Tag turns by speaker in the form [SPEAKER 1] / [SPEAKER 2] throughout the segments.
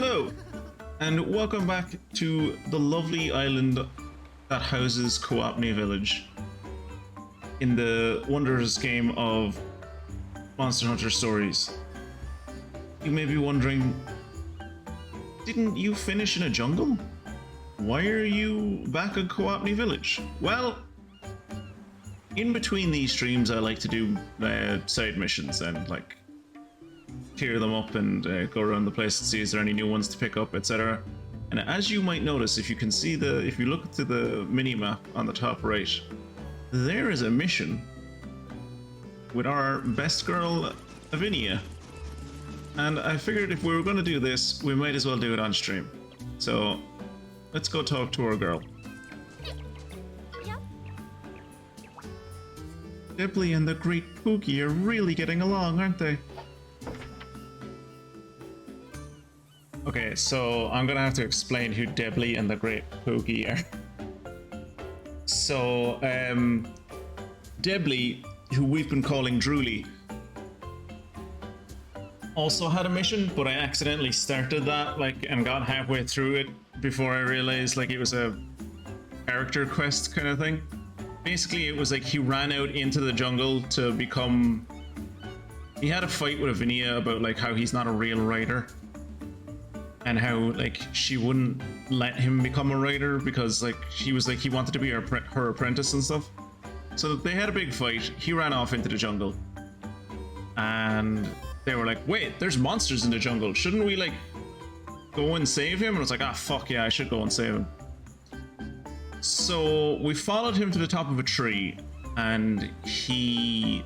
[SPEAKER 1] Hello, and welcome back to the lovely island that houses Hakum Village in the wondrous game of Monster Hunter Stories. You may be wondering, didn't you finish in a jungle? Why are you back at Hakum Village? Well, in between these streams I like to do side missions and like clear them up and go around the place and see is there any new ones to pick up, etc. And as you might notice, if you can see if you look to the mini map on the top right, there is a mission with our best girl Avinia. And I figured if we were going to do this, we might as well do it on stream. So let's go talk to our girl. Dibley and the Great Poogie are really getting along, aren't they? Okay, so I'm gonna have to explain who Dibley and the Great Poogie are. So, Dibley, who we've been calling Drooly, also had a mission, but I accidentally started that, and got halfway through it before I realized, it was a character quest kind of thing. Basically, it was he ran out into the jungle to become... He had a fight with Avinia about, how he's not a real rider. And how, she wouldn't let him become a rider because, he was he wanted to be her apprentice and stuff. So they had a big fight. He ran off into the jungle. And they were like, wait, there's monsters in the jungle. Shouldn't we, go and save him? And I was like, ah, fuck yeah, I should go and save him. So we followed him to the top of a tree, and he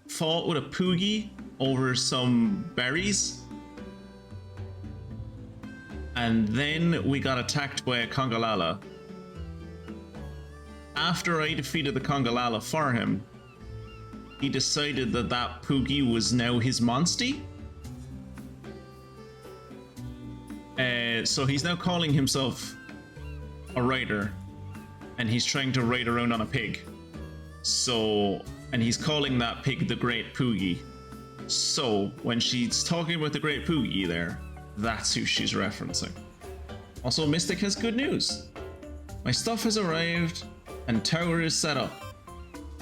[SPEAKER 1] fought with a Poogie over some berries. And then we got attacked by a Congalala. After I defeated the Congalala for him, he decided that that Poogie was now his monstie. So he's now calling himself a rider, and he's trying to ride around on a pig. And he's calling that pig the Great Poogie. So when she's talking about the Great Poogie there, that's who she's referencing. Also, Mystic has good news. My stuff has arrived, and tower is set up.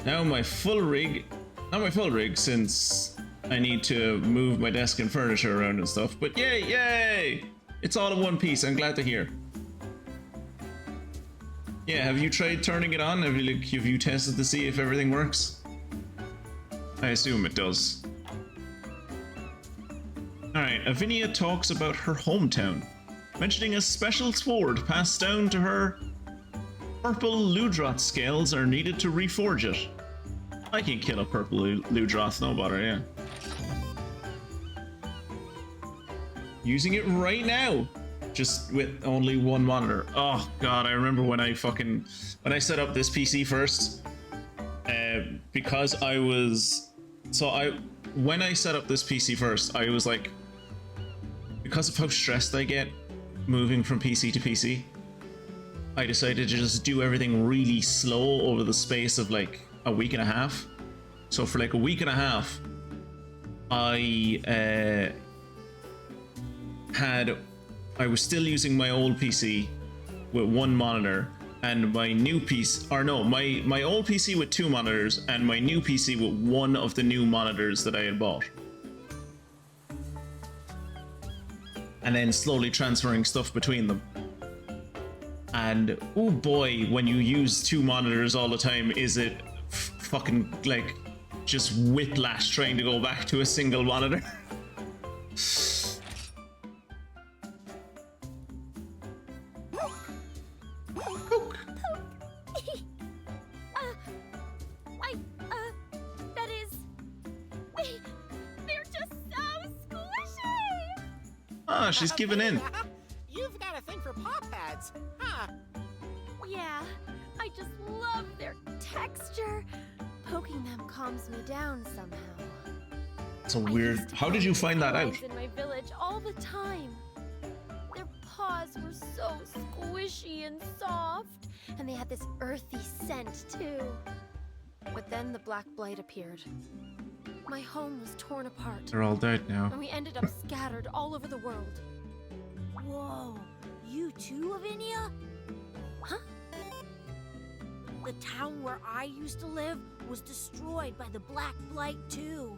[SPEAKER 1] Now my full rig, not my full rig since I need to move my desk and furniture around and stuff, but yay! It's all in one piece, I'm glad to hear. Yeah, have you tried turning it on? Have you tested to see if everything works? I assume it does. Alright, Avinia talks about her hometown, mentioning a special sword passed down to her. Purple Ludroth scales are needed to reforge it. I can kill a purple Ludroth, no bother, yeah. Using it right now, just with only one monitor. Oh god, I remember when I set up this PC first, because when I set up this PC first, I was because of how stressed I get moving from PC to PC, I decided to just do everything really slow over the space of a week and a half. So for a week and a half, I was still using my old PC with one monitor, and my new PC, my old PC with two monitors, and my new PC with one of the new monitors that I had bought. And then slowly transferring stuff between them. And oh boy, when you use two monitors all the time, is it fucking just whiplash trying to go back to a single monitor. Ah, she's giving in.
[SPEAKER 2] You've got a thing for paw pads, huh?
[SPEAKER 3] Yeah, I just love their texture. Poking them calms me down somehow.
[SPEAKER 1] It's a weird. How did you find that out?
[SPEAKER 3] In my village all the time. Their paws were so squishy and soft, and they had this earthy scent too. But then the black blight appeared. My home was torn apart,
[SPEAKER 1] They're all dead now.
[SPEAKER 3] and we ended up scattered all over the world.
[SPEAKER 4] Whoa, you too, Lavinia?
[SPEAKER 3] Huh?
[SPEAKER 4] The town where I used to live was destroyed by the Black Blight too.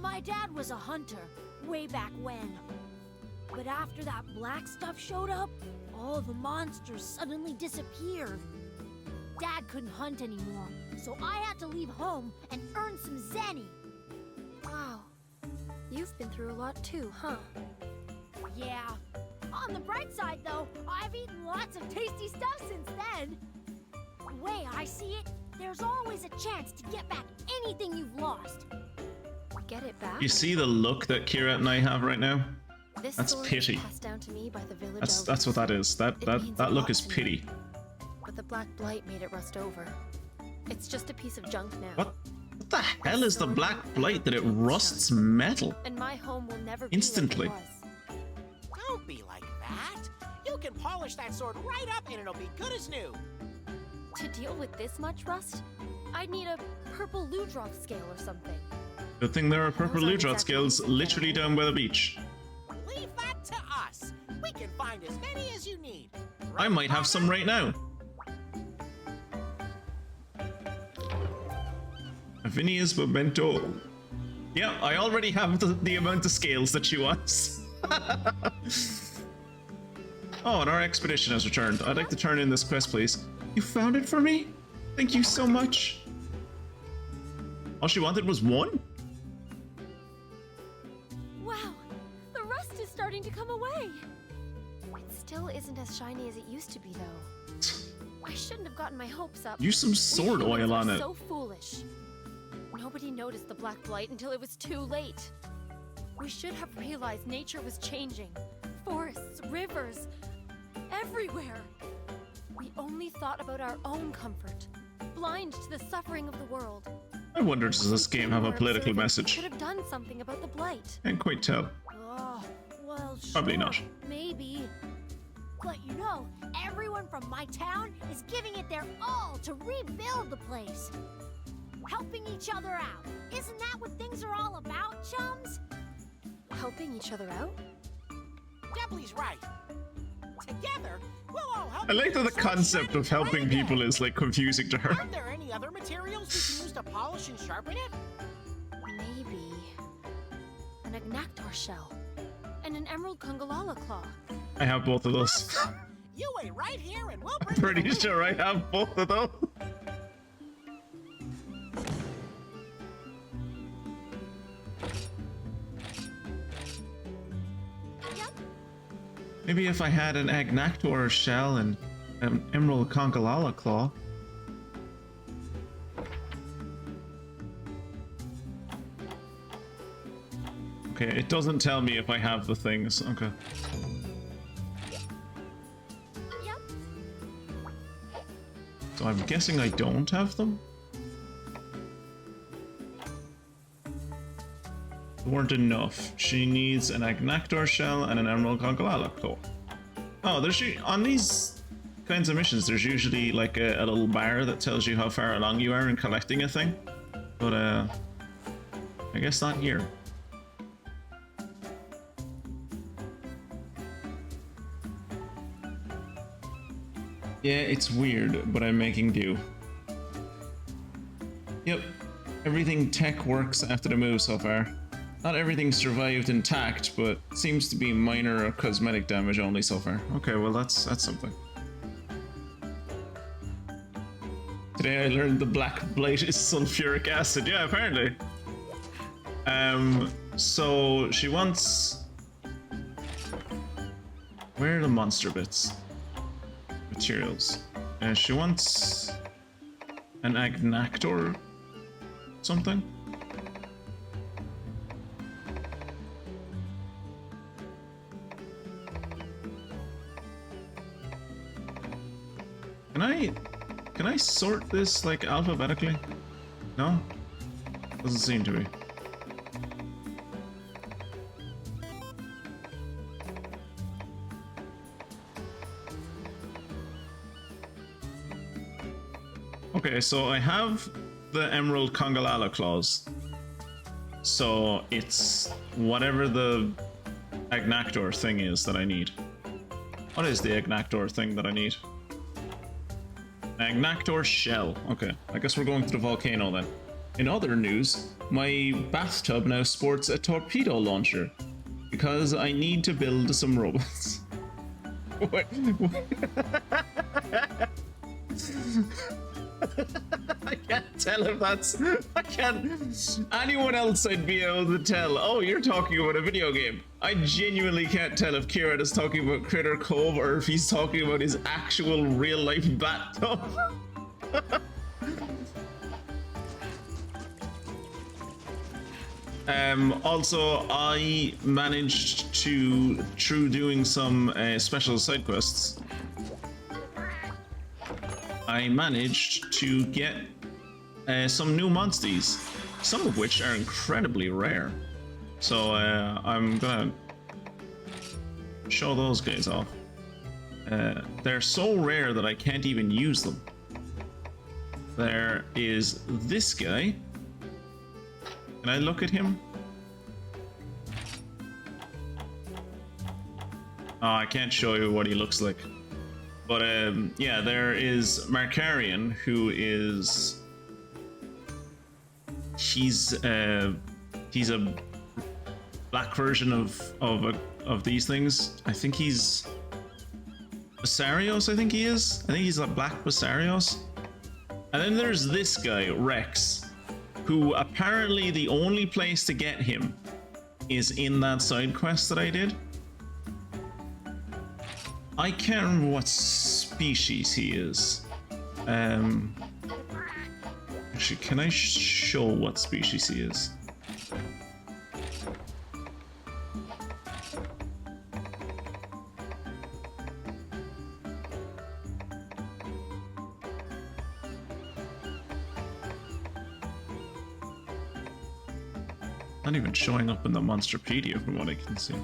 [SPEAKER 4] My dad was a hunter, way back when. But after that black stuff showed up, all the monsters suddenly disappeared. Dad couldn't hunt anymore, so I had to leave home and earn some zenny.
[SPEAKER 3] Wow. You've been through a lot too, huh?
[SPEAKER 4] Yeah. On the bright side, though, I've eaten lots of tasty stuff since then. The way I see it, there's always a chance to get back anything you've lost.
[SPEAKER 3] Get it back?
[SPEAKER 1] You see the look that Kira and I have right now?
[SPEAKER 3] This
[SPEAKER 1] That's
[SPEAKER 3] sword
[SPEAKER 1] pity.
[SPEAKER 3] was passed down to me by the village
[SPEAKER 1] That's
[SPEAKER 3] elders.
[SPEAKER 1] what that is.
[SPEAKER 3] It means
[SPEAKER 1] That
[SPEAKER 3] a
[SPEAKER 1] look
[SPEAKER 3] lot
[SPEAKER 1] is
[SPEAKER 3] to me.
[SPEAKER 1] pity.
[SPEAKER 3] But the Black Blight made it rust over. It's just a piece of junk now.
[SPEAKER 1] What the hell is the Black Blight that it rusts metal?
[SPEAKER 3] And my home will never
[SPEAKER 1] Instantly.
[SPEAKER 3] be like it was.
[SPEAKER 2] Don't be like that. You can polish that sword right up and it'll be good as new.
[SPEAKER 3] To deal with this much rust, I'd need a purple Ludroth scale or something.
[SPEAKER 1] Good thing there are purple
[SPEAKER 3] Those aren't
[SPEAKER 1] Ludroth
[SPEAKER 3] exactly
[SPEAKER 1] scales
[SPEAKER 3] easy to
[SPEAKER 1] literally
[SPEAKER 3] get.
[SPEAKER 1] down by the beach.
[SPEAKER 2] Leave that to us. We can find as many as you need.
[SPEAKER 1] I might have some right now. Avinia's memento. Yeah, I already have the amount of scales that she wants. Oh, and our expedition has returned. I'd like to turn in this quest, please. You found it for me? Thank you so much. All she wanted was one?
[SPEAKER 3] Wow, the rust is starting to come away. It still isn't as shiny as it used to be, though. I shouldn't have gotten my hopes up.
[SPEAKER 1] Use some sword
[SPEAKER 3] We humans
[SPEAKER 1] oil
[SPEAKER 3] are
[SPEAKER 1] on it.
[SPEAKER 3] So foolish. Nobody noticed the Black Blight until it was too late. We should have realized nature was changing. Forests, rivers, everywhere. We only thought about our own comfort, blind to the suffering of the world.
[SPEAKER 1] I wonder, does this game have a political
[SPEAKER 3] We
[SPEAKER 1] message?
[SPEAKER 3] could have done something about the blight.
[SPEAKER 1] Can't quite tell.
[SPEAKER 4] Oh, well,
[SPEAKER 1] Probably
[SPEAKER 4] sure,
[SPEAKER 1] not.
[SPEAKER 4] Maybe. But you know, everyone from my town is giving it their all to rebuild the place. Helping each other out. Isn't that what things are all about, chums?
[SPEAKER 3] Helping each other out?
[SPEAKER 2] Debley's right. Together, we'll all help.
[SPEAKER 1] I like that the
[SPEAKER 2] sword
[SPEAKER 1] concept
[SPEAKER 2] shine
[SPEAKER 1] of helping
[SPEAKER 2] bright again.
[SPEAKER 1] people is like confusing to her.
[SPEAKER 2] Aren't there any other materials we can use to polish and sharpen it?
[SPEAKER 3] Maybe an Agnactor shell and an Emerald Kungalala claw.
[SPEAKER 1] I have both of those.
[SPEAKER 2] You wait right here and we'll
[SPEAKER 1] I'm
[SPEAKER 2] bring
[SPEAKER 1] pretty
[SPEAKER 2] you the
[SPEAKER 1] sure I have both of those. Maybe if I had an Agnactor shell and an Emerald Congalala claw. Okay, it doesn't tell me if I have the things. Okay.
[SPEAKER 3] Yep.
[SPEAKER 1] So I'm guessing I don't have them? Weren't enough. She needs an Agnactor shell and an Emerald Congalala claw. Oh, on these kinds of missions, there's usually like a little bar that tells you how far along you are in collecting a thing. But I guess not here. Yeah, it's weird, but I'm making do. Yep, everything tech works after the move so far. Not everything survived intact, but seems to be minor or cosmetic damage only so far. Okay, well that's something. Today I learned the Black Blight is sulfuric acid. Yeah, apparently. So she wants... Where are the monster bits? Materials. She wants an Agnactor something. Can I sort this like alphabetically? No? Doesn't seem to be. Okay, so I have the Emerald Congalala claws. So it's whatever the Agnactor thing is that I need. What is the Agnactor thing that I need? Agnactor shell. Okay, I guess we're going to the volcano then. In other news, my bathtub now sports a torpedo launcher because I need to build some robots. Wait. I can't tell if that's... I can't... Anyone else I'd be able to tell, oh, you're talking about a video game. I genuinely can't tell if Kieran is talking about Critter Cove or if he's talking about his actual real-life bathtub. Also, I managed to, through doing some special side quests, I managed to get some new monsties, some of which are incredibly rare. So I'm gonna show those guys off. They're so rare that I can't even use them. There is this guy. Can I look at him? Oh, I can't show you what he looks like. But yeah, there is Markarian, who is... He's a black version of these things. I think he's Basarios, I think he is. I think he's a black Basarios. And then there's this guy, Rex, who apparently the only place to get him is in that side quest that I did. I can't remember what species he is. Actually, can I show what species he is? Not even showing up in the Monsterpedia from what I can see.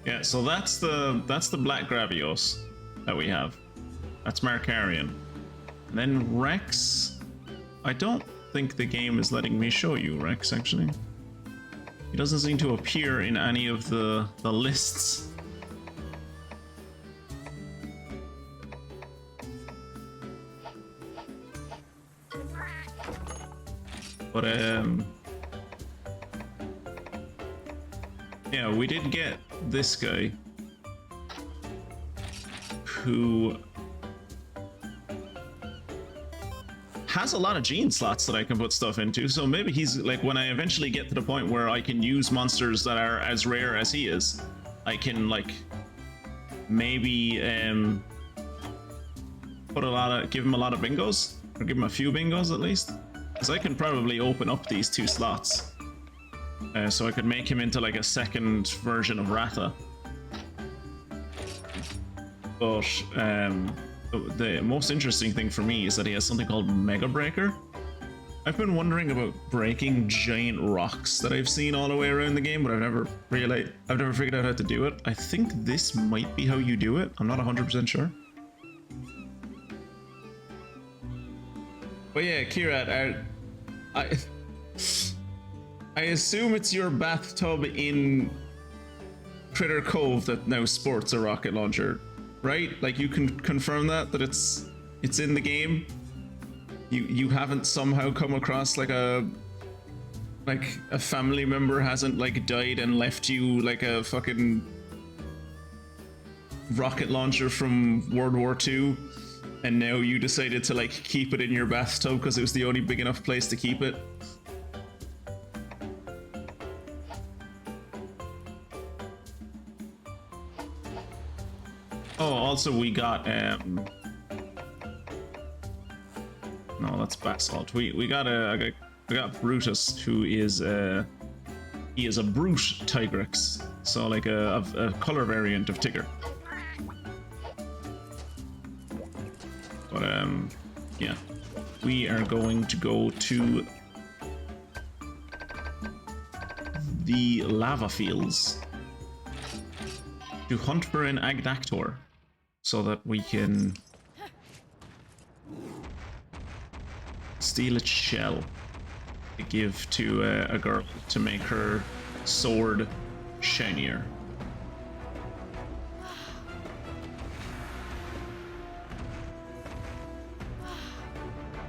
[SPEAKER 1] Yeah, so that's the Black Gravios that we have. That's Markarian. And then Rex, I don't think the game is letting me show you Rex, actually. He doesn't seem to appear in any of the lists. But yeah, we did get this guy who has a lot of gene slots that I can put stuff into, so maybe he's like, when I eventually get to the point where I can use monsters that are as rare as he is, I can like maybe give him a lot of bingos, or give him a few bingos at least, because I can probably open up these two slots, so I could make him into like a second version of Ratha. But the most interesting thing for me is that he has something called Mega Breaker. I've been wondering about breaking giant rocks that I've seen all the way around the game, but I've never figured out how to do it. I think this might be how you do it. I'm not 100% sure. But yeah, Kirat, I assume it's your bathtub in Critter Cove that now sports a rocket launcher, right? Like, you can confirm that it's in the game. You haven't somehow come across like a family member hasn't like died and left you like a fucking rocket launcher from World War II, and now you decided to like keep it in your bathtub because it was the only big enough place to keep it. Oh, also we got no, that's basalt. We got Brutus, who is he is a brute Tigrex, so like a color variant of Tigger. But yeah, we are going to go to the lava fields to hunt for an Agnactor so that we can steal its shell to give to a girl to make her sword shinier.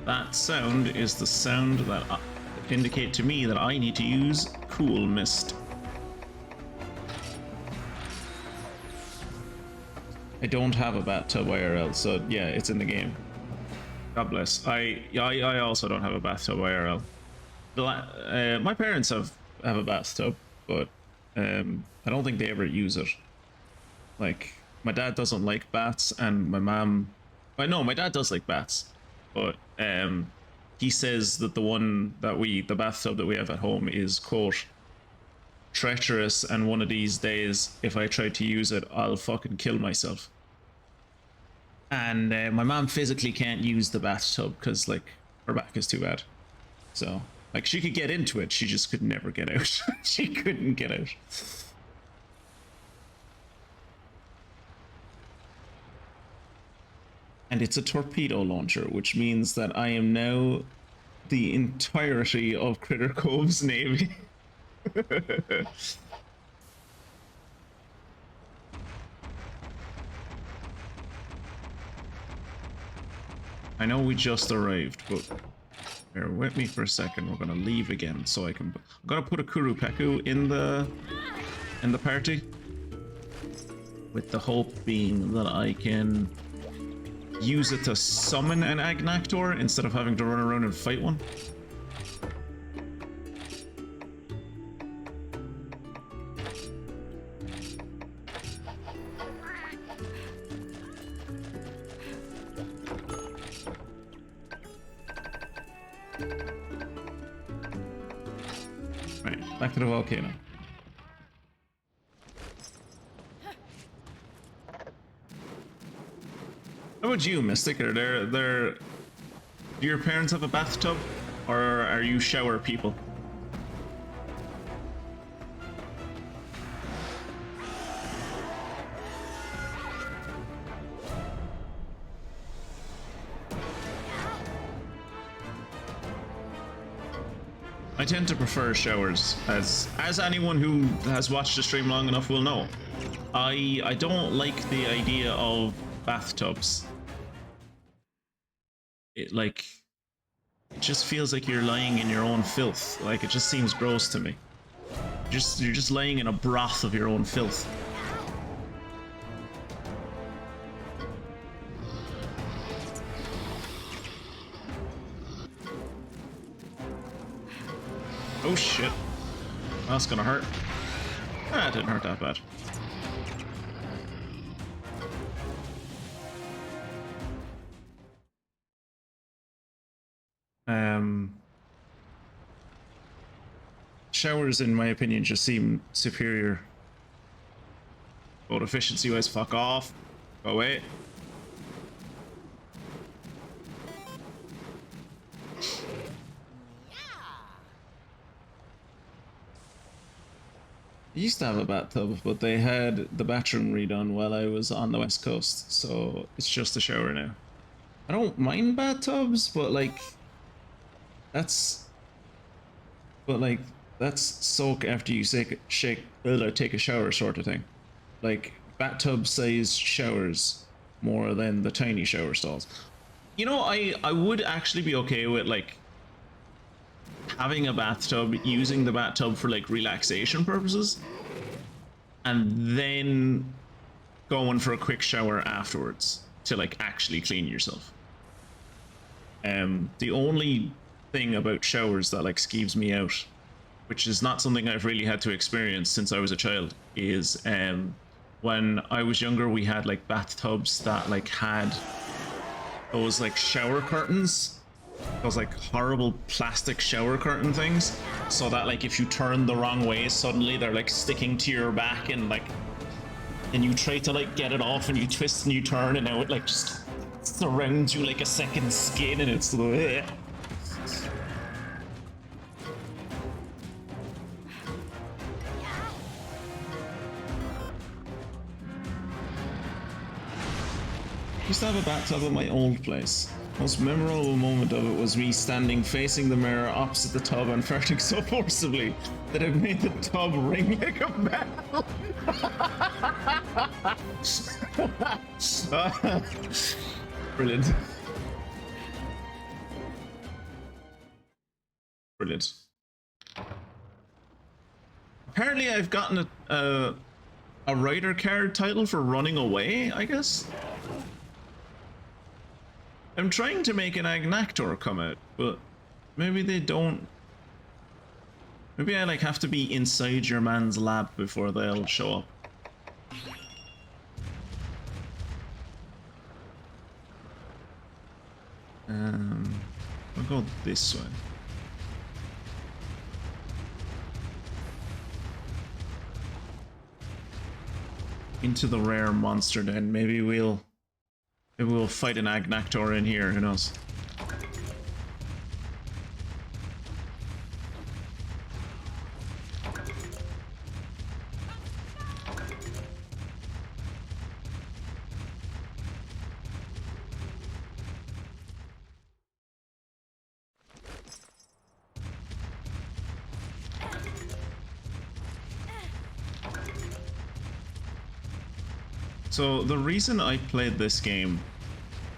[SPEAKER 1] That sound is the sound that indicate to me that I need to use Cool Mist. I don't have a bathtub IRL, so yeah, it's in the game. God bless. I also don't have a bathtub IRL. My parents have a bathtub, but I don't think they ever use it. Like, my dad doesn't like baths, and my mom... no, my dad does like baths, but he says that the bathtub that we have at home is, quote, treacherous, and one of these days, if I try to use it, I'll fucking kill myself. And my mom physically can't use the bathtub because, like, her back is too bad. So, like, she could get into it, she just could never get out. She couldn't get out. And it's a torpedo launcher, which means that I am now the entirety of Critter Cove's navy. I know we just arrived, but bear with me for a second. We're gonna leave again so I can... I'm gonna put a Kurupeku in the party, with the hope being that I can use it to summon an Agnactor instead of having to run around and fight one. Right, back to the volcano. How about you, Mystic? Do your parents have a bathtub, or are you shower people? I tend to prefer showers, as anyone who has watched the stream long enough will know. I don't like the idea of bathtubs. It just feels like you're lying in your own filth. Like, it just seems gross to me. You're just laying in a broth of your own filth. Oh shit. That's gonna hurt. Ah, it didn't hurt that bad. Showers, in my opinion, just seem superior. Boat efficiency wise, fuck off. Go away. I used to have a bathtub, but they had the bathroom redone while I was on the west coast, so it's just a shower now. I don't mind bathtubs, but that's soak after you take a shower sort of thing. Like, bathtub sized showers more than the tiny shower stalls. You know, I would actually be okay with having a bathtub, using the bathtub for relaxation purposes, and then going for a quick shower afterwards to actually clean yourself. The only thing about showers that skeeves me out, which is not something I've really had to experience since I was a child, is when I was younger we had bathtubs that had those shower curtains, those horrible plastic shower curtain things, so that if you turn the wrong way suddenly they're sticking to your back, and and you try to get it off and you twist and you turn and now it just surrounds you like a second skin, and it's used to have a bathtub at my old place. Most memorable moment of it was me standing facing the mirror opposite the tub and farting so forcibly that it made the tub ring like a bell. Brilliant. Brilliant. Apparently I've gotten a writer card title for running away, I guess. I'm trying to make an Agnactor come out, but maybe they don't. Maybe I like have to be inside your man's lab before they'll show up. I'll go this way. Into the rare monster den. Maybe we'll fight an Agnactor in here, who knows. So the reason I played this game,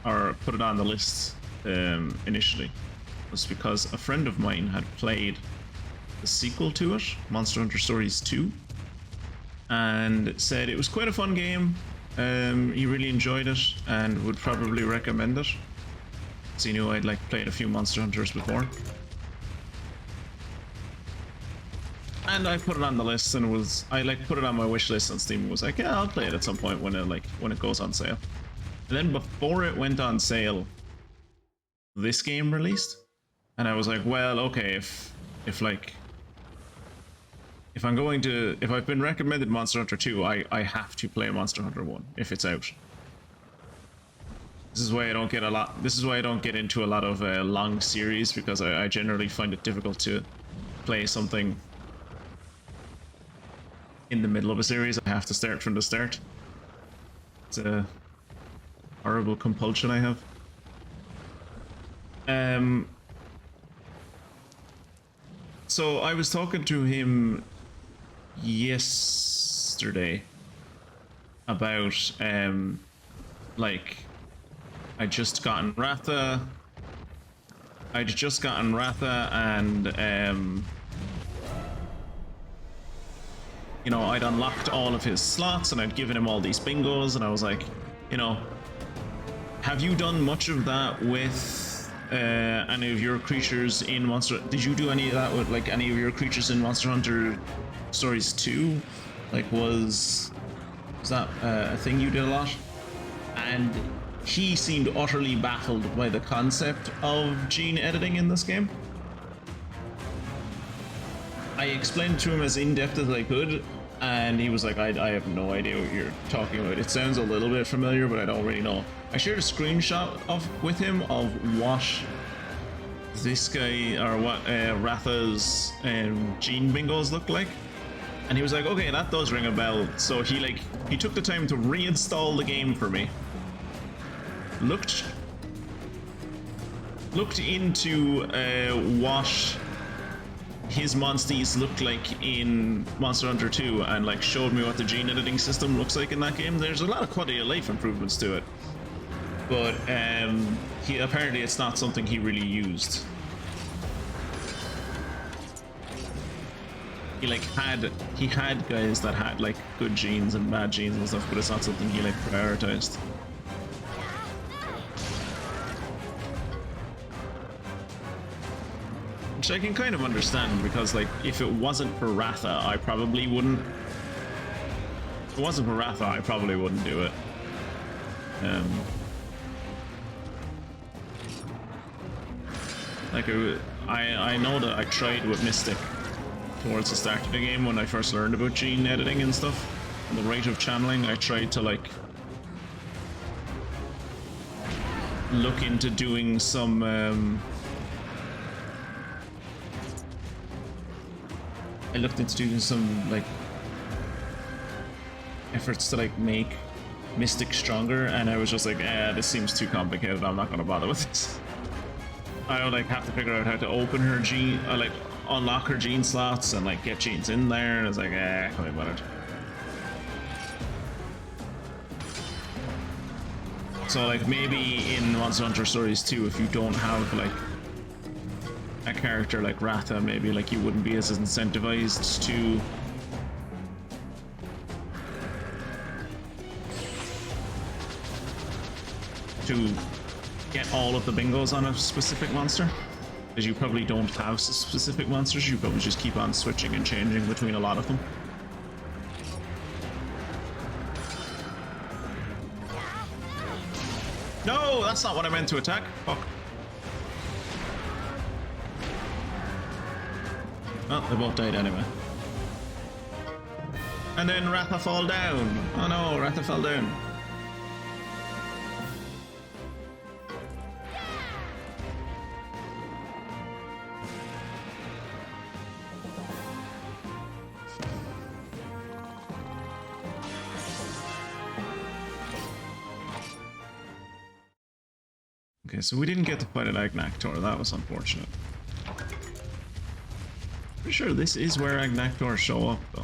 [SPEAKER 1] or put it on the list initially, was because a friend of mine had played the sequel to it, Monster Hunter Stories 2, and said it was quite a fun game. He really enjoyed it and would probably recommend it. So he knew I'd like played a few Monster Hunters before. And I put it on the list, and I put it on my wish list on Steam and was like, yeah, I'll play it at some point when it goes on sale. And then before it went on sale, this game released, and I was like, well, okay, if I've been recommended Monster Hunter 2, I have to play Monster Hunter 1 if it's out. This is why I don't get into a lot of long series, because I generally find it difficult to play something in the middle of a series. I have to start from the start. It's a horrible compulsion I have. So I was talking to him yesterday about like I'd just gotten Ratha and you know, I'd unlocked all of his slots and I'd given him all these bingos, and I was like, you know, have you done much of that with any of your creatures in Monster? Did you do any of that with like any of your creatures in Monster Hunter Stories 2? Like, was that a thing you did a lot? And he seemed utterly baffled by the concept of gene editing in this game. I explained to him as in-depth as I could, and he was like, I have no idea what you're talking about. It sounds a little bit familiar, but I don't really know. I shared a screenshot with him of what this guy, or what Ratha's gene bingos look like, and he was like, okay, that does ring a bell. So he took the time to reinstall the game for me, looked into what his monsties look like in Monster Hunter 2, and like showed me what the gene editing system looks like in that game. There's a lot of quality of life improvements to it, but apparently it's not something he really used. He had guys that had like good genes and bad genes and stuff, but it's not something he like prioritized. Which I can kind of understand, because like if it wasn't for Ratha, I probably wouldn't. If it wasn't for Ratha, I probably wouldn't do it. Like I know that I tried with Mystic towards the start of the game when I first learned about gene editing and stuff, and the rate of channeling. I tried to like look into doing some like efforts to like make Mystic stronger, and I was just like, this seems too complicated. I'm not gonna bother with this. I would like have to figure out how to open her gene, like unlock her gene slots and like get genes in there, and I was like, can't be bothered. So like maybe in Monster Hunter Stories 2, if you don't have like a character like Ratha, maybe like you wouldn't be as incentivized to get all of the bingos on a specific monster, because you probably don't have specific monsters. You probably just keep on switching and changing between a lot of them. No, that's not what I meant to attack. Fuck. Oh, they both died anyway. And then Ratha fall down. Oh no, Ratha fell down. Okay, so we didn't get to fight an Agnactor. That was unfortunate. Pretty sure this is where Agnactor show up, though.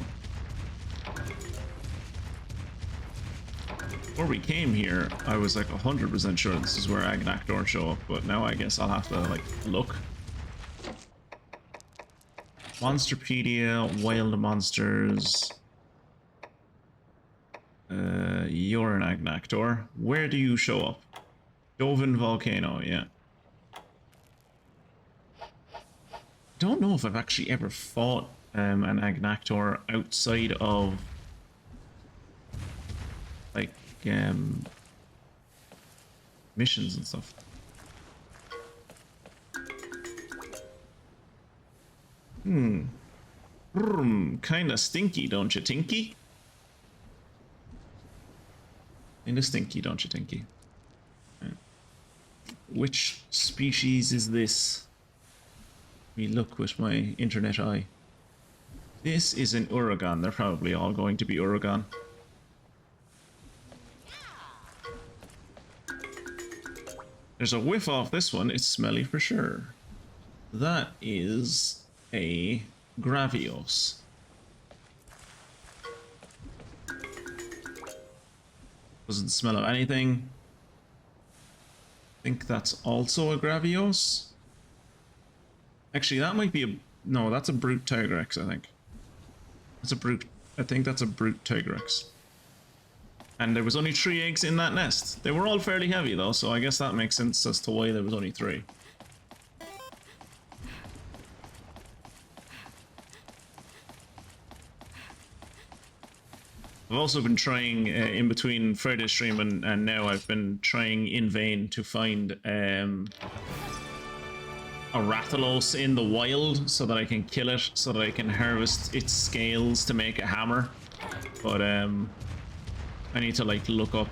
[SPEAKER 1] Before we came here, I was like 100% sure this is where Agnactor show up, but now I guess I'll have to like look. Monsterpedia, Wild Monsters. You're an Agnactor. Where do you show up? Joven Volcano, yeah. Don't know if I've actually ever fought an Agnactor outside of like missions and stuff. Kinda stinky, don't you, Tinky? Kinda stinky, don't you, Tinky? Which species is this? Let me look with my internet eye. This is an Uragan. They're probably all going to be Uragan. There's a whiff off this one. It's smelly for sure. That is a Gravios. Doesn't smell of anything. I think that's also a Gravios. Actually, that might be a... No, that's a Brute Tigrex, I think. That's a Brute... I think that's a Brute Tigrex. And there was only 3 eggs in that nest. They were all fairly heavy, though, so I guess that makes sense as to why there was only 3. I've also been trying, in between Friday's stream and now, I've been trying in vain to find a Rathalos in the wild so that I can kill it, so that I can harvest its scales to make a hammer. But I need to like look up,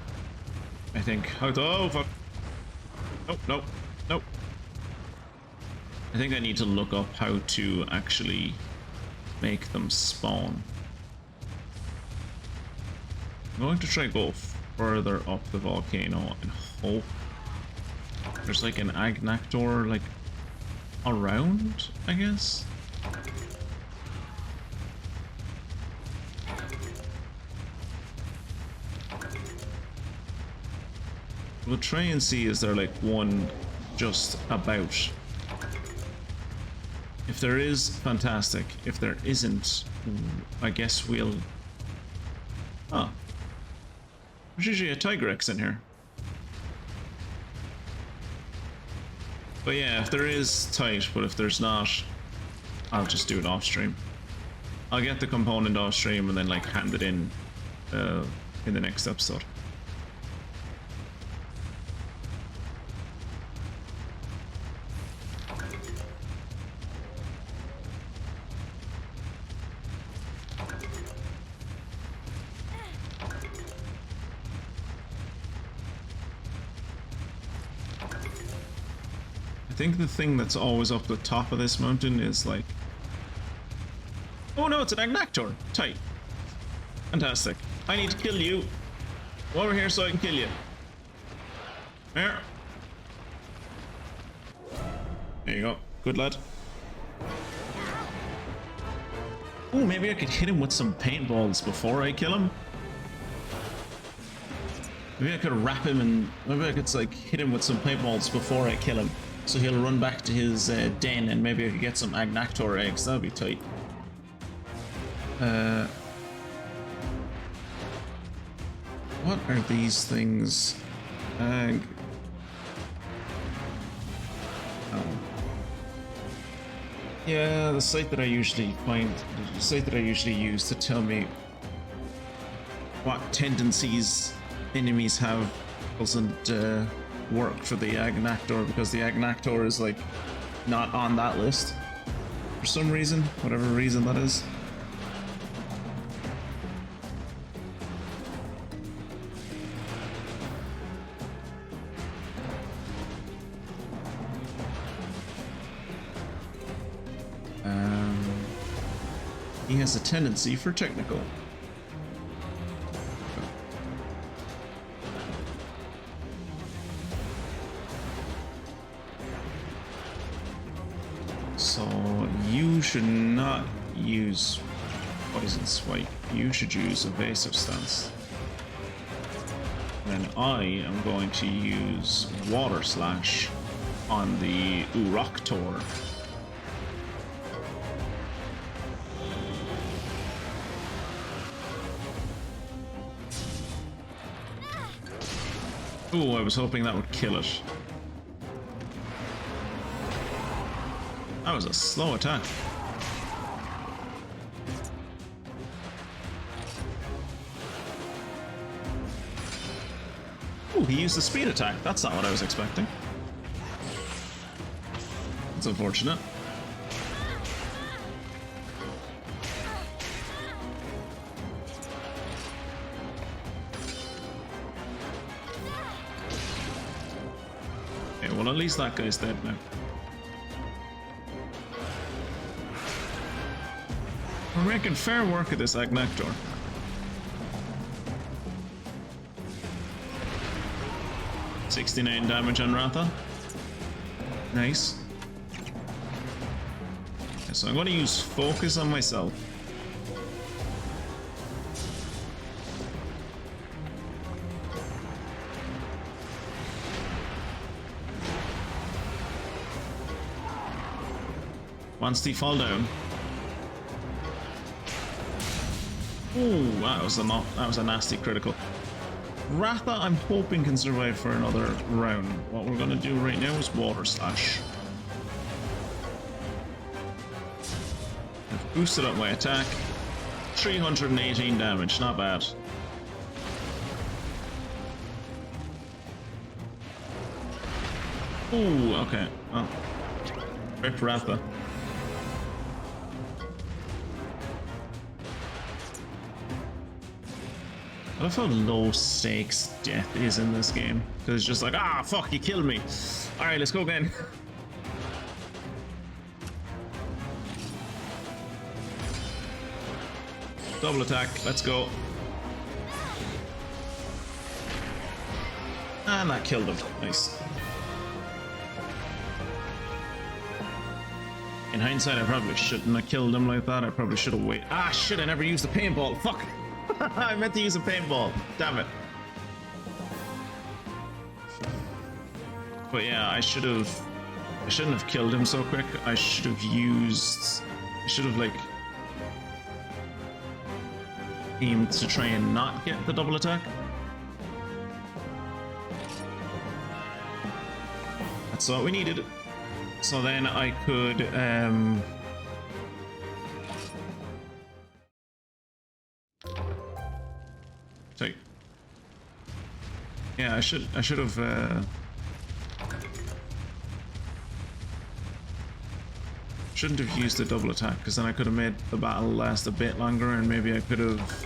[SPEAKER 1] I think, how to... Oh, fuck. Nope, nope, nope. I think I need to look up how to actually make them spawn. I'm going to try to go further up the volcano and hope there's like an Agnactor like around, I guess. We'll try and see, is there like one just about? If there is, fantastic. If there isn't, I guess we'll... Oh. There's usually a Tigrex in here. But yeah, if there is, tight, but if there's not, I'll just do it off stream. I'll get the component off stream and then like hand it in the next episode. I think the thing that's always up the top of this mountain is like... Oh no, it's an Agnactor! Tight. Fantastic. I need to kill you. over here so I can kill you. There. There you go. Good lad. Oh, maybe I could hit him with some paintballs before I kill him. Maybe I could wrap him and maybe I could like hit him with some paintballs before I kill him. So he'll run back to his den and maybe I could get some Agnactor eggs. That'd be tight. What are these things? Oh. Yeah, the site that I usually find, the site that I usually use to tell me what tendencies enemies have doesn't work for the Agnactor because the Agnactor is like not on that list for some reason, whatever reason that is. He has a tendency for technical. So you should not use poison swipe. You should use evasive stance. And I am going to use water slash on the Uroktor. Ooh, I was hoping that would kill it. That was a slow attack. Ooh, he used the speed attack. That's not what I was expecting. That's unfortunate. Okay, well at least that guy's dead now. We're making fair work of this Agnactor. $69 damage on Ratha. Nice. Okay, so I'm going to use focus on myself. Once they fall down. Ooh, that was a nasty critical. Ratha, I'm hoping can survive for another round. What we're gonna do right now is water slash. I've boosted up my attack. 318 damage, not bad. Ooh, okay. Oh. Rip Ratha. I love how low stakes death is in this game. Because it's just like, ah, fuck, you killed me. Alright, let's go again. Double attack, let's go. And that killed him. Nice. In hindsight, I probably shouldn't have killed him like that. I probably should have waited. Ah, shit, I never used the paintball. Fuck. I meant to use a paintball. Damn it. But yeah, I shouldn't have killed him so quick. I should have like aimed to try and not get the double attack. That's what we needed. So then I could so, yeah, I should have shouldn't have used the double attack because then I could have made the battle last a bit longer and maybe I could have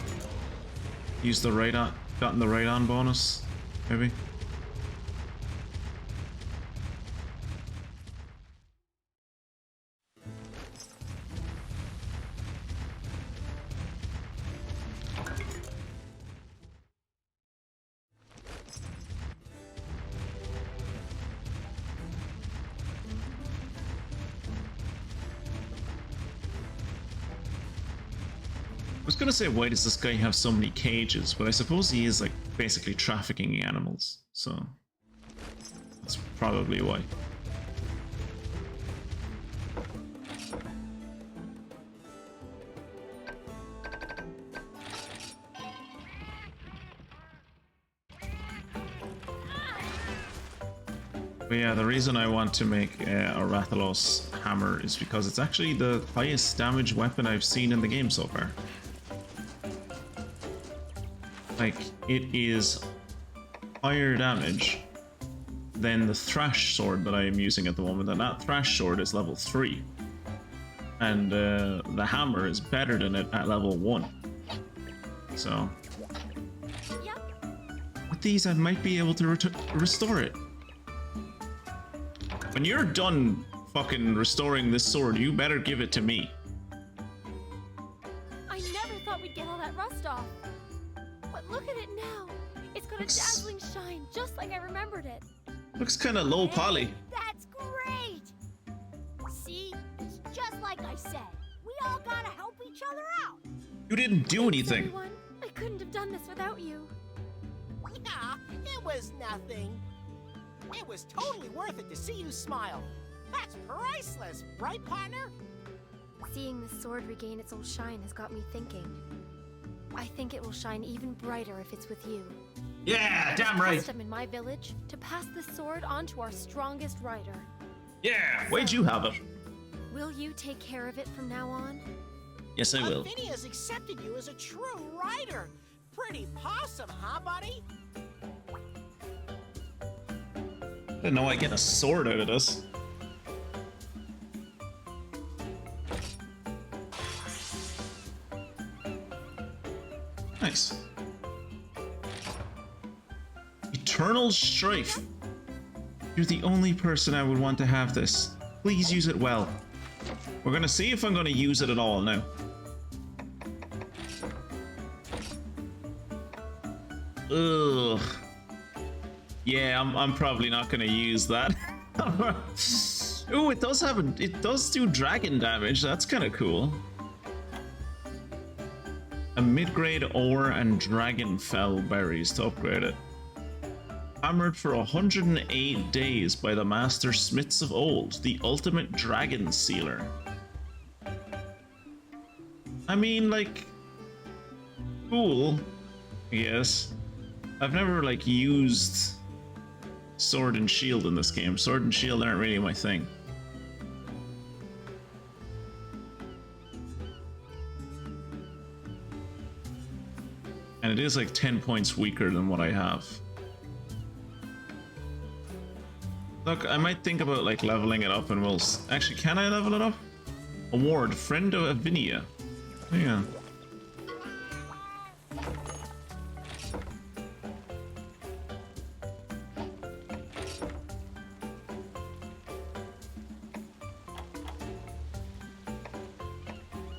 [SPEAKER 1] used the gotten the right on bonus, maybe. was gonna say, why does this guy have so many cages? But I suppose he is like basically trafficking animals, so that's probably why. But yeah, the reason I want to make a Rathalos hammer is because it's actually the highest damage weapon I've seen in the game so far. Like, it is higher damage than the Thrash sword that I am using at the moment, and that Thrash sword is level 3. And the hammer is better than it at level 1. So, with these I might be able to restore it. When you're done fucking restoring this sword, you better give it to me.
[SPEAKER 3] I never thought we'd get all that rust off. But look at it now. It's got a dazzling shine, just like I remembered it.
[SPEAKER 1] Looks kind of low poly.
[SPEAKER 4] Hey, that's great! See? It's just like I said. We all gotta help each other out.
[SPEAKER 1] You didn't do anything.
[SPEAKER 3] Everyone, I couldn't have done this without you.
[SPEAKER 2] Nah, it was nothing. It was totally worth it to see you smile. That's priceless, right, partner?
[SPEAKER 3] Seeing the sword regain its old shine has got me thinking. I think it will shine even brighter if it's with you.
[SPEAKER 1] Yeah, damn
[SPEAKER 3] It's
[SPEAKER 1] right.
[SPEAKER 3] custom in my village to pass the sword on to our strongest rider.
[SPEAKER 1] Yeah, where'd you have it?
[SPEAKER 3] Will you take care of it from now on?
[SPEAKER 1] Yes, I will.
[SPEAKER 2] Phineas accepted you as a true rider. Pretty possum, huh, buddy?
[SPEAKER 1] I didn't know I get a sword out of this. Nice. Eternal Strife. You're the only person I would want to have this. Please use it well. We're gonna see if I'm gonna use it at all now. Ugh. Yeah, I'm probably not gonna use that. Ooh, it does do dragon damage. That's kind of cool. A mid-grade ore and dragon fell berries to upgrade it. Hammered for 108 days by the master smiths of old, the ultimate dragon sealer. I mean, like, cool, I guess. I've never like used sword and shield in this game. Sword and shield aren't really my thing. And it is like 10 points weaker than what I have. Look, I might think about like leveling it up and we'll... Actually, can I level it up? Award, Friend of Avinia. Yeah.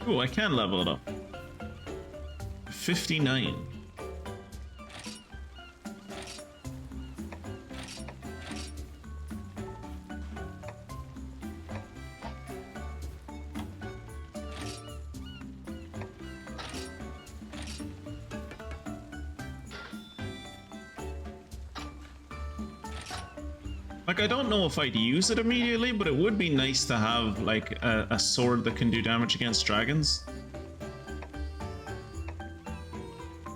[SPEAKER 1] Ooh, I can level it up. 59. Like, I don't know if I'd use it immediately, but it would be nice to have, like, a sword that can do damage against dragons.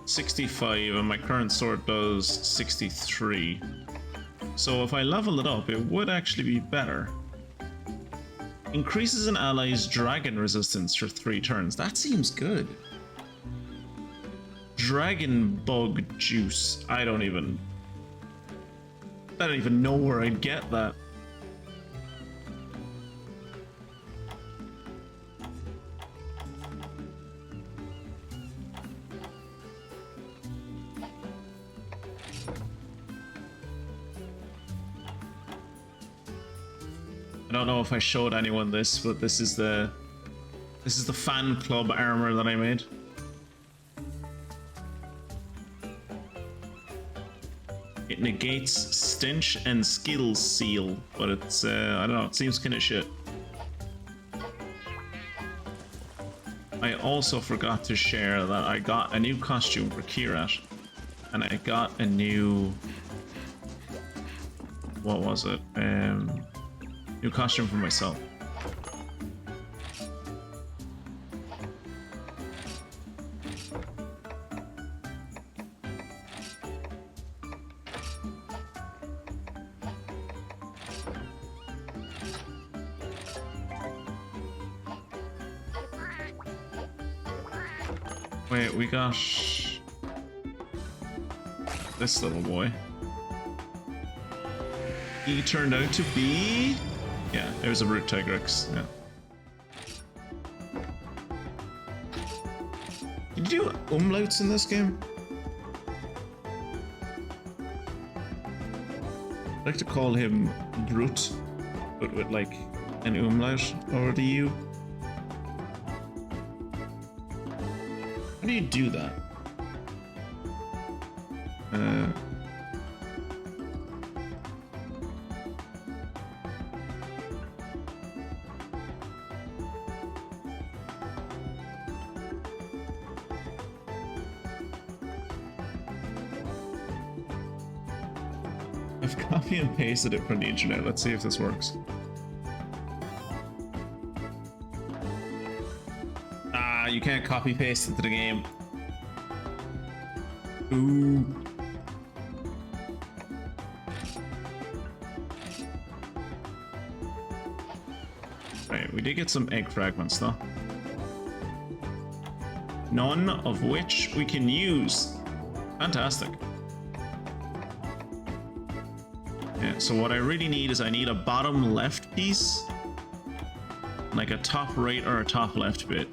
[SPEAKER 1] 65, and my current sword does 63. So if I level it up, it would actually be better. Increases an ally's dragon resistance for 3 turns. That seems good. Dragon bug juice. I don't even know where I'd get that. I don't know if I showed anyone this, but this is the fan club armor that I made. It negates stench and skill seal, but it's I don't know, it seems kind of shit. I also forgot to share that I got a new costume for Kirat, and I got a new... what was it? New costume for myself. Wait, we got this little boy. He turned out to be... yeah, it was a Brute Tigrex, yeah. Did you do umlauts in this game? I'd like to call him Brute, but with like an umlaut over the U. How do you do that? I've copy and pasted it from the internet. Let's see if this works. Ah, you can't copy paste into the game. Ooh. Right, we did get some egg fragments though. None of which we can use. Fantastic. Yeah, so what I really need is I need a bottom left piece, like a top right or a top left bit,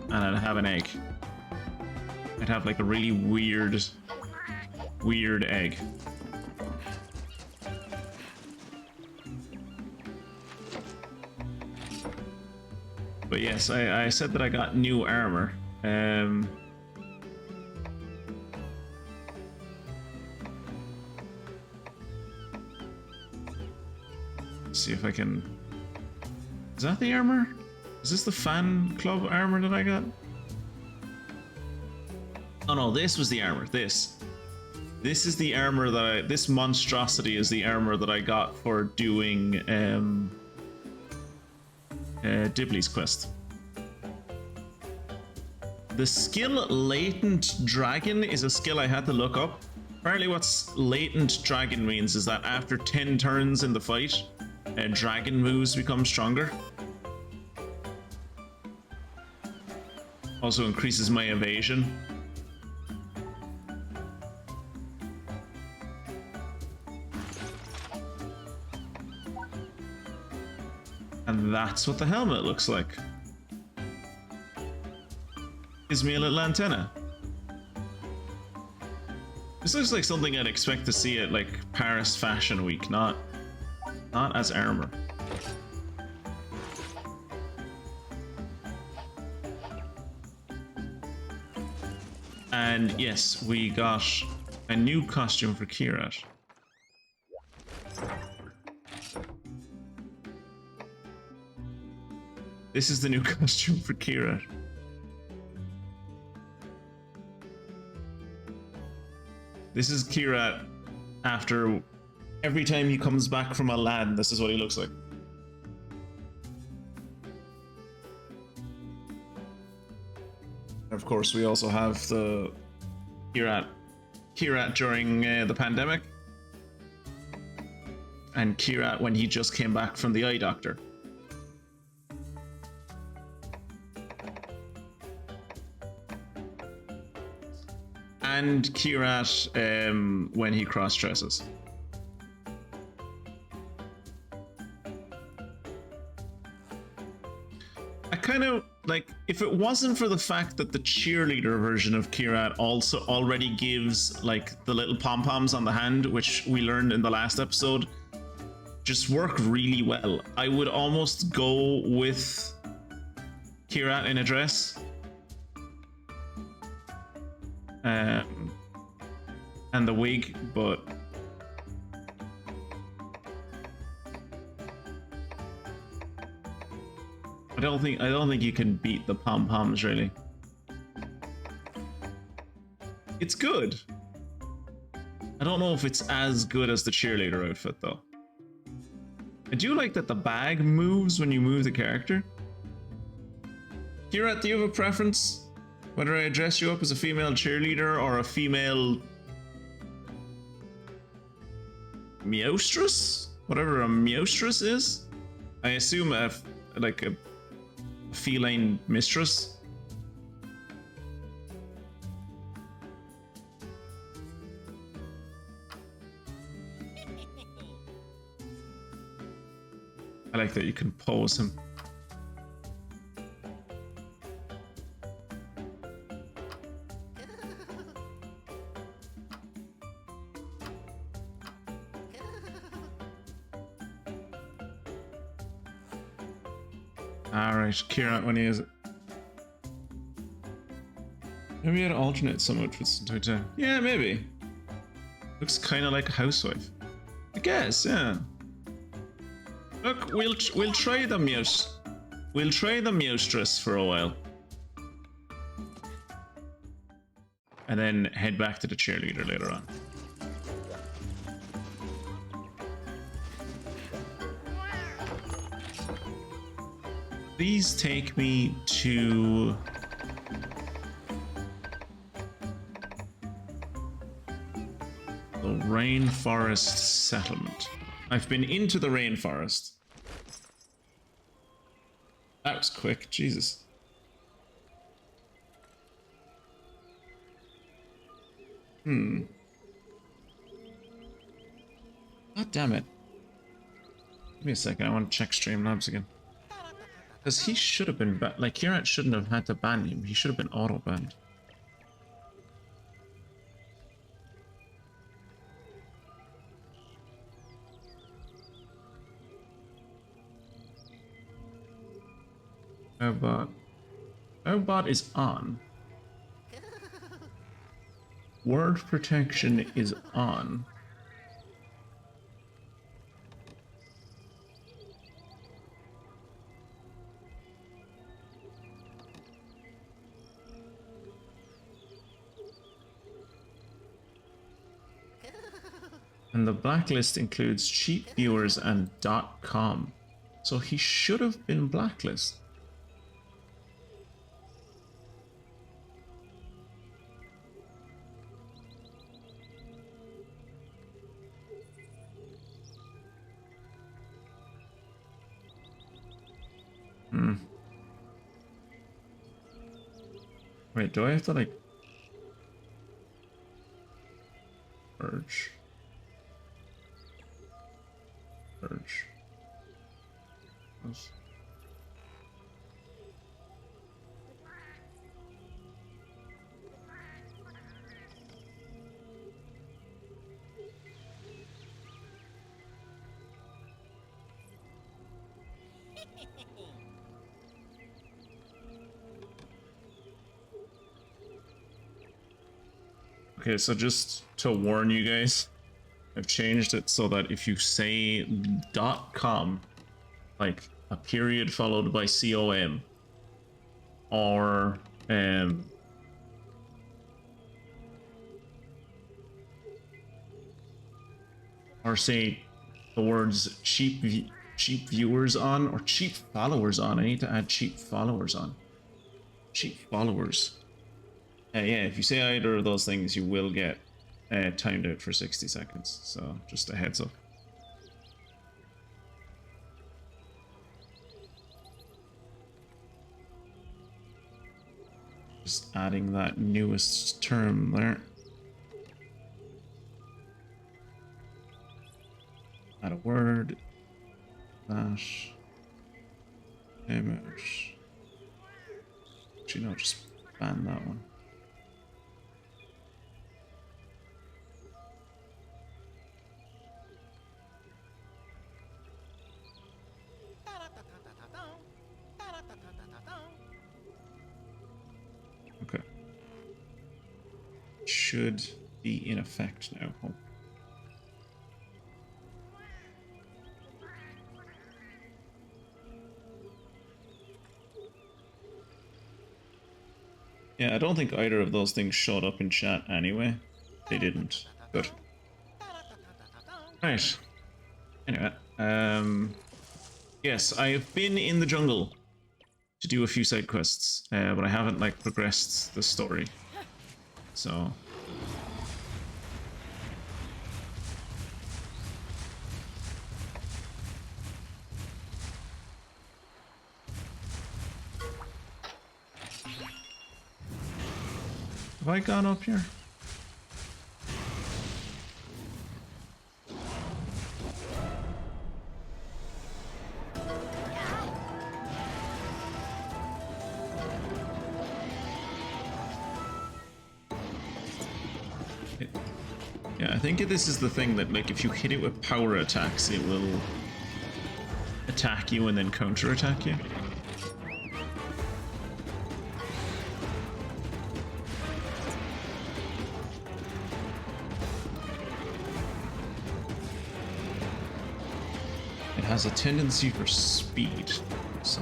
[SPEAKER 1] and I'd have an egg. I'd have like a really weird egg. But yes, I said that I got new armor. See if I can... is that the armor? Is this the fan club armor that I got? Oh no, this was the armor. This is the armor that I... this monstrosity is the armor that I got for doing Dibley's quest. The skill Latent Dragon is a skill I had to look up. Apparently what's Latent Dragon means is that after 10 turns in the fight, dragon moves become stronger. Also increases my evasion. And that's what the helmet looks like. Gives me a little antenna. This looks like something I'd expect to see at like Paris Fashion Week, not as armor. And yes, we got a new costume for Kirat. This is the new costume for Kirat. This is Kirat after every time he comes back from a land. This is what he looks like. Of course, we also have the Kirat during the pandemic, and Kirat when he just came back from the eye doctor. And Kirat when he cross-dresses. I kind of like, if it wasn't for the fact that the cheerleader version of Kirat also already gives like the little pom-poms on the hand, which we learned in the last episode, just work really well. I would almost go with Kirat in a dress. And the wig, but I don't think you can beat the pom-poms really. It's good. I don't know if it's as good as the cheerleader outfit though. I do like that the bag moves when you move the character. Kira, do you have a preference? Whether I dress you up as a female cheerleader or a female Meowstress? Whatever a Meowstress is? I assume like a feline mistress. I like that you can pose him. Alright, Kira, when he is it? Maybe I'd alternate some outfits into time. Yeah, maybe. Looks kind of like a housewife. I guess, yeah. Look, we'll try the Meowstress for a while, and then head back to the cheerleader later on. Please take me to the Rainforest Settlement. I've been into the rainforest. That was quick, Jesus. God damn it. Give me a second, I want to check Streamlabs again. Because he should have been like, Kirat shouldn't have had to ban him. He should have been auto-banned. Obot is on. Word protection is on. And the blacklist includes cheap viewers and .com. So he should have been blacklisted. Wait, do I have to like merge? Yes. Okay, so just to warn you guys, I've changed it so that if you say .com, like a period followed by .com, or say the words cheap viewers on or cheap followers on. I need to add cheap followers on. Cheap followers. Yeah, if you say either of those things, you will get timed out for 60 seconds. So just a heads up. Just adding that newest term there. Add a word. Dash. Image. Actually, no, just ban that one. Okay. Should be in effect now. Oh. Yeah, I don't think either of those things showed up in chat anyway. They didn't. Good. Right. Anyway, yes, I've been in the jungle to do a few side quests, but I haven't like progressed the story. So have I gone up here? Yeah, I think this is the thing that, like, if you hit it with power attacks, it will attack you and then counter-attack you. It has a tendency for speed, so...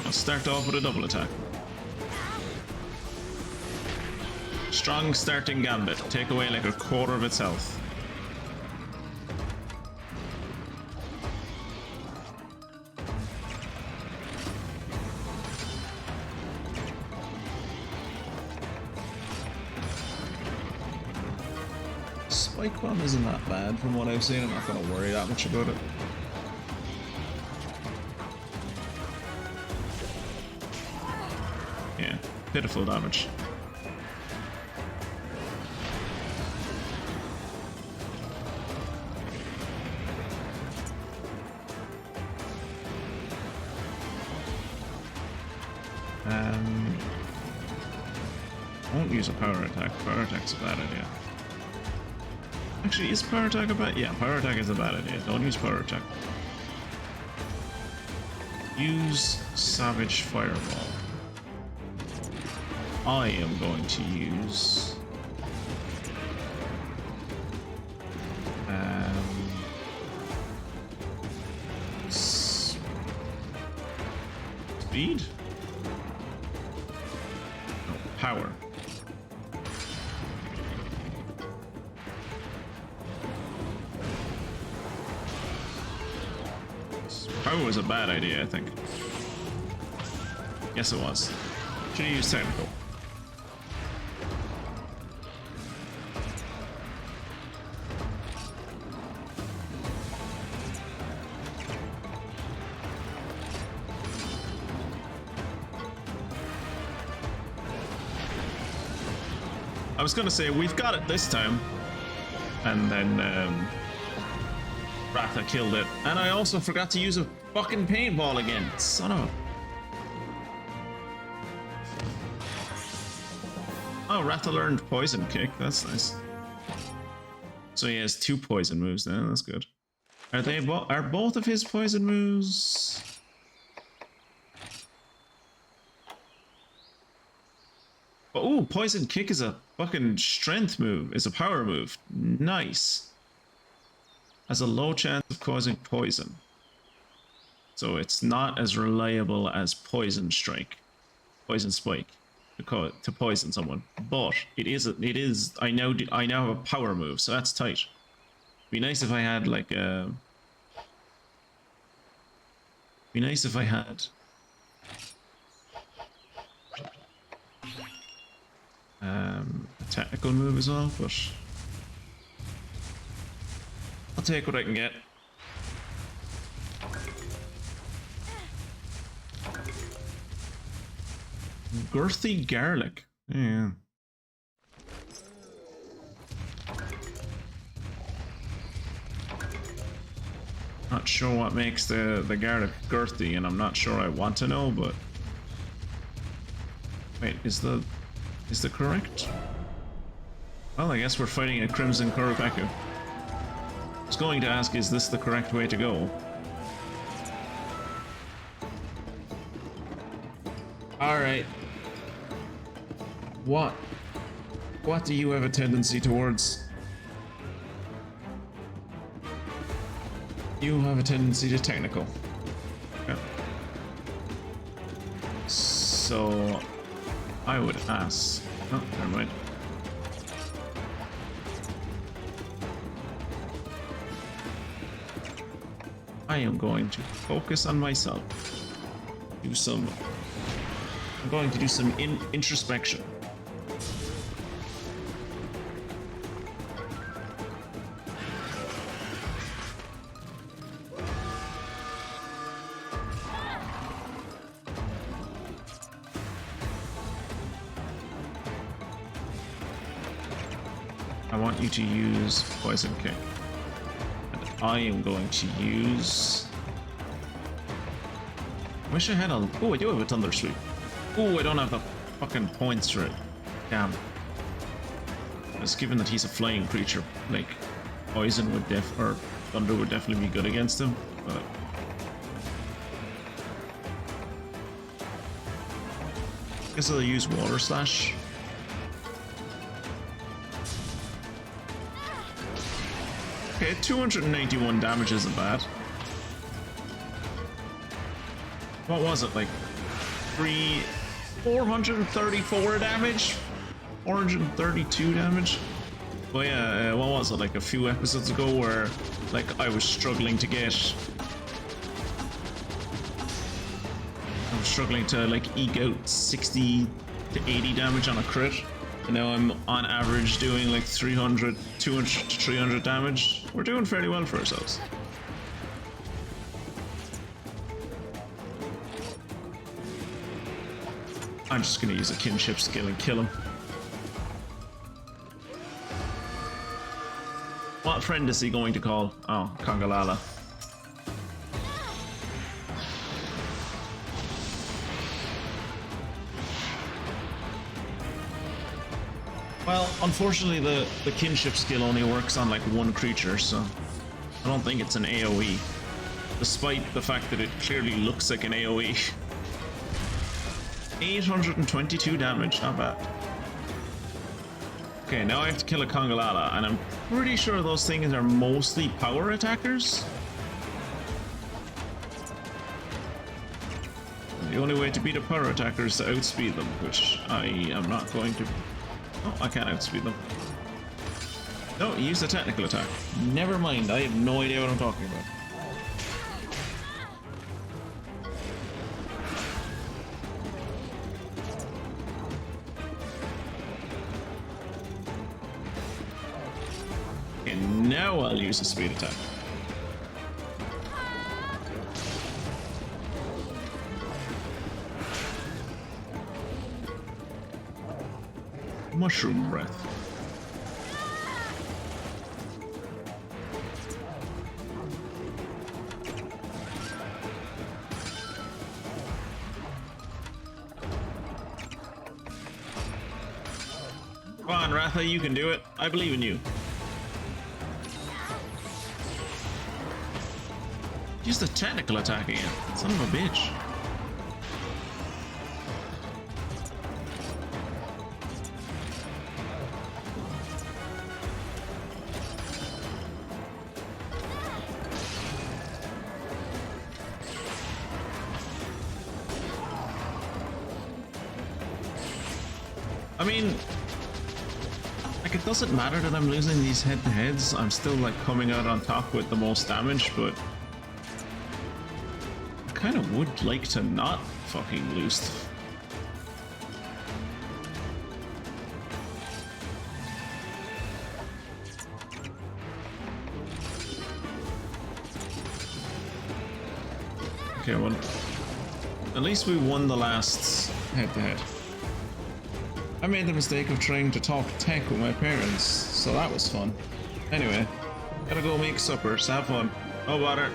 [SPEAKER 1] I'll start off with a double attack. Strong starting gambit. Take away like a quarter of its health. Spike bomb isn't that bad from what I've seen. I'm not going to worry that much about it. Yeah, pitiful damage. I won't use a power attack. Power attack's a bad idea. Actually, is power attack a bad? Yeah, power attack is a bad idea. Don't use power attack. Use Savage Fireball. I am going to use speed? No, power. Power was a bad idea, I think. Yes, it was. Should have used technical. I was gonna say, we've got it this time. And then, Ratha killed it. And I also forgot to use a fucking paintball again. Son of a... Oh, Ratha learned Poison Kick. That's nice. So he has 2 poison moves then. That's good. Are they are both of his poison moves... Oh, Poison Kick is a fucking strength move. It's a power move. Nice. Has a low chance of causing poison. So it's not as reliable as Poison Strike. Poison Spike. To poison someone. But it is I now have a power move, so that's tight. Be nice if I had like a... Be nice if I had... a technical move as well, but I'll take what I can get. Girthy garlic. Yeah. Not sure what makes the garlic girthy, and I'm not sure I want to know, but wait, is the correct? Well, I guess we're fighting a Crimson Kurokaku. I was going to ask, is this the correct way to go? Alright. What do you have a tendency towards? You have a tendency to technical. Okay. So I would ask. Oh, never mind. I am going to focus on myself. I'm going to do some introspection. I want you to use Poison Kick. And I am going to use... Wish I had a... Oh, I do have a Thunder Sweep. Oh, I don't have the fucking points for it. Damn. It's given that he's a flying creature, like, Poison would or Thunder would definitely be good against him, but... I guess I'll use Water Slash. Okay, 291 damage isn't bad. What was it, like 434 damage? 432 damage? But yeah, what was it, like a few episodes ago where like I was struggling to like eke out 60 to 80 damage on a crit. And now I'm on average doing like 200 to 300 damage. We're doing fairly well for ourselves. I'm just gonna use a kinship skill and kill him. What friend is he going to call? Oh, Congalala. Well, unfortunately the kinship skill only works on like one creature, so I don't think it's an AoE. Despite the fact that it clearly looks like an AoE. 822 damage, not bad. Okay, now I have to kill a Congalala, and I'm pretty sure those things are mostly power attackers. The only way to beat a power attacker is to outspeed them, which I am not going to. Oh, I can't outspeed them. No, use the technical attack. Never mind, I have no idea what I'm talking about. Okay, now I'll use the speed attack. Mushroom breath. Come on, Ratha, you can do it. I believe in you. Use the technical attack again. Son of a bitch. I mean, like, it doesn't matter that I'm losing these head-to-heads. I'm still, like, coming out on top with the most damage, but I kind of would like to not fucking lose. Okay, well, at least we won the last head-to-head. I made the mistake of trying to talk tech with my parents, so that was fun. Anyway, gotta go make supper, so have fun. No bother.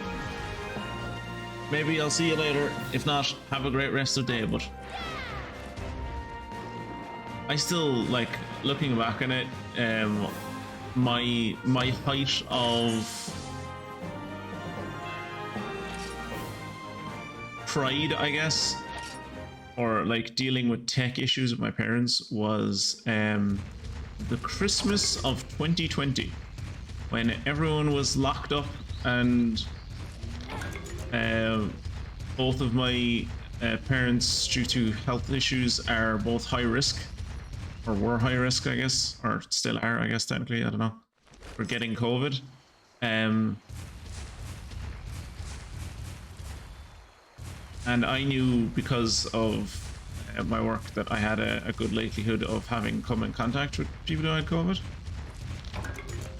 [SPEAKER 1] Maybe I'll see you later. If not, have a great rest of the day, but... I still, like, looking back on it, my height of... pride, I guess, or like dealing with tech issues with my parents was the Christmas of 2020 when everyone was locked up and Both of my parents, due to health issues, are both high risk, or were high risk, I guess, or still are, I guess, technically, I don't know, for getting COVID. And I knew because of my work that I had a good likelihood of having come in contact with people who had COVID.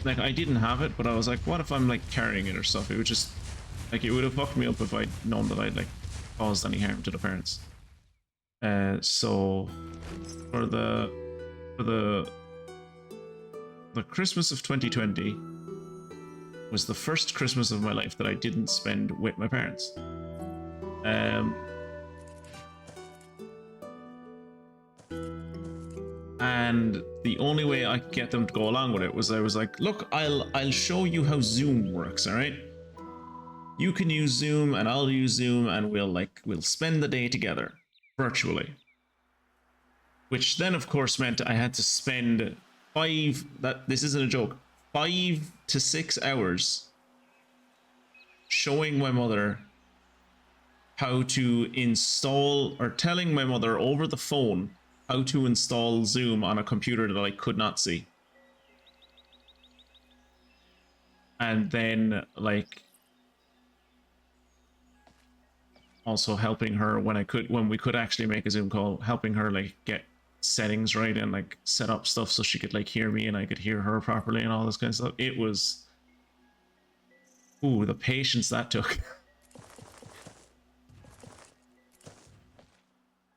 [SPEAKER 1] Like, I didn't have it, but I was like, what if I'm like carrying it or stuff? It would just, like, it would have fucked me up if I'd known that I'd like caused any harm to the parents. So for the Christmas of 2020 was the first Christmas of my life that I didn't spend with my parents. And the only way I could get them to go along with it was I was like, look, I'll show you how Zoom works, all right? You can use Zoom and I'll use Zoom and we'll spend the day together virtually. Which then of course meant I had to spend this isn't a joke, 5 to 6 hours showing my mother how to install, or telling my mother over the phone how to install Zoom on a computer that I could not see. And then like also helping her when we could actually make a Zoom call, helping her like get settings right and like set up stuff so she could like hear me and I could hear her properly and all this kind of stuff. It was, ooh, the patience that took.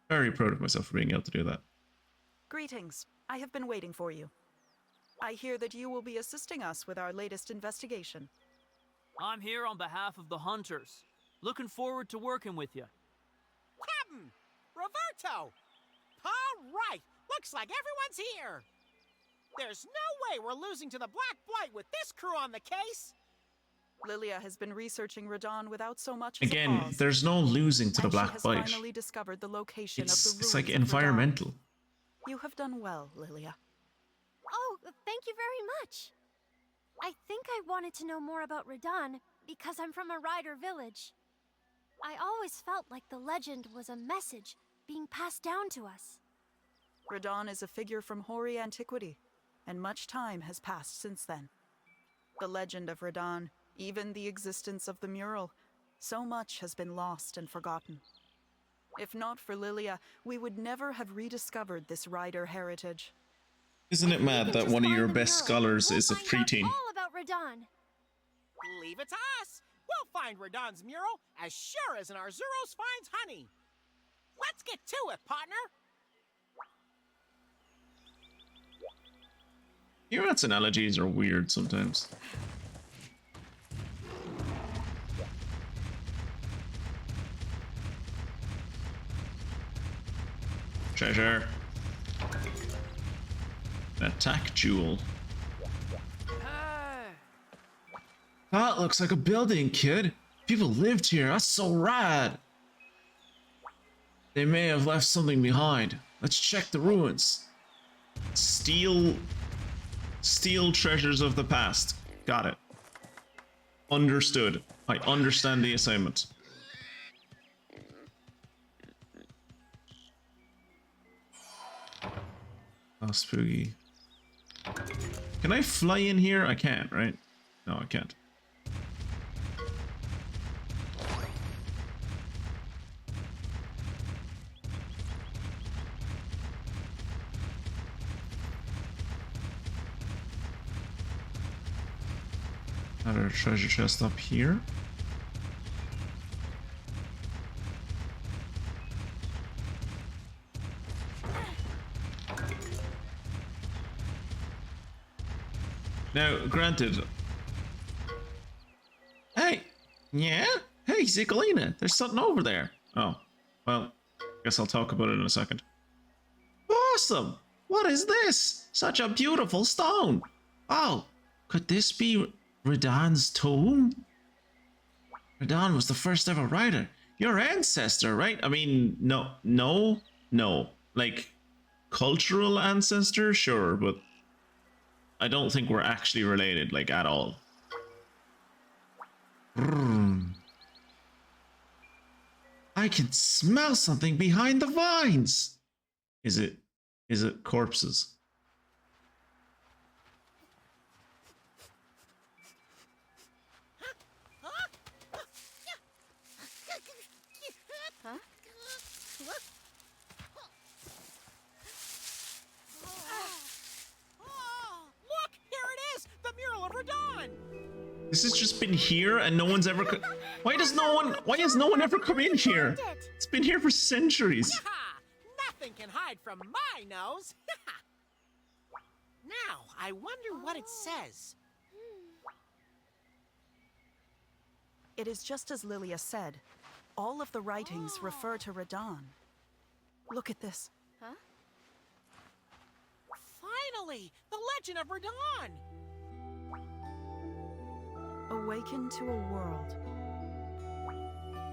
[SPEAKER 1] Very proud of myself for being able to do that.
[SPEAKER 5] Greetings. I have been waiting for you. I hear that you will be assisting us with our latest investigation.
[SPEAKER 6] I'm here on behalf of the hunters. Looking forward to working with you.
[SPEAKER 2] Captain! Roberto! All right, looks like everyone's here. There's no way we're losing to the Black Blight with this crew on the case.
[SPEAKER 5] Lilia has been researching Redan without so much as a
[SPEAKER 1] Again,
[SPEAKER 5] pause.
[SPEAKER 1] there's no losing to the
[SPEAKER 5] And she
[SPEAKER 1] Black
[SPEAKER 5] has
[SPEAKER 1] Blight.
[SPEAKER 5] finally discovered the location of the ruins
[SPEAKER 1] It's like
[SPEAKER 5] of Redan.
[SPEAKER 1] environmental.
[SPEAKER 5] You have done well, Lilia.
[SPEAKER 4] Oh, thank you very much. I think I wanted to know more about Redan because I'm from a rider village. I always felt like the legend was a message being passed down to us.
[SPEAKER 5] Redan is a figure from hoary antiquity, and much time has passed since then. The legend of Redan, even the existence of the mural, so much has been lost and forgotten. If not for Lilia, we would never have rediscovered this rider heritage.
[SPEAKER 1] Isn't it mad that one of your best scholars is a preteen?
[SPEAKER 4] All about Redan.
[SPEAKER 2] Leave it to us. We'll find Redan's mural as sure as an Arzuros finds honey. Let's get to it, partner.
[SPEAKER 1] Your analogies are weird sometimes. Treasure. An attack jewel. That looks like a building, kid. People lived here. That's so rad. They may have left something behind. Let's check the ruins. Steal treasures of the past. Got it. Understood. I understand the assignment. Oh, spooky. Can I fly in here? I can't, right? No, I can't. Another treasure chest up here. Now, granted. Hey! Yeah? Hey, Zicolina, there's something over there. Oh, well, guess I'll talk about it in a second. Awesome! What is this? Such a beautiful stone! Oh, could this be Redan's tomb? Redan was the first ever rider. Your ancestor, right? I mean, no. Like, cultural ancestor, sure, but I don't think we're actually related, like, at all. I can smell something behind the vines. Is it corpses?
[SPEAKER 3] Huh?
[SPEAKER 2] Look, here it is, the Mural of Redan.
[SPEAKER 1] This has just been here and no one's ever why has no one ever come in here? It's been here for centuries.
[SPEAKER 2] Ha! Nothing can hide from my nose. Now, I wonder what it says.
[SPEAKER 5] It is just as Lilia said. All of the writings refer to Redan. Look at this.
[SPEAKER 3] Huh?
[SPEAKER 2] Finally, the legend of Redan.
[SPEAKER 5] Awaken to a world.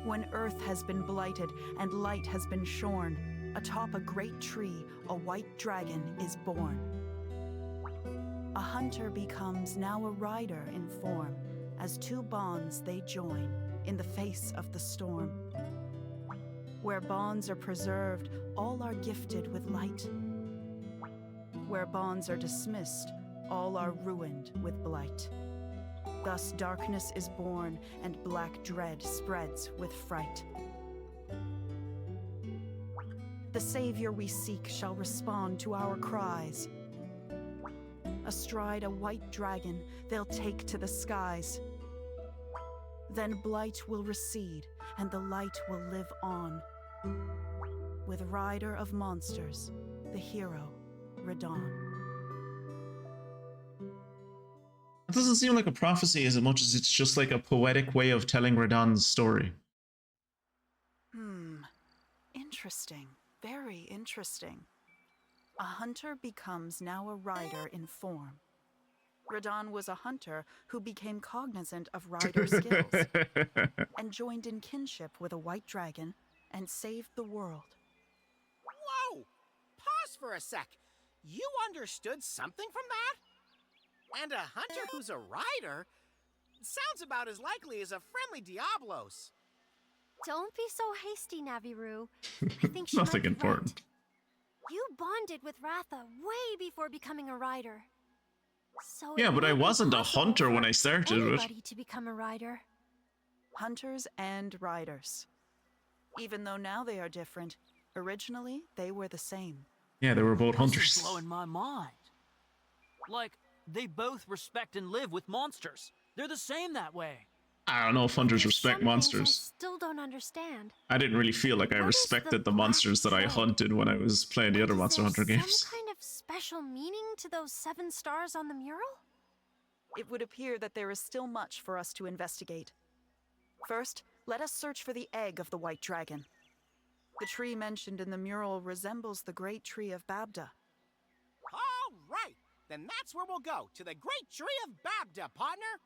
[SPEAKER 5] When earth has been blighted and light has been shorn, atop a great tree, a white dragon is born. A hunter becomes now a rider in form, as two bonds they join in the face of the storm. Where bonds are preserved, all are gifted with light. Where bonds are dismissed, all are ruined with blight. Thus darkness is born, and black dread spreads with fright. The savior we seek shall respond to our cries. Astride a white dragon, they'll take to the skies. Then blight will recede, and the light will live on. With rider of monsters, the hero, Redan.
[SPEAKER 1] It doesn't seem like a prophecy as much as it's just like a poetic way of telling Redan's story.
[SPEAKER 5] Interesting. Very interesting. A hunter becomes now a rider in form. Redan was a hunter who became cognizant of rider skills and joined in kinship with a white dragon and saved the world.
[SPEAKER 2] Whoa! Pause for a sec. You understood something from that? And a hunter who's a rider? Sounds about as likely as a friendly Diablos.
[SPEAKER 4] Don't be so hasty, Naviru. I think she
[SPEAKER 1] Nothing
[SPEAKER 4] might be
[SPEAKER 1] important.
[SPEAKER 4] right. You bonded with Ratha way before becoming a rider. So
[SPEAKER 1] Yeah,
[SPEAKER 4] it
[SPEAKER 1] but I
[SPEAKER 4] might be
[SPEAKER 1] wasn't a
[SPEAKER 4] possible
[SPEAKER 1] hunter when
[SPEAKER 4] for
[SPEAKER 1] I started it.
[SPEAKER 4] anybody to become a rider.
[SPEAKER 5] Hunters and riders. Even though now they are different, originally they were the same.
[SPEAKER 1] Yeah, they were both
[SPEAKER 6] This
[SPEAKER 1] hunters.
[SPEAKER 6] is blowing my mind. Like, they both respect and live with monsters. They're the same that way.
[SPEAKER 1] I don't know if hunters
[SPEAKER 4] There's
[SPEAKER 1] respect
[SPEAKER 4] some things
[SPEAKER 1] monsters.
[SPEAKER 4] I still don't understand.
[SPEAKER 1] I didn't really feel like I
[SPEAKER 4] What is
[SPEAKER 1] respected the
[SPEAKER 4] black
[SPEAKER 1] monsters that I
[SPEAKER 4] plague?
[SPEAKER 1] hunted when I was playing the other
[SPEAKER 4] Is
[SPEAKER 1] Monster
[SPEAKER 4] there
[SPEAKER 1] Hunter games.
[SPEAKER 4] some kind of special meaning to those 7 stars on the mural?
[SPEAKER 5] It would appear that there is still much for us to investigate. First, let us search for the egg of the white dragon. The tree mentioned in the mural resembles the great tree of Babda.
[SPEAKER 2] All right, then that's where we'll go, to the great tree of Babda, partner.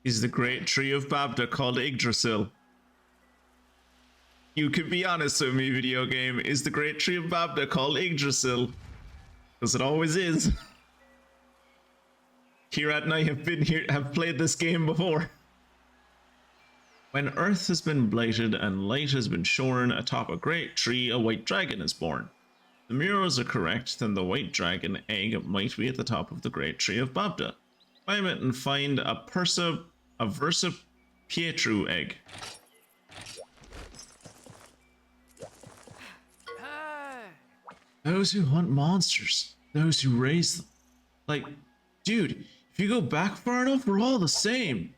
[SPEAKER 1] Is the great tree of Babda called Yggdrasil? You can be honest with me, video game. Is the great tree of Babda called Yggdrasil? Because it always is. Kirat and I have played this game before. When earth has been blighted and light has been shorn, atop a great tree a white dragon is born. The murals are correct, then the white dragon egg might be at the top of the great tree of Babda. Climb it and find a Versa Pietru egg.
[SPEAKER 6] Hey!
[SPEAKER 1] Those who hunt monsters, those who raise them. Like, dude, if you go back far enough, we're all the same.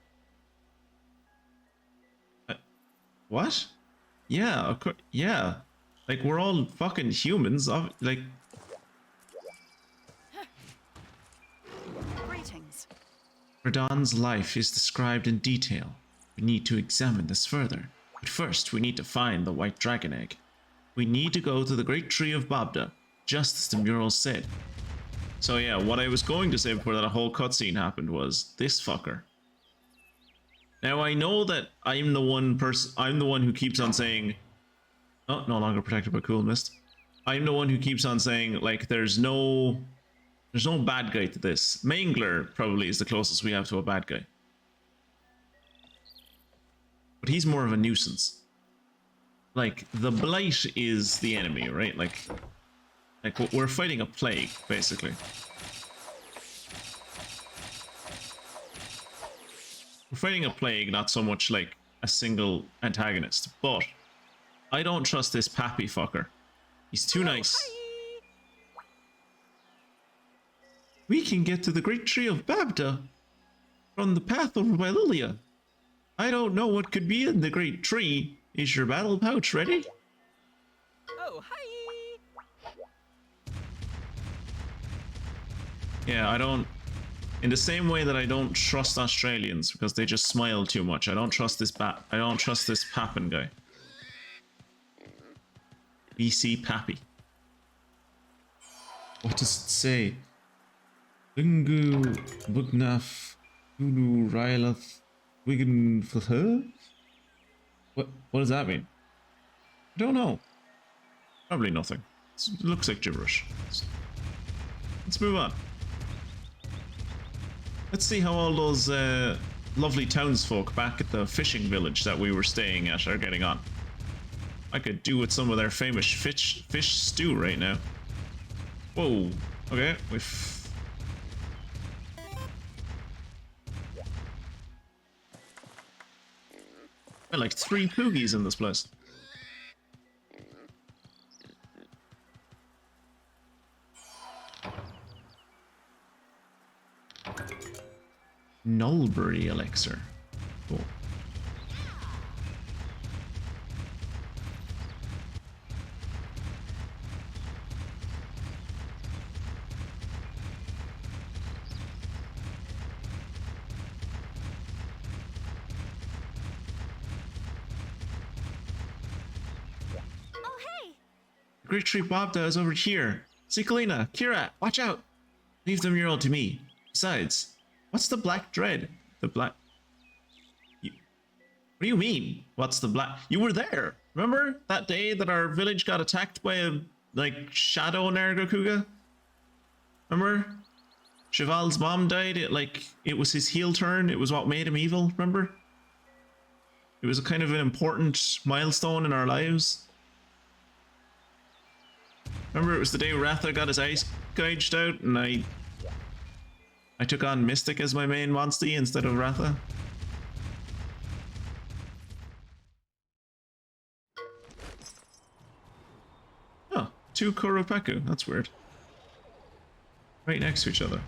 [SPEAKER 1] What? Yeah, of course. Yeah, like we're all fucking humans. Like,
[SPEAKER 5] Greetings.
[SPEAKER 1] Redan's life is described in detail. We need to examine this further. But first, we need to find the white dragon egg. We need to go to the great tree of Babda, just as the mural said. So yeah, what I was going to say before that whole cutscene happened was this fucker. Now I know that I'm the one who keeps on saying, oh, no longer protected by cool mist. I'm the one who keeps on saying, like, there's no bad guy to this. Mangler probably is the closest we have to a bad guy. But he's more of a nuisance. Like, the blight is the enemy, right? Like we're fighting a plague, basically. We're fighting a plague, not so much like a single antagonist. But I don't trust this pappy fucker. He's too nice. We can get to the great tree of Babda from the path over by Lilia. I don't know what could be in the great tree. Is your battle pouch ready?
[SPEAKER 6] Oh, hi!
[SPEAKER 1] Yeah, I don't... In the same way that I don't trust Australians because they just smile too much. I don't trust this I don't trust this Pappin guy. BC Pappy. What does it say? Lungu Bugnaf Ulu Rylath Wigan for her? What does that mean? I don't know. Probably nothing. It looks like gibberish. Let's move on. Let's see how all those lovely townsfolk back at the fishing village that we were staying at are getting on. I could do with some of their famous fish stew right now. Whoa. Okay, we've... Got like 3 poogies in this place. Nullberry elixir. Cool.
[SPEAKER 4] Oh, hey!
[SPEAKER 1] The great tree Bobda is over here. Cikalina, Kira, watch out! Leave the mural to me. Besides, what's the black dread? The black... What do you mean? What's the black... You were there! Remember that day that our village got attacked by a, like, shadow Nergakuga? Remember? Cheval's mom died, it was his heel turn, it was what made him evil, remember? It was a kind of an important milestone in our lives. Remember, it was the day Ratha got his eyes gouged out and I took on Mystic as my main monster instead of Ratha. Oh, 2 Kuropaku, that's weird. Right next to each other.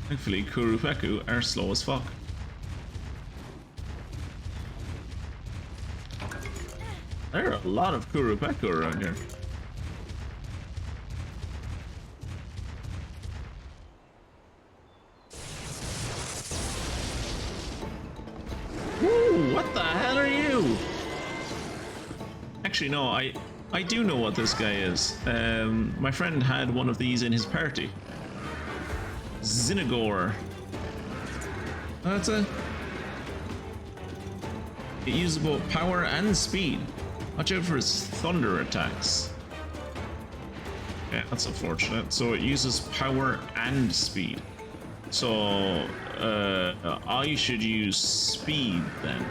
[SPEAKER 1] Thankfully, Kurupeku are slow as fuck. There are a lot of Kurupeku around here. Woo! What the hell are you? Actually, no, I do know what this guy is. My friend had one of these in his party. Zinagor. That's a... It uses both power and speed. Watch out for his thunder attacks. Yeah, that's unfortunate. So it uses power and speed. So, I should use speed then.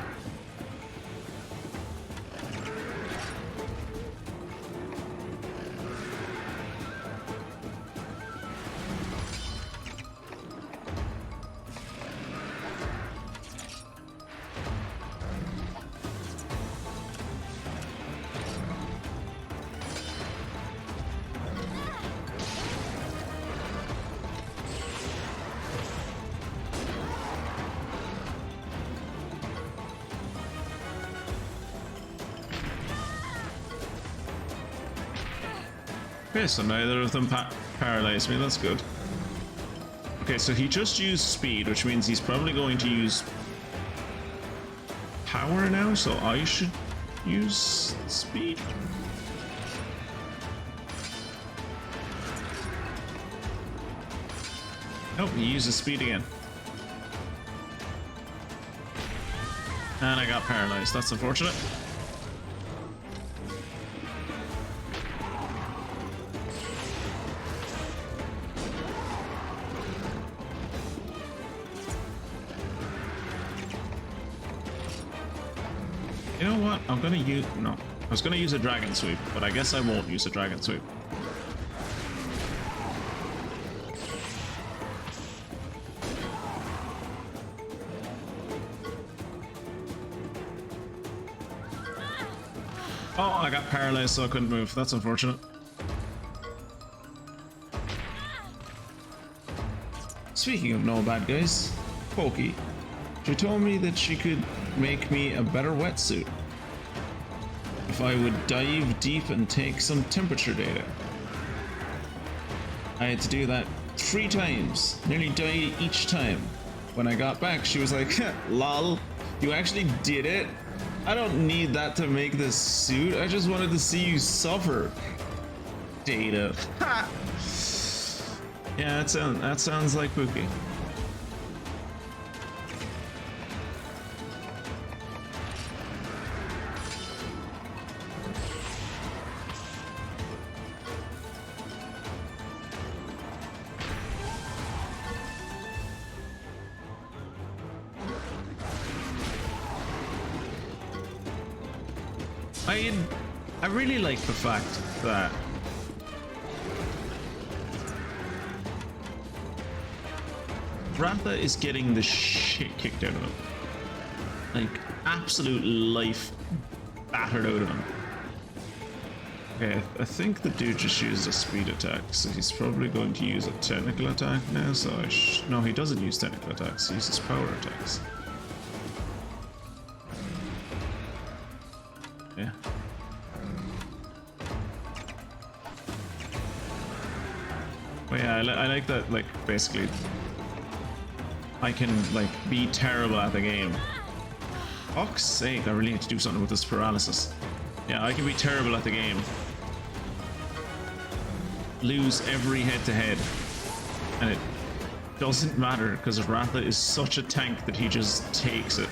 [SPEAKER 1] Okay, so neither of them paralyzed me, that's good. Okay, so he just used speed, which means he's probably going to use power now, so I should use speed. Nope, he uses speed again. And I got paralyzed, that's unfortunate. You know what? I'm gonna use... No. I was gonna use a dragon sweep, but I guess I won't use a dragon sweep. Oh, I got paralyzed, so I couldn't move. That's unfortunate. Speaking of no bad guys, Pokey. She told me that she could make me a better wetsuit if I would dive deep and take some temperature data. I had to do that 3 times, nearly died each time. When I got back, she was like, lol, you actually did it? I don't need that to make this suit. I just wanted to see you suffer. Data. Ha! Yeah, that sounds like Pookie. I really like the fact that Ratha is getting the shit kicked out of him. Like, absolute life battered out of him. Okay, I think the dude just used a speed attack, so he's probably going to use a technical attack now, so no, he doesn't use technical attacks, he uses power attacks. Yeah. But yeah, I like that, like, basically I can, like, be terrible at the game. Fuck's sake, I really need to do something with this paralysis. Yeah, I can be terrible at the game. Lose every head-to-head. And it doesn't matter, because Ratha is such a tank that he just takes it.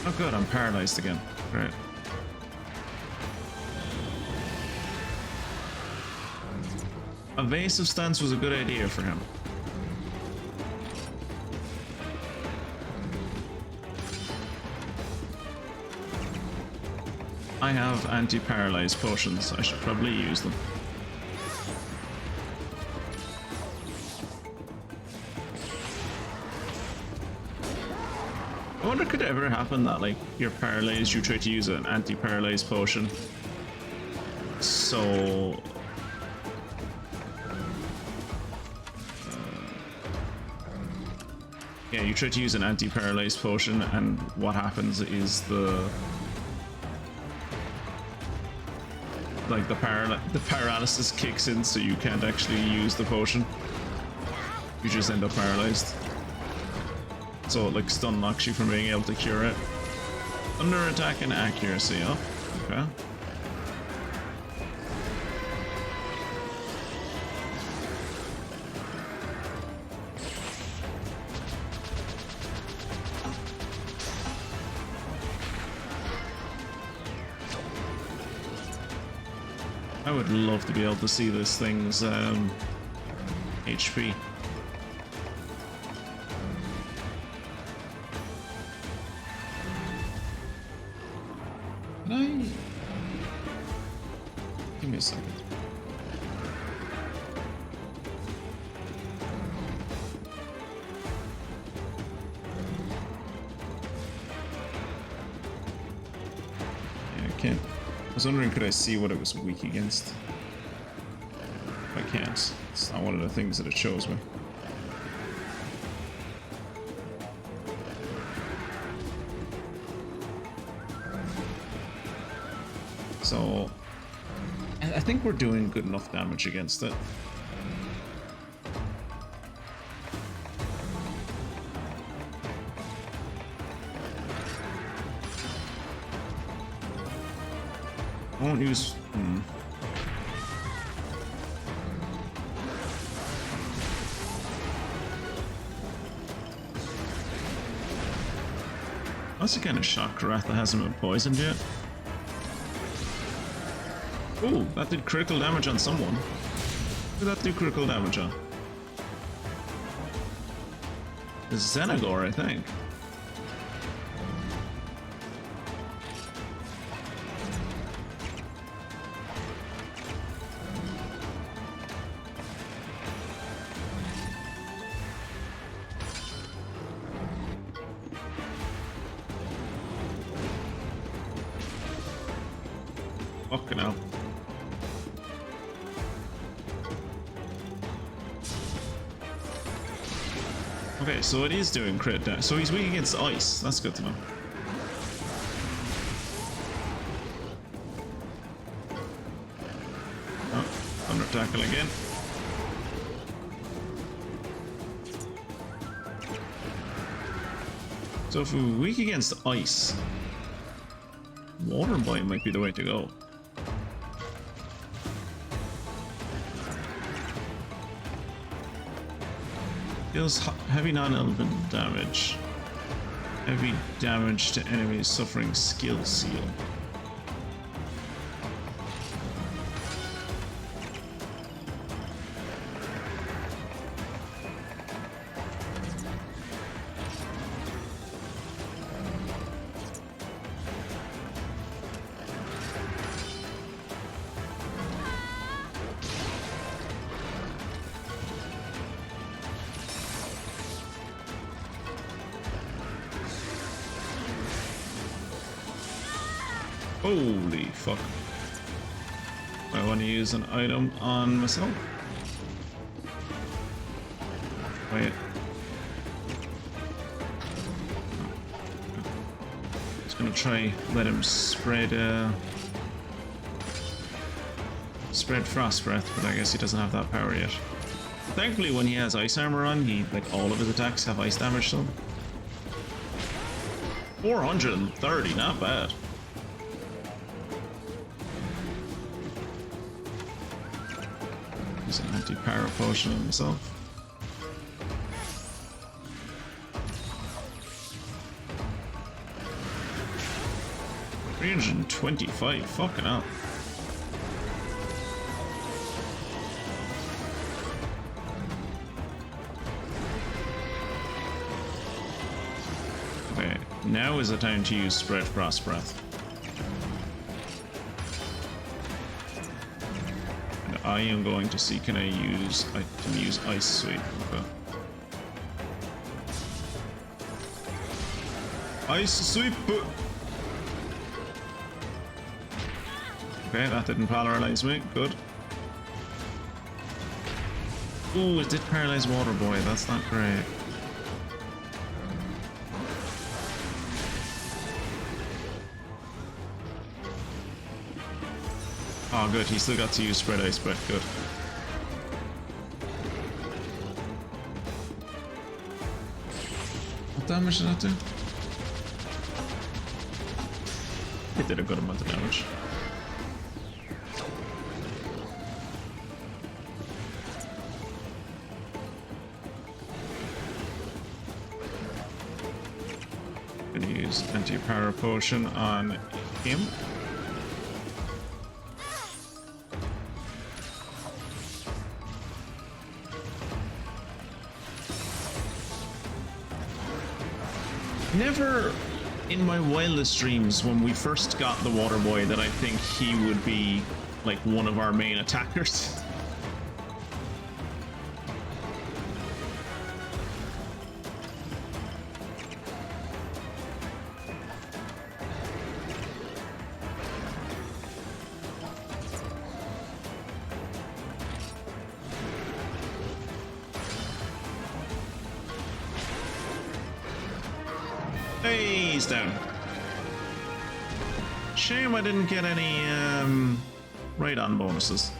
[SPEAKER 1] Oh good, I'm paralyzed again. Great. Evasive stance was a good idea for him. I have anti-paralyze potions. I should probably use them. I wonder, could it ever happen that, like, you're paralyzed, you try to use an anti-paralyze potion, so yeah, you try to use an anti-paralyze potion, and what happens is the paralysis kicks in, so you can't actually use the potion. You just end up paralyzed. So it, like, stun locks you from being able to cure it. Under attack and accuracy, oh, okay. I would love to be able to see this thing's HP. Can I... Give me a second. Yeah, I can't. I was wondering, could I see what it was weak against? I can't. It's not one of the things that it shows me. So, I think we're doing good enough damage against it. I won't use... That's the kind of shock rat that hasn't been poisoned yet. Ooh, that did critical damage on someone. Who did that do critical damage on? The Xenagor, I think. Fucking hell. Okay, so it is doing crit damage. So he's weak against ice. That's good to know. Oh, thunder tackle again. So if we're weak against ice, water bite might be the way to go. Deals heavy non-elemental damage. Heavy damage to enemies suffering skill seal. Holy fuck. I want to use an item on myself. Wait. Just gonna try let him spread frost breath, but I guess he doesn't have that power yet. Thankfully when he has ice armor on, like all of his attacks have ice damage to them. 430, not bad. Use an anti-power potion on himself. $325, fucking hell. Okay, now is the time to use spread frost breath. I am going to see, I can use ice sweep. Okay. Ice sweep! Okay, that didn't paralyze me, good. Ooh, it did paralyze Water Boy, that's not great. Oh good, he still got to use spread ice breath, good. What damage did that do? It did a good amount of damage. Gonna use anti-power potion on him. Never in my wildest dreams when we first got the Water Boy that I think he would be like one of our main attackers. Hey, he's down. Shame I didn't get any Redan bonuses.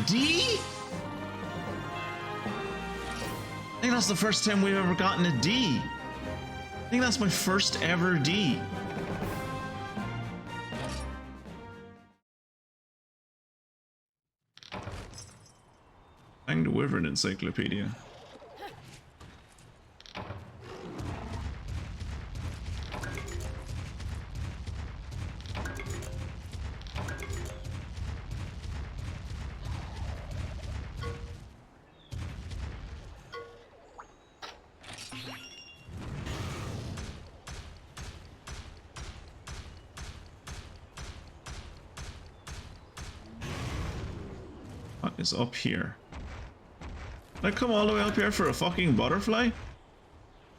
[SPEAKER 1] D? I think that's the first time we've ever gotten a D. I think that's my first ever D. Hang the Wyvern Encyclopedia. What is up here? Did I come all the way up here for a fucking butterfly? Is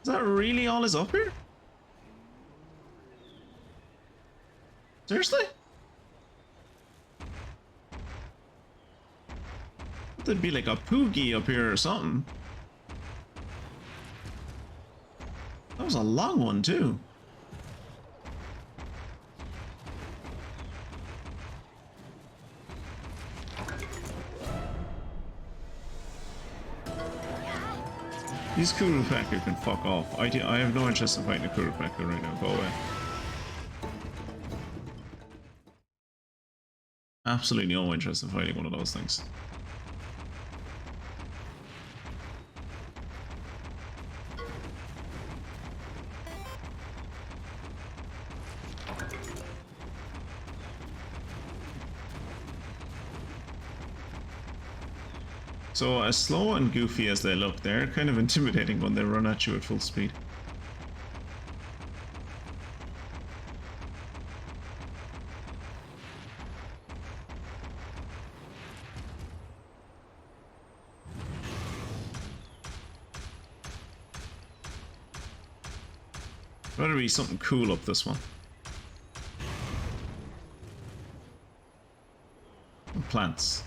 [SPEAKER 1] that really all is up here? Seriously? There'd be like a poogie up here or something. That was a long one too. These Kurupecker can fuck off. I have no interest in fighting a Kurupecker right now. Go away. Absolutely no interest in fighting one of those things. So, as slow and goofy as they look, they're kind of intimidating when they run at you at full speed. Better be something cool up this one. Plants.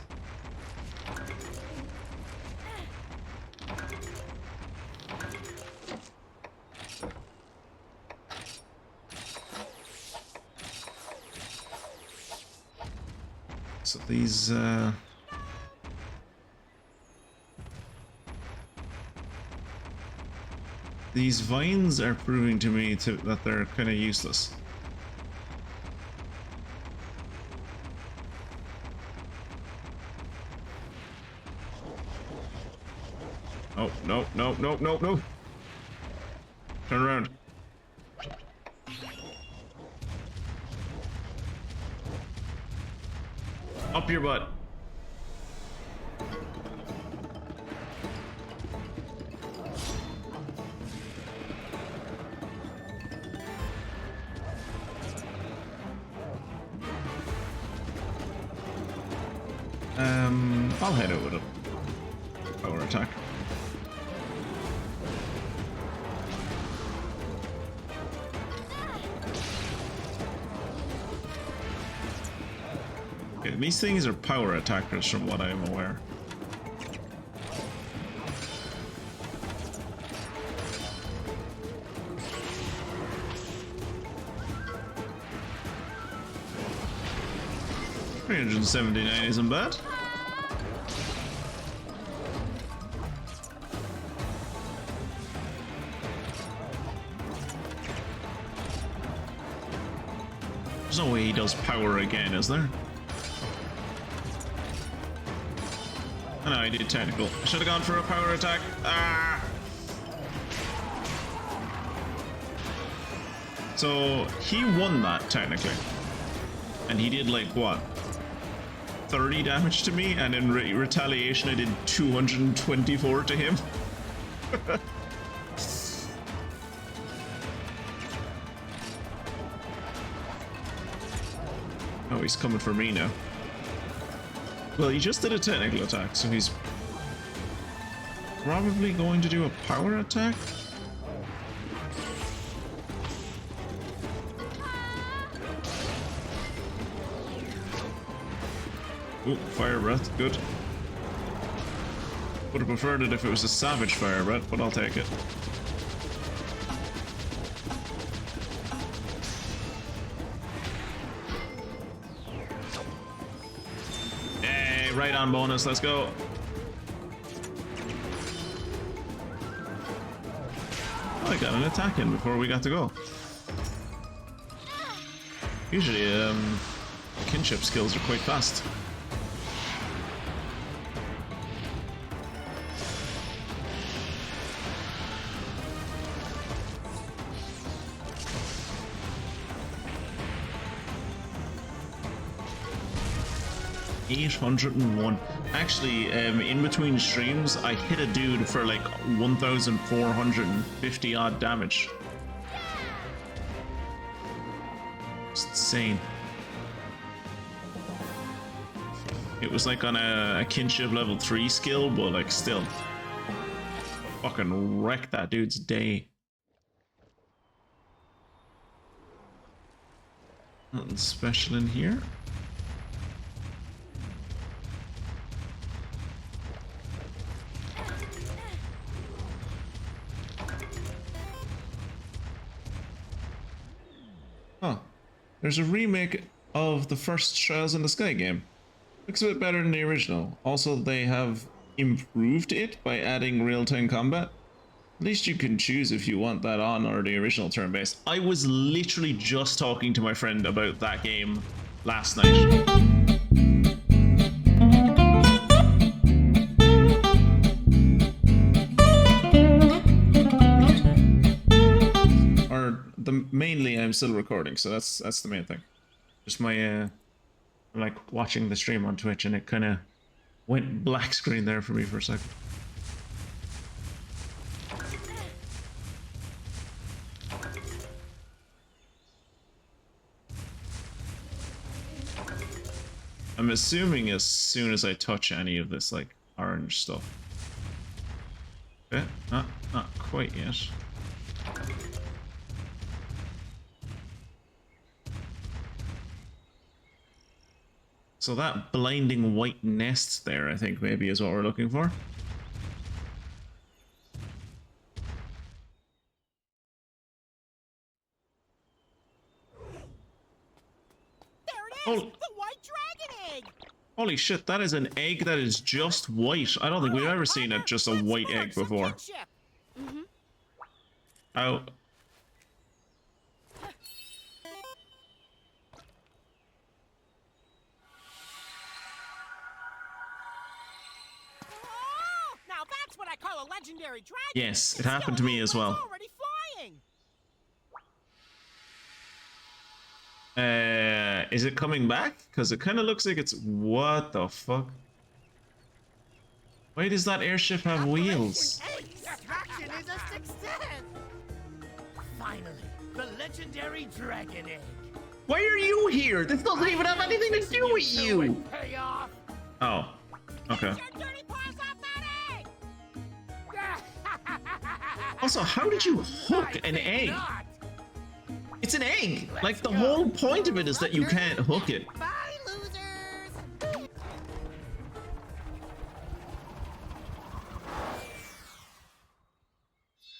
[SPEAKER 1] So these vines are proving to me that they're kind of useless. Oh, no, no, no, no, no. Turn around. Up your butt. I'll head over to power attack. Okay, these things are power attackers from what I am aware. $379 isn't bad. There's no way he does power again, is there? Oh, no, I did technical. I should have gone for a power attack. Ah! So he won that technically, and he did like what, 30 damage to me, and in retaliation I did 224 to him. Oh, he's coming for me now. Well, he just did a technical attack, so he's probably going to do a power attack. Ooh, fire breath, good. Would have preferred it if it was a savage fire breath, but I'll take it. Hey, right on bonus, let's go. Oh, I got an attack in before we got to go. Usually, kinship skills are quite fast. 801. Actually, in between streams, I hit a dude for like 1,450 odd damage. It's insane. It was like on a kinship level 3 skill, but like still. Fucking wrecked that dude's day. Nothing special in here. Huh. There's a remake of the first Trials in the Sky game. Looks a bit better than the original. Also, they have improved it by adding real-time combat. At least you can choose if you want that on or the original turn-based. I was literally just talking to my friend about that game last night. Mainly I'm still recording, so that's the main thing. Just my like watching the stream on Twitch, and it kind of went black screen there for me for a second. I'm assuming as soon as I touch any of this like orange stuff. Okay, not quite yet. So that blinding white nest there, I think, maybe is what we're looking for.
[SPEAKER 2] There it is!
[SPEAKER 1] Oh.
[SPEAKER 2] The white dragon egg!
[SPEAKER 1] Holy shit, that is an egg that is just white. I don't think we've ever seen it just a white egg before. Oh.
[SPEAKER 2] Now that's what I call a legendary dragon.
[SPEAKER 1] Yes, it happened to me as well.
[SPEAKER 2] Already flying.
[SPEAKER 1] Is it coming back? Because it kind of looks like it's... What the fuck? Why does that airship have wheels?
[SPEAKER 2] Extraction is a success. Finally, the legendary dragon egg.
[SPEAKER 1] Why are you here? This doesn't even have anything to do with you!
[SPEAKER 2] Payoff.
[SPEAKER 1] Oh, okay.
[SPEAKER 2] Get your dirty paws off that egg.
[SPEAKER 1] Also, how did you hook an egg? It's an egg! Like, the whole point of it is that you can't hook it.
[SPEAKER 2] Bye, losers.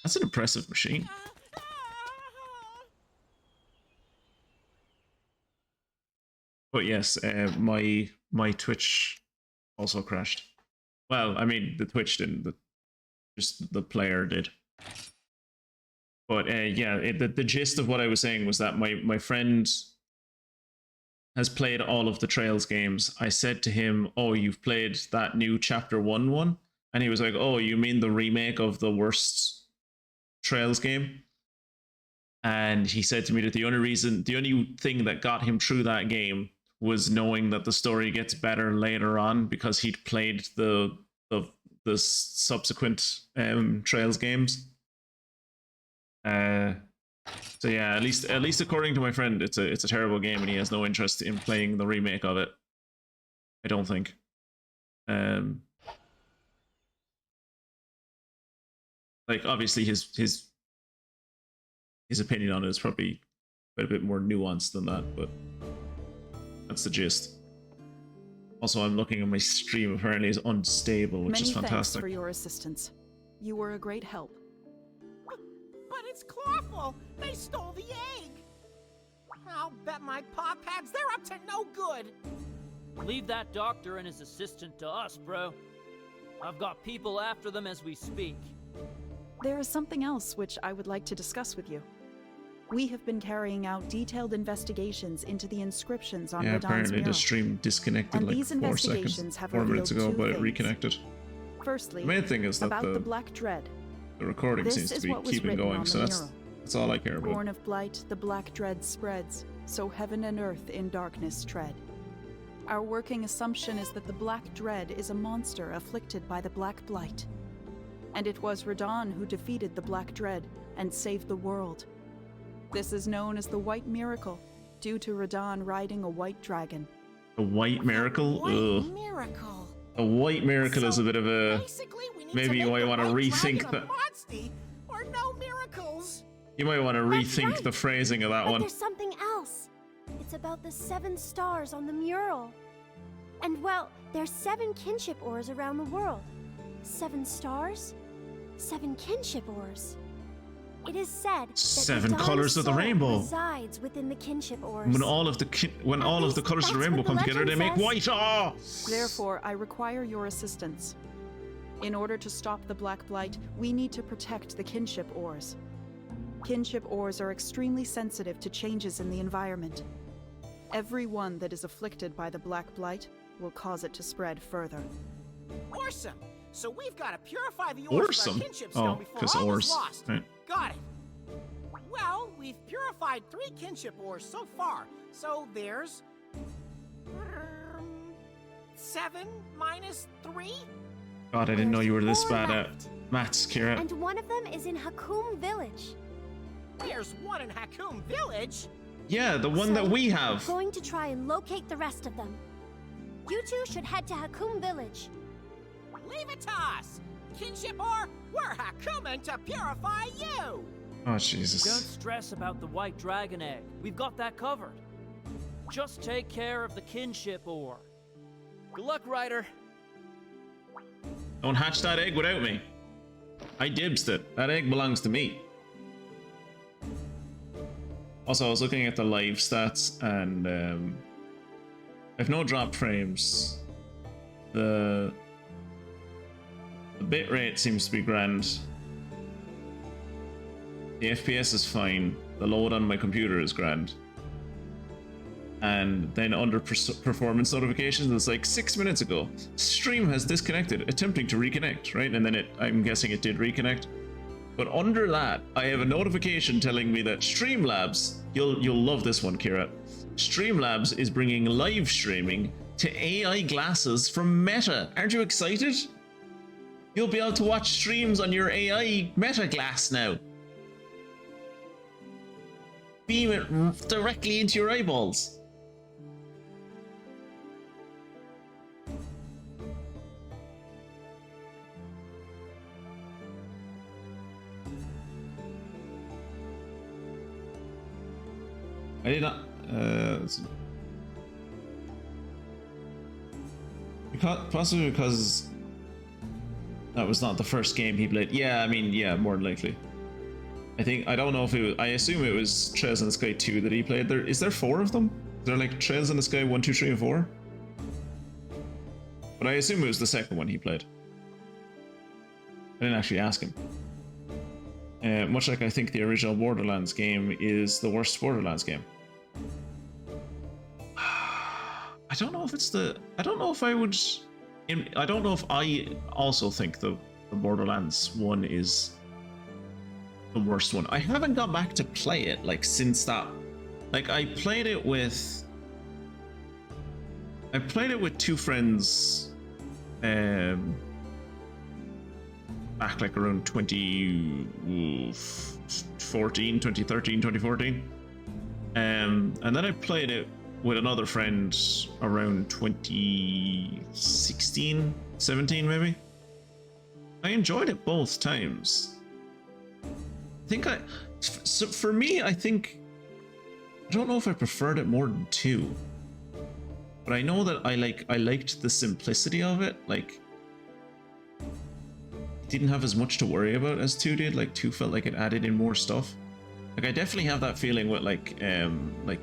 [SPEAKER 1] That's an impressive machine. But yes, my Twitch also crashed. Well, I mean, the Twitch didn't, just the player did. But yeah, the gist of what I was saying was that my friend has played all of the Trails games. I said to him, "Oh, you've played that new Chapter 1 one?" And he was like, "Oh, you mean the remake of the worst Trails game?" And he said to me that the only thing that got him through that game was knowing that the story gets better later on because he'd played the subsequent Trails games. So yeah, at least according to my friend, it's a terrible game, and he has no interest in playing the remake of it. I don't think. Like obviously his opinion on it is probably quite a bit more nuanced than that, but that's the gist. Also, I'm looking at my stream. Apparently, it's unstable, which is fantastic.
[SPEAKER 5] Many thanks for your assistance. You were a great help.
[SPEAKER 2] But it's clawful. They stole the egg. I'll bet my paw pads they're up to no good.
[SPEAKER 6] Leave that doctor and his assistant to us, bro. I've got people after them as we speak.
[SPEAKER 5] There is something else which I would like to discuss with you. We have been carrying out detailed investigations into the inscriptions on Redan's
[SPEAKER 1] apparently
[SPEAKER 5] mural.
[SPEAKER 1] the stream disconnected
[SPEAKER 5] And
[SPEAKER 1] like
[SPEAKER 5] these
[SPEAKER 1] 4
[SPEAKER 5] investigations
[SPEAKER 1] seconds,
[SPEAKER 5] have
[SPEAKER 1] 4 minutes
[SPEAKER 5] revealed
[SPEAKER 1] ago,
[SPEAKER 5] two
[SPEAKER 1] but it
[SPEAKER 5] things.
[SPEAKER 1] reconnected.
[SPEAKER 5] Firstly,
[SPEAKER 1] The main thing is that
[SPEAKER 5] about
[SPEAKER 1] the
[SPEAKER 5] the Black Dread.
[SPEAKER 1] recording
[SPEAKER 5] This
[SPEAKER 1] seems to
[SPEAKER 5] is
[SPEAKER 1] be
[SPEAKER 5] what was
[SPEAKER 1] keeping
[SPEAKER 5] written
[SPEAKER 1] going,
[SPEAKER 5] on
[SPEAKER 1] so
[SPEAKER 5] the
[SPEAKER 1] that's
[SPEAKER 5] mural.
[SPEAKER 1] all I care about.
[SPEAKER 5] Born of blight, the Black Dread spreads, so heaven and earth in darkness tread. Our working assumption is that the Black Dread is a monster afflicted by the Black Blight. And it was Redan who defeated the Black Dread and saved the world. This is known as the White Miracle, due to Redan riding a white dragon.
[SPEAKER 1] A white miracle? Ugh.
[SPEAKER 2] White miracle.
[SPEAKER 1] A white miracle is a bit of a...
[SPEAKER 2] Basically, we need
[SPEAKER 1] Maybe
[SPEAKER 2] to
[SPEAKER 1] you
[SPEAKER 2] make
[SPEAKER 1] might
[SPEAKER 2] the
[SPEAKER 1] want to
[SPEAKER 2] white
[SPEAKER 1] rethink
[SPEAKER 2] dragon
[SPEAKER 1] that.
[SPEAKER 2] a monster, or no miracles.
[SPEAKER 1] You might want to rethink
[SPEAKER 4] right.
[SPEAKER 1] the phrasing of that
[SPEAKER 4] But
[SPEAKER 1] one.
[SPEAKER 4] there's something else. It's about the 7 stars on the mural. And well, there's 7 kinship ores around the world. 7 stars, 7 kinship ores. It is said that
[SPEAKER 1] 7
[SPEAKER 4] Redan's
[SPEAKER 1] colors of the
[SPEAKER 4] soul
[SPEAKER 1] rainbow.
[SPEAKER 4] resides within the kinship ores.
[SPEAKER 1] When all of the colors of the
[SPEAKER 4] that's
[SPEAKER 1] rainbow
[SPEAKER 4] what
[SPEAKER 1] come
[SPEAKER 4] the
[SPEAKER 1] together, they
[SPEAKER 4] legend
[SPEAKER 1] make
[SPEAKER 4] says.
[SPEAKER 1] white. Oh!
[SPEAKER 5] Therefore, I require your assistance. In order to stop the Black Blight, we need to protect the kinship ores. Kinship ores are extremely sensitive to changes in the environment. Every one that is afflicted by the Black Blight will cause it to spread further.
[SPEAKER 2] Awesome. So we've got to purify the ores
[SPEAKER 1] Awesome.
[SPEAKER 2] of our kinship stone
[SPEAKER 1] Oh,
[SPEAKER 2] before
[SPEAKER 1] 'cause
[SPEAKER 2] all
[SPEAKER 1] ores.
[SPEAKER 2] is lost.
[SPEAKER 1] Right.
[SPEAKER 2] Got it. Well, we've purified 3 kinship ores so far. So there's 7 minus 3.
[SPEAKER 1] God, I didn't know you were this
[SPEAKER 4] 4
[SPEAKER 1] bad at
[SPEAKER 4] left.
[SPEAKER 1] maths, Kira.
[SPEAKER 4] And one of them is in Hakum Village.
[SPEAKER 2] There's one in Hakum Village.
[SPEAKER 1] Yeah, the one that
[SPEAKER 4] So,
[SPEAKER 1] we
[SPEAKER 4] I'm
[SPEAKER 1] have.
[SPEAKER 4] going to try and locate the rest of them. You two should head to Hakum Village.
[SPEAKER 2] Leave it to us. Kinship ore, we're Hakumen to purify you.
[SPEAKER 1] Oh, Jesus.
[SPEAKER 6] Don't stress about the white dragon egg. We've got that covered. Just take care of the kinship ore. Good luck, Ryder.
[SPEAKER 1] Don't hatch that egg without me. I dibsed it. That egg belongs to me. Also, I was looking at the live stats, and I've no drop frames. The bitrate seems to be grand. The FPS is fine. The load on my computer is grand. And then under performance notifications, it's like 6 minutes ago. Stream has disconnected, attempting to reconnect, right? And then I'm guessing it did reconnect. But under that, I have a notification telling me that Streamlabs, you'll love this one, Kira. Streamlabs is bringing live streaming to AI glasses from Meta. Aren't you excited? You'll be able to watch streams on your AI Meta glass now. Beam it directly into your eyeballs. I did not. Possibly because that was not the first game he played. Yeah, I mean, yeah, more than likely. I don't know if it was. I assume it was Trails in the Sky 2 that he played. Is there 4 of them? Is there like Trails in the Sky 1, 2, 3, and 4? But I assume it was the second one he played. I didn't actually ask him. Much like I think the original Borderlands game is the worst Borderlands game. I don't know if it's the... I don't know if I would... I don't know if I also think the Borderlands one is the worst one. I haven't gone back to play it, like, since that. Like, I played it with 2 friends back like around 2013, 2014. And then I played it with another friend around 2016, 17 maybe. I enjoyed it both times. So for me, I don't know if I preferred it more than 2. But I know that I liked the simplicity of it. Like, it didn't have as much to worry about as 2 did. Like 2 felt like it added in more stuff. Like, I definitely have that feeling with like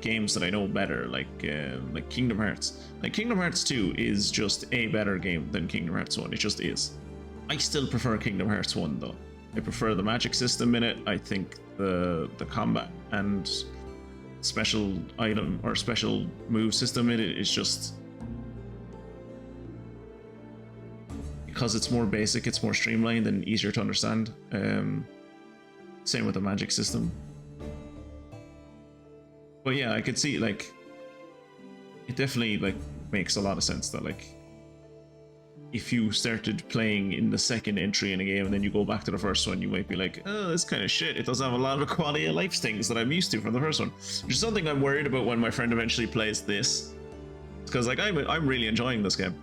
[SPEAKER 1] games that I know better, like Kingdom Hearts. Like, Kingdom Hearts 2 is just a better game than Kingdom Hearts 1. It just is. I still prefer Kingdom Hearts 1 though. I prefer the magic system in it. I think the combat and special item or special move system in it is just, because it's more basic, it's more streamlined and easier to understand. Same with the magic system. But yeah, I could see, like, it definitely, like, makes a lot of sense that like if you started playing in the second entry in a game and then you go back to the first one, you might be like, oh, this kind of shit. It doesn't have a lot of quality of life things that I'm used to from the first one. Which is something I'm worried about when my friend eventually plays this. Because like I'm really enjoying this game.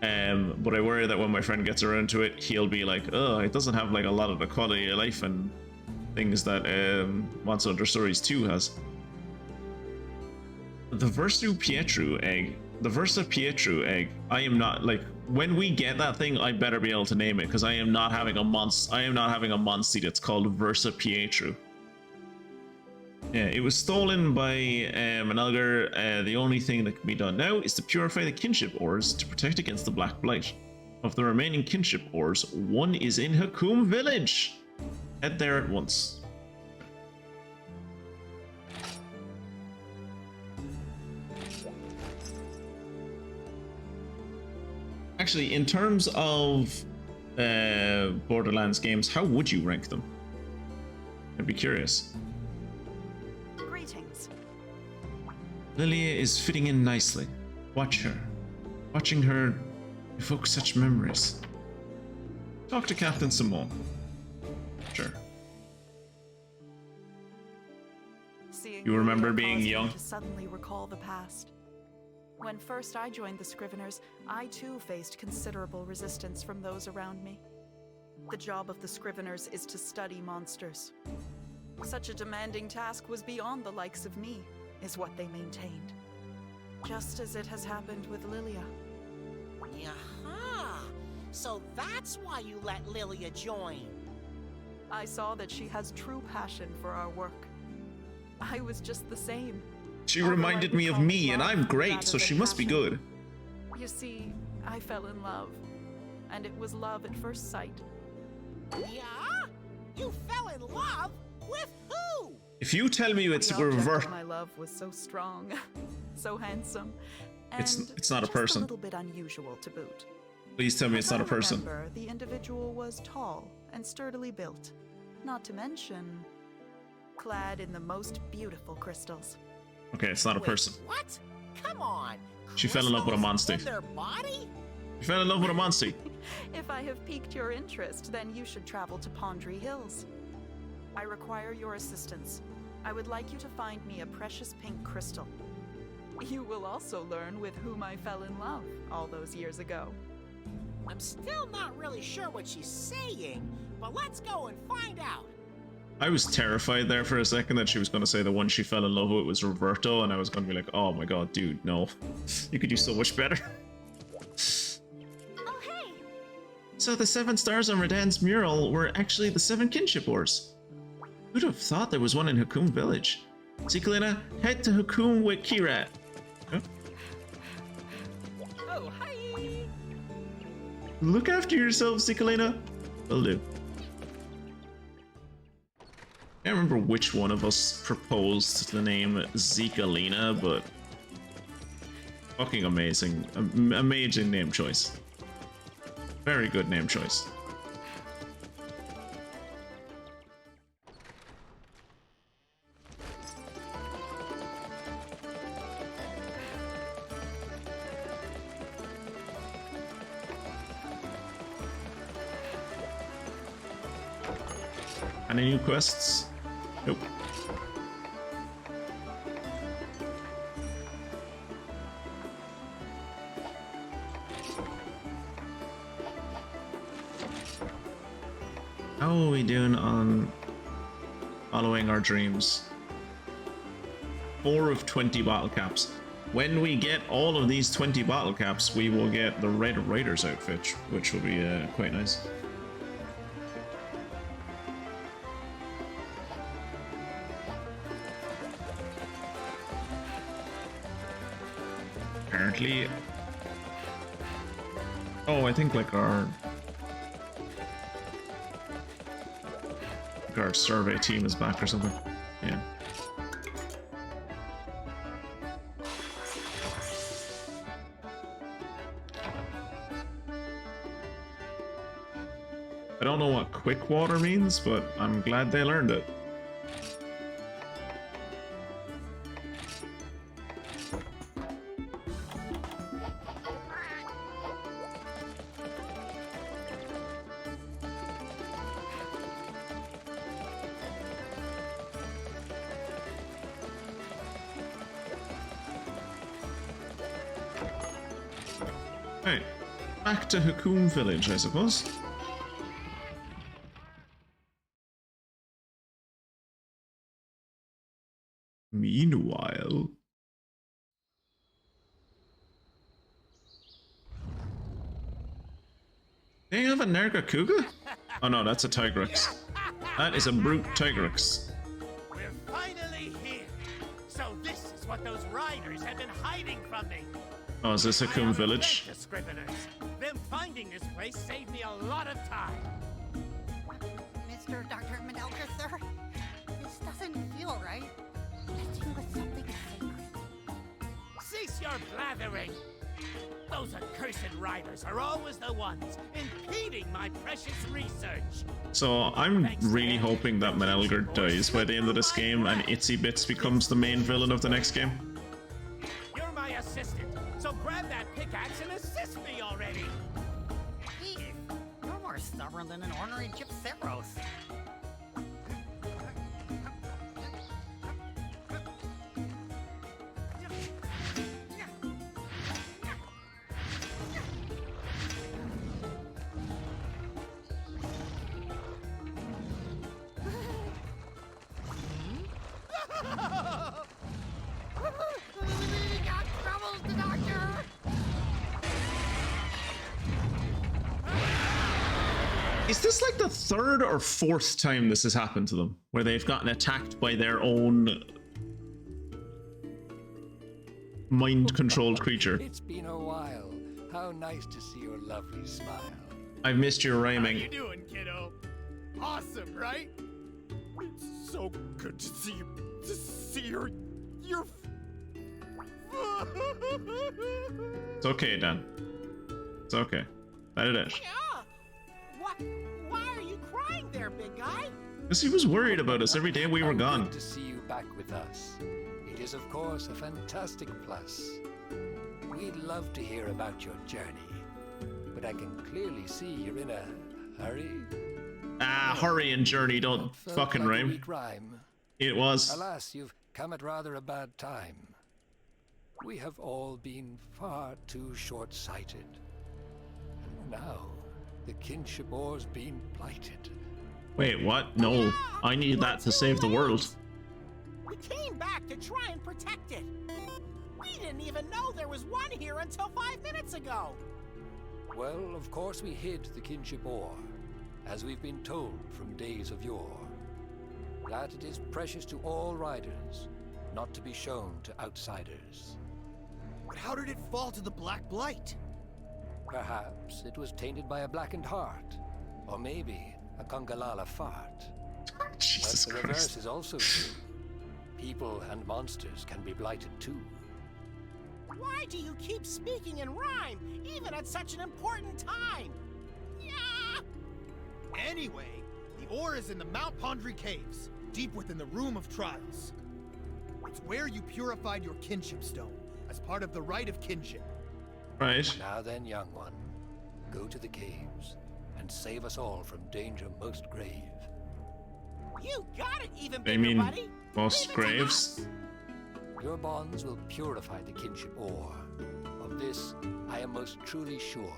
[SPEAKER 1] But I worry that when my friend gets around to it, he'll be like, oh, it doesn't have like a lot of the quality of life and things that Monster Hunter Stories 2 has. The Versa Pietro egg, I am not like, when we get that thing, I better be able to name it, because I am not having a monster that's called Versa Pietro. Yeah, it was stolen by an Elgar. The only thing that can be done now is to purify the kinship ores to protect against the Black Blight. Of the remaining kinship ores, one is in Hakum Village. Head there at once. Actually, in terms of Borderlands games, how would you rank them? I'd be curious.
[SPEAKER 5] Greetings.
[SPEAKER 1] Lilia is fitting in nicely. Watch her. Watching her evokes such memories. Talk to Captain Simone. Sure.
[SPEAKER 5] Seeing
[SPEAKER 1] You remember
[SPEAKER 5] Lilia
[SPEAKER 1] being
[SPEAKER 5] caused me
[SPEAKER 1] young?
[SPEAKER 5] to suddenly recall the past. When first I joined the Scriveners, I too faced considerable resistance from those around me. The job of the Scriveners is to study monsters. Such a demanding task was beyond the likes of me, is what they maintained. Just as it has happened with Lilia.
[SPEAKER 2] Aha! So that's why you let Lilia join.
[SPEAKER 5] I saw that she has true passion for our work. I was just the same.
[SPEAKER 1] She
[SPEAKER 5] Although
[SPEAKER 1] reminded
[SPEAKER 5] I
[SPEAKER 1] me of
[SPEAKER 5] recall
[SPEAKER 1] me, and
[SPEAKER 5] love
[SPEAKER 1] I'm great,
[SPEAKER 5] rather
[SPEAKER 1] so
[SPEAKER 5] than
[SPEAKER 1] she must be
[SPEAKER 5] passion.
[SPEAKER 1] good.
[SPEAKER 5] You see, I fell in love. And it was love at first sight.
[SPEAKER 2] Yeah? You fell in love? With who?
[SPEAKER 1] If you tell me it's
[SPEAKER 5] The object
[SPEAKER 1] revert,
[SPEAKER 5] of my love was so strong, so handsome, and
[SPEAKER 1] It's not a
[SPEAKER 5] just
[SPEAKER 1] person.
[SPEAKER 5] a little bit unusual to boot.
[SPEAKER 1] please tell me it's
[SPEAKER 5] As
[SPEAKER 1] not a
[SPEAKER 5] I
[SPEAKER 1] person.
[SPEAKER 5] remember, the individual was tall and sturdily built, not to mention clad in the most beautiful crystals.
[SPEAKER 1] Okay, it's not a
[SPEAKER 2] Wait,
[SPEAKER 1] person.
[SPEAKER 2] What? Come on.
[SPEAKER 1] She fell in love with a
[SPEAKER 2] Crystals
[SPEAKER 1] monster.
[SPEAKER 2] in their body?
[SPEAKER 1] She fell in love with a monster.
[SPEAKER 5] If I have piqued your interest, then you should travel to Pondry Hills. I require your assistance. I would like you to find me a precious pink crystal. You will also learn with whom I fell in love all those years ago.
[SPEAKER 2] I'm still not really sure what she's saying, but let's go and find out.
[SPEAKER 1] I was terrified there for a second that she was going to say the one she fell in love with was Roberto, and I was going to be like, oh my god, dude, no. You could do so much better.
[SPEAKER 4] Oh, hey!
[SPEAKER 1] So the 7 stars on Redan's mural were actually the 7 kinship ores. Who'd have thought there was one in Hakum Village? Sikalina, head to Hakum with Kirat. Huh?
[SPEAKER 2] Oh, hi!
[SPEAKER 1] Look after yourself, Sikalina. Will do. I can't remember which one of us proposed the name Zekalina, but fucking amazing. Amazing name choice. Very good name choice. Any new quests? Nope. How are we doing on following our dreams? 4 of 20 bottle caps. When we get all of these 20 bottle caps, we will get the Red Rider's outfit, which will be quite nice. Apparently... Oh, I think like our survey team is back or something. Yeah. I don't know what quick water means, but I'm glad they learned it. Right. Back to Hakum Village, I suppose. Meanwhile... Do you have a Nergakuga? Oh no, that's a Tigrex. That is a brute Tigrex.
[SPEAKER 2] We're finally here. So this is what those riders have been hiding from me.
[SPEAKER 1] Oh, is this Hakum Village?
[SPEAKER 2] The Scriveners. Them finding this place saved me a lot of time.
[SPEAKER 7] Mr. Dr. Manelka, sir, this doesn't feel right. Messing with something sacred.
[SPEAKER 2] Cease your blathering. Those accursed riders are always the ones impeding my precious research.
[SPEAKER 1] So I'm really hoping that Manelgard dies by the end of this game and Itsy Bits becomes the main villain of the next game.
[SPEAKER 2] You're my assistant, so grab that pickaxe and assist me already.
[SPEAKER 7] Eve, you're more stubborn than an ornery Gypseros.
[SPEAKER 1] Is this like the third or fourth time this has happened to them, where they've gotten attacked by their own mind-controlled creature?
[SPEAKER 8] It's been a while. How nice to see your lovely smile.
[SPEAKER 1] I've missed your rhyming.
[SPEAKER 2] How you doing, kiddo? Awesome, right? It's so good to see you. To see your.
[SPEAKER 1] It's okay, Dan. It's okay. Let it out.
[SPEAKER 2] Yeah. What? Why are you crying there, big guy?
[SPEAKER 1] Because he was worried about us every day we were
[SPEAKER 8] How
[SPEAKER 1] gone.
[SPEAKER 8] good to see you back with us. It is, of course, a fantastic plus. We'd love to hear about your journey, but I can clearly see you're in a hurry.
[SPEAKER 1] Ah, hurry and journey don't
[SPEAKER 8] Felt
[SPEAKER 1] fucking
[SPEAKER 8] like a
[SPEAKER 1] rhyme.
[SPEAKER 8] weak rhyme.
[SPEAKER 1] It was.
[SPEAKER 8] Alas, you've come at rather a bad time. We have all been far too short-sighted. And now, the kinship ore's been blighted.
[SPEAKER 1] Wait, what? No. I need that to save the world.
[SPEAKER 2] We came back to try and protect it. We didn't even know there was one here until 5 minutes ago.
[SPEAKER 8] Well, of course we hid the kinship ore, as we've been told from days of yore. That it is precious to all riders, not to be shown to outsiders.
[SPEAKER 2] But how did it fall to the Black Blight?
[SPEAKER 8] Perhaps it was tainted by a blackened heart, or maybe a Congalala fart.
[SPEAKER 1] Jesus
[SPEAKER 8] But the reverse
[SPEAKER 1] Christ.
[SPEAKER 8] is also true. People and monsters can be blighted too.
[SPEAKER 2] Why do you keep speaking in rhyme, even at such an important time? Yeah.
[SPEAKER 9] Anyway, the ore is in the Mount Pondry Caves, deep within the Room of Trials. It's where you purified your kinship stone, as part of the rite of kinship.
[SPEAKER 1] Right.
[SPEAKER 8] Now then, young one, go to the caves and save us all from danger most grave.
[SPEAKER 2] You got it, even
[SPEAKER 1] They
[SPEAKER 2] bigger,
[SPEAKER 1] mean
[SPEAKER 2] buddy.
[SPEAKER 1] most
[SPEAKER 2] Leave it to
[SPEAKER 1] graves?
[SPEAKER 2] us.
[SPEAKER 8] Your bonds will purify the kinship ore. Of this, I am most truly sure.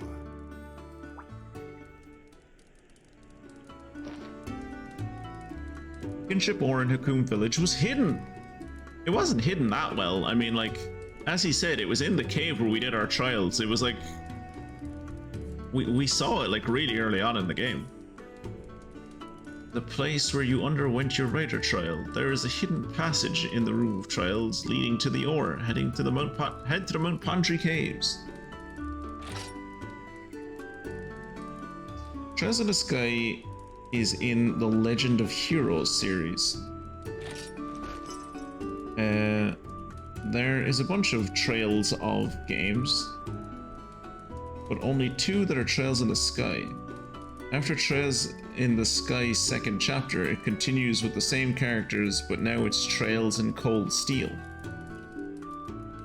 [SPEAKER 1] Kinship ore in Hakum Village was hidden. It wasn't hidden that well. I mean, like, as he said, it was in the cave where we did our trials. It was like... We saw it, like, really early on in the game. The place where you underwent your writer trial. There is a hidden passage in the Room of Trials leading to the ore, heading to the head to the Mount Pondry Caves. Trials in the Sky is in the Legend of Heroes series. There is a bunch of Trails of games, but only 2 that are Trails in the Sky. After Trails in the Sky second chapter, it continues with the same characters, but now it's Trails in Cold Steel.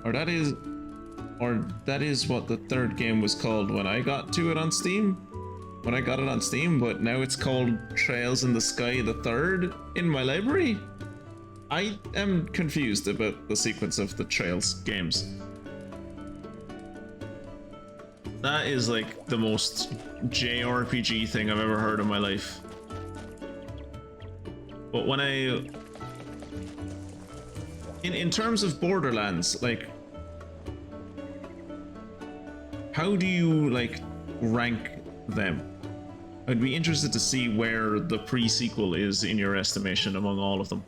[SPEAKER 1] Or that is what the third game was called when I got to it on Steam. When I got it on Steam, but now it's called Trails in the Sky the Third in my library? I am confused about the sequence of the Trails games. That is like the most JRPG thing I've ever heard in my life. But when I... In terms of Borderlands, like... How do you, like, rank them? I'd be interested to see where the pre-sequel is in your estimation among all of them.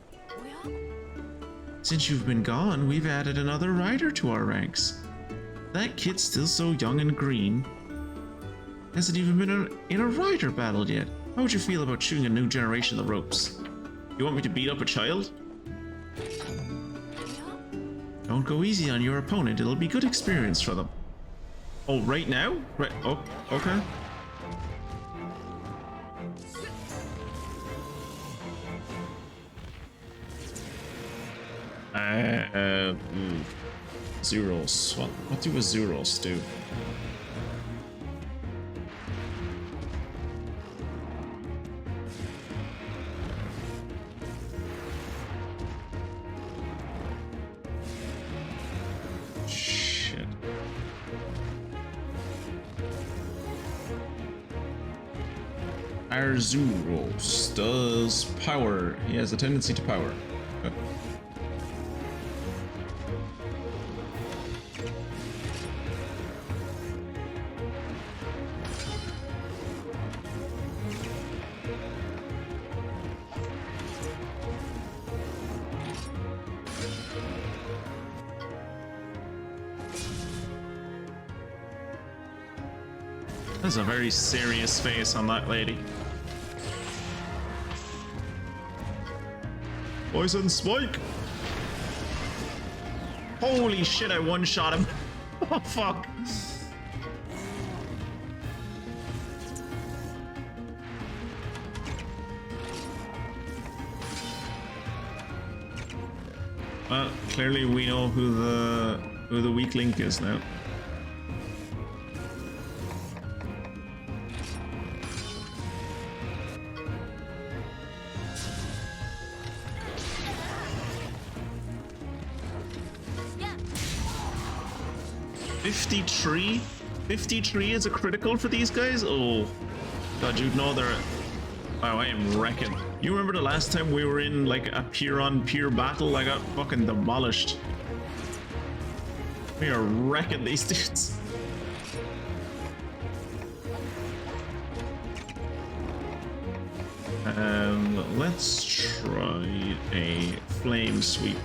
[SPEAKER 1] Since you've been gone, we've added another rider to our ranks. That kid's still so young and green. Hasn't even been in a rider battle yet. How would you feel about shooting a new generation the ropes? You want me to beat up a child? Don't go easy on your opponent, it'll be good experience for them. Oh, right now? Right, oh, okay. Zeros. What do a Zeros do? Shit. Arzuros does power. He has a tendency to power. Okay. There's a very serious face on that lady. Poison Spike! Holy shit, I one-shot him. Oh, fuck. Well, clearly we know who the weak link is now.
[SPEAKER 4] Yeah.
[SPEAKER 1] 53? 53 is a critical for these guys? Oh, God, you'd know they're... Wow, I am wrecking. You remember the last time we were in like a peer-on-peer battle? I got fucking demolished. We are wrecking these dudes. Let's try a flame sweep.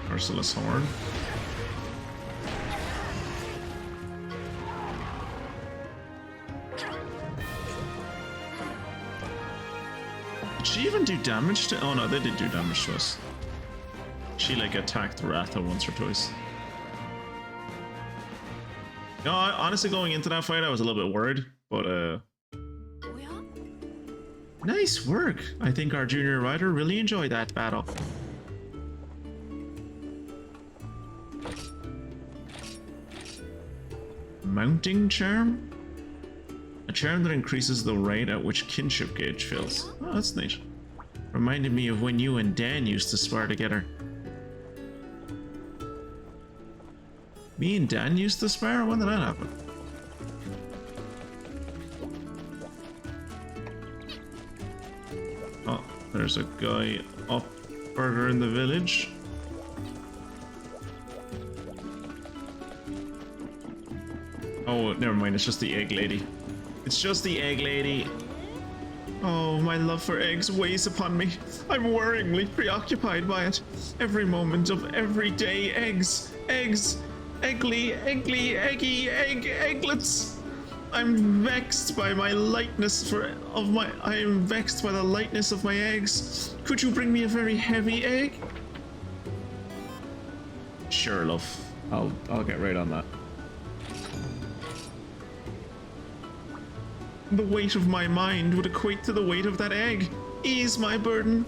[SPEAKER 1] Merciless Horn. Did she even do damage to... Oh no, they did do damage to us. She like attacked Ratha once or twice. No, honestly, going into that fight, I was a little bit worried, but nice work. I think our junior rider really enjoyed that battle. Mounting charm? A charm that increases the rate at which kinship gauge fills. Oh, that's neat. Reminded me of when you and Dan used to spar together. Me and Dan used to spar? When did that happen? Oh, there's a guy up further in the village. Oh, never mind, it's just the egg lady. It's just the egg lady. Oh, my love for eggs weighs upon me. I'm worryingly preoccupied by it. Every moment of every day, eggs, eggs, eggly, eggy, egglets. I'm vexed by my lightness I am vexed by the lightness of my eggs. Could you bring me a very heavy egg? Sure, love. I'll get right on that. The weight of my mind would equate to the weight of that egg. Ease my burden.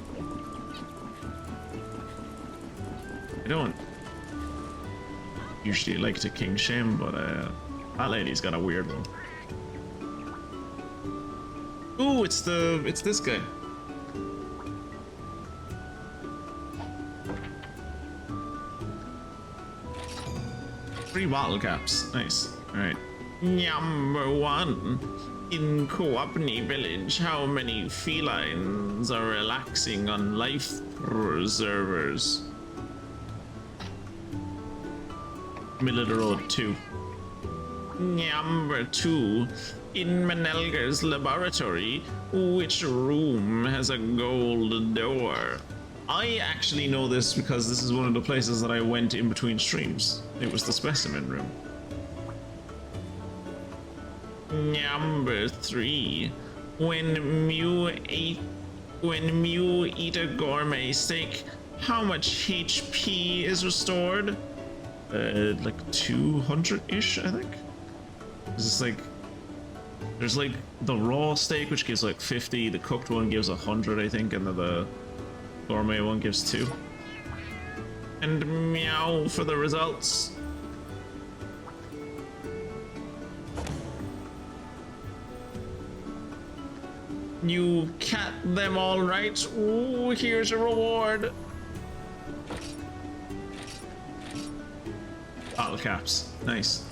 [SPEAKER 1] I don't usually like to king shame, but that lady's got a weird one. Ooh, it's this guy. 3 bottle caps. Nice. Alright. Number 1. In Hakum Village, how many felines are relaxing on life preservers? Middle of the road, 2. Number 2. In Manelga's laboratory, which room has a gold door? I actually know this because this is one of the places that I went in between streams. It was the specimen room. Number 3. When Mew eat a gourmet steak, how much HP is restored? Like 200-ish, I think. This is like, there's like the raw steak, which gives like 50. The cooked one gives 100, I think, and then the gourmet one gives 2. And meow for the results. You cat them all right. Ooh, here's a reward. Bottle caps. Nice.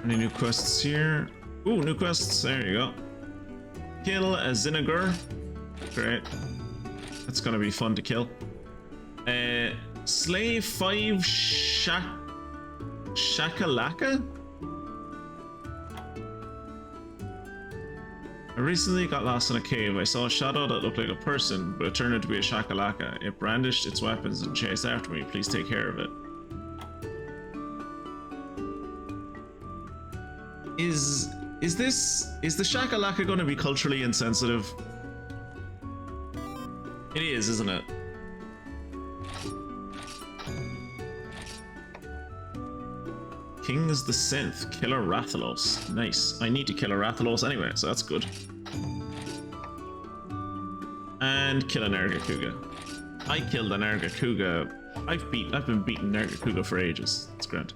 [SPEAKER 1] Any new quests here? Ooh, new quests. There you go. Kill a Zinniger. Great. That's gonna be fun to kill. Slay 5 Shakalaka? I recently got lost in a cave. I saw a shadow that looked like a person, but it turned out to be a Shakalaka. It brandished its weapons and chased after me. Please take care of it. Is the Shakalaka gonna be culturally insensitive? It is, isn't it? King's the Synth, Killer Rathalos. Nice. I need to kill a Rathalos anyway, so that's good. And kill an Nergakuga. I killed an Nergakuga. I've been beating Nergakuga for ages. It's grand.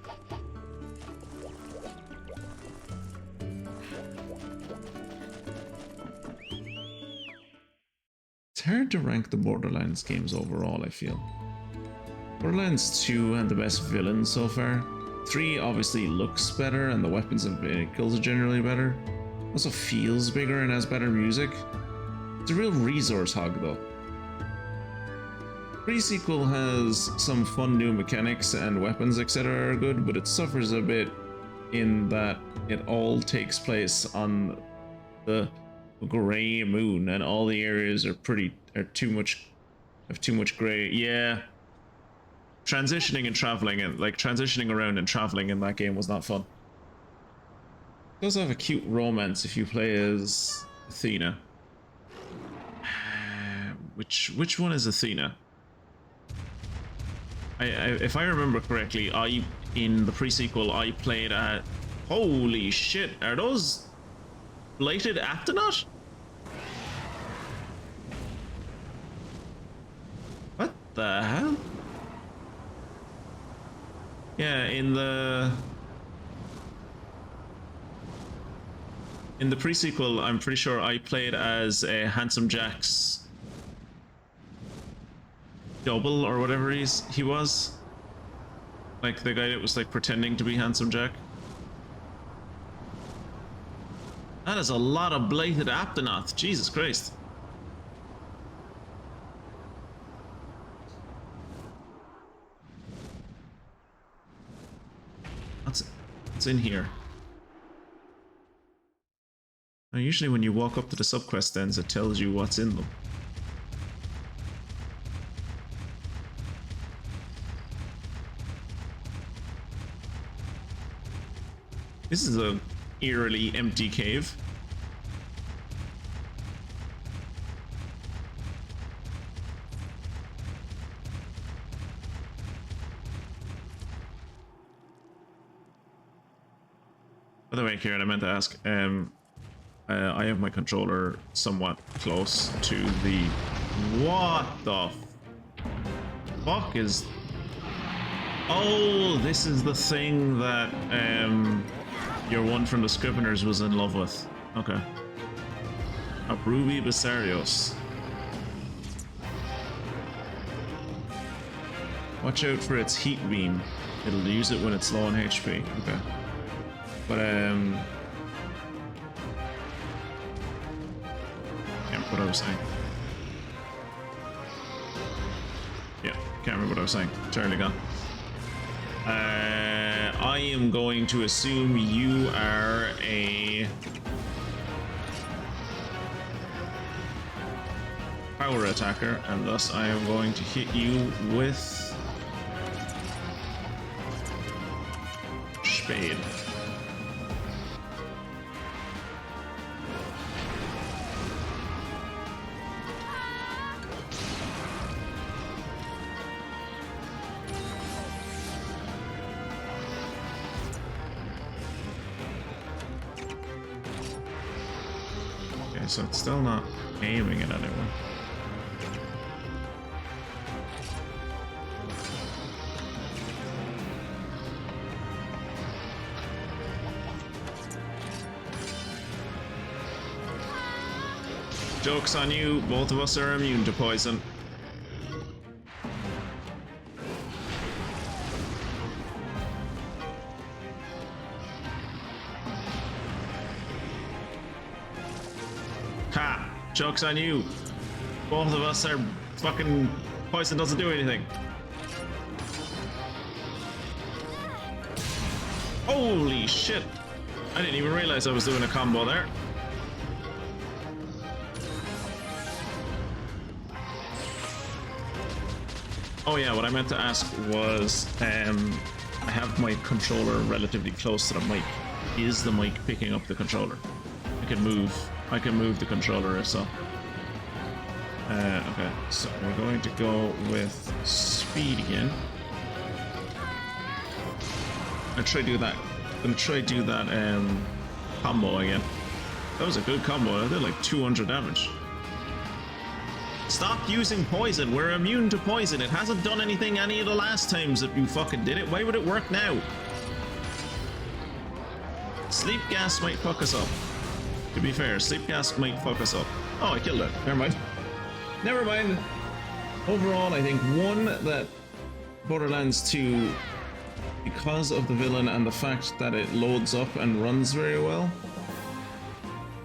[SPEAKER 1] It's hard to rank the Borderlands games overall, I feel. Borderlands 2 had the best villain so far. 3 obviously looks better and the weapons and vehicles are generally better. Also feels bigger and has better music. It's a real resource hog though. Pre-sequel has some fun new mechanics and weapons etc. are good, but it suffers a bit in that it all takes place on the gray moon and all the areas have too much gray. Yeah. Transitioning and traveling and transitioning around and traveling in that game was not fun. It does have a cute romance if you play as Athena. Which one is Athena? If I remember correctly, in the pre-sequel I played at... Holy shit, are those blighted Aptonaut? What the hell? Yeah, in the pre-sequel, I'm pretty sure I played as a Handsome Jack's double or whatever he was. Like the guy that was like pretending to be Handsome Jack. That is a lot of blighted Aptonaut, Jesus Christ. What's in here? Now, usually when you walk up to the subquest ends, it tells you what's in them. This is a eerily empty cave. By the way, Kieran, I meant to ask, I have my controller somewhat close to the... What the fuck is... Oh, this is the thing that, your one from the Scriveners was in love with. Okay. A Ruby Basarios. Watch out for its heat beam. It'll use it when it's low on HP. Okay. But can't remember what I was saying. Yeah, can't remember what I was saying. Entirely gone. I am going to assume you are a power attacker, and thus I am going to hit you with Spade. Okay, so it's still not aiming at anyone. Joke's on you, both of us are immune to poison. Ha! Joke's on you. Both of us are fucking... Poison doesn't do anything. Holy shit! I didn't even realize I was doing a combo there. Oh yeah, what I meant to ask was, I have my controller relatively close to the mic. Is the mic picking up the controller? I can move the controller or so. Okay, so we're going to go with speed again. I'm gonna try do that combo again. That was a good combo. I did like 200 damage. Stop using poison. We're immune to poison. It hasn't done anything any of the last times that you fucking did it. Why would it work now? Sleep gas might fuck us up. To be fair, sleep gas might fuck us up. Oh, I killed it. Never mind. Never mind. Overall, I think one, that Borderlands 2, because of the villain and the fact that it loads up and runs very well,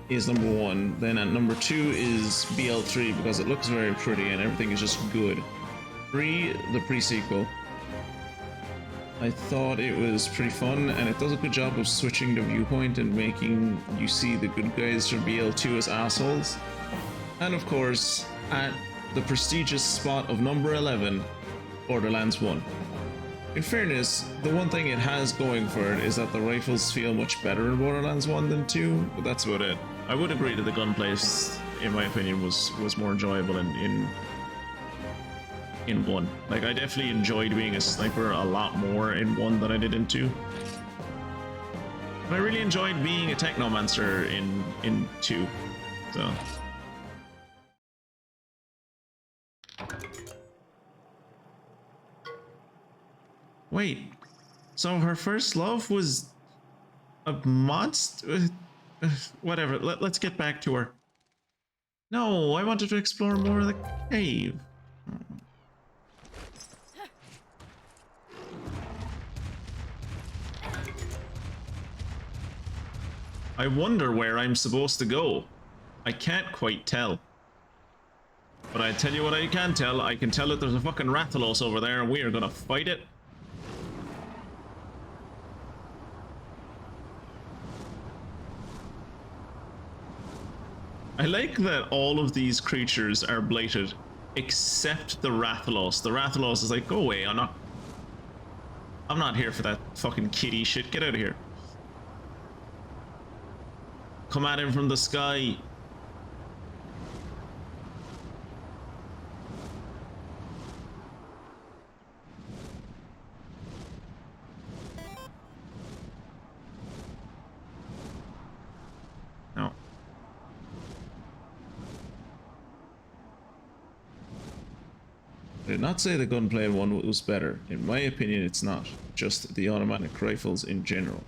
[SPEAKER 1] is number one. Then at number two is BL3 because it looks very pretty and everything is just good. 3, the pre-sequel. I thought it was pretty fun and it does a good job of switching the viewpoint and making you see the good guys from BL2 as assholes. And of course, at the prestigious spot of number 11, Borderlands 1. In fairness, the one thing it has going for it is that the rifles feel much better in Borderlands 1 than 2, but that's about it. I would agree that the gunplay, in my opinion, was more enjoyable in 1. Like, I definitely enjoyed being a sniper a lot more in 1 than I did in 2. And I really enjoyed being a Technomancer in 2, so... Wait, so her first love was a monster? Whatever, let's get back to her. No, I wanted to explore more of the cave. I wonder where I'm supposed to go. I can't quite tell. But I tell you what I can tell. I can tell that there's a fucking Rathalos over there and we are gonna fight it. I like that all of these creatures are blighted, except the Rathalos. The Rathalos is like, go away, I'm not here for that fucking kitty shit, get out of here. Come at him from the sky. No. I did not say the gunplay in 1 was better. In my opinion, it's not. Just the automatic rifles in general.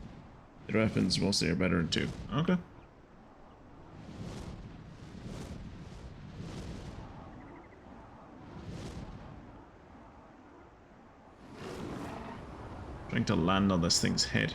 [SPEAKER 1] The weapons mostly are better in 2. Okay. Trying to land on this thing's head.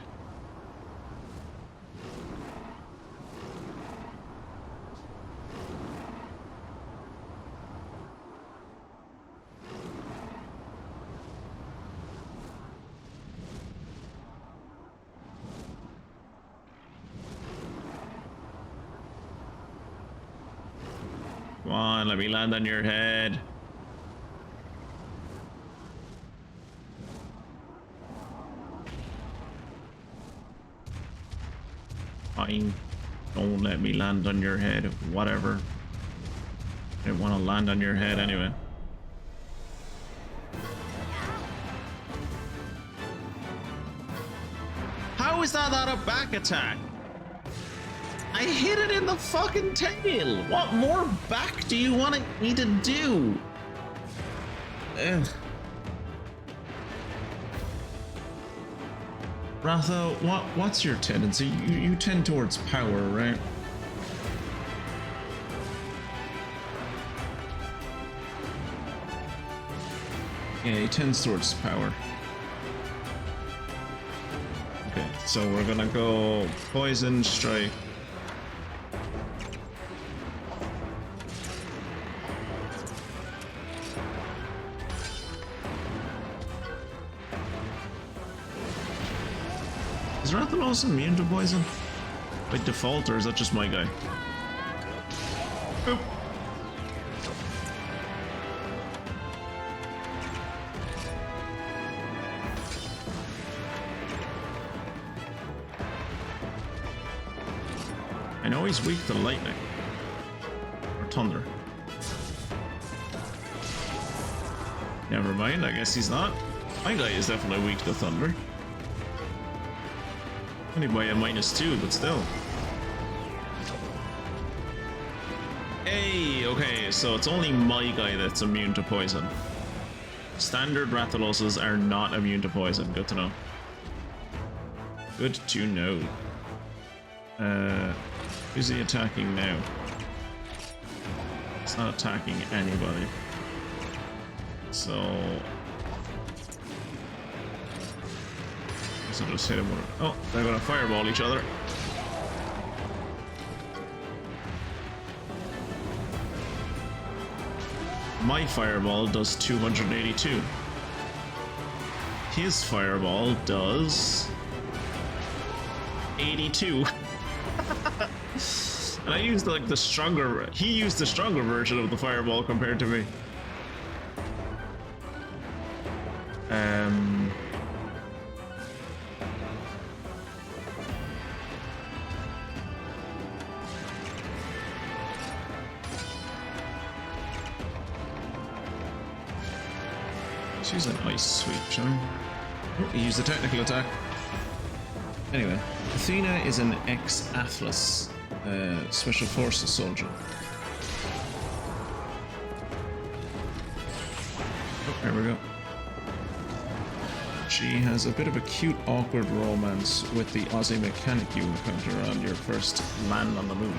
[SPEAKER 1] Come on, let me land on your head. Fine. Don't let me land on your head. Whatever. I didn't want to land on your head anyway. How is that not a back attack? I hit it in the fucking tail. What more back do you want me to do? Ugh. Ratho, what's your tendency? You tend towards power, right? Yeah, he tends towards power. Okay, so we're gonna go poison strike. Is Rathalos immune to poison? By default, or is that just my guy? Boop. I know he's weak to lightning. Or thunder. Never mind, I guess he's not. My guy is definitely weak to thunder. Only by a -2, but still. Hey, okay, so it's only my guy that's immune to poison. Standard Rathaloses are not immune to poison. Good to know. Good to know. Who's he attacking now? It's not attacking anybody. So I'll just hit him with it. Oh, they're gonna fireball each other. My fireball does 282. His fireball does 82. And I used like the stronger. He used the stronger version of the fireball compared to me. Let's use an ice sweep, shall we? Oh, he used the technical attack. Anyway, Athena is an ex-Atlas Special Forces soldier. Oh, there we go. She has a bit of a cute, awkward romance with the Aussie mechanic you encounter on your first land on the moon.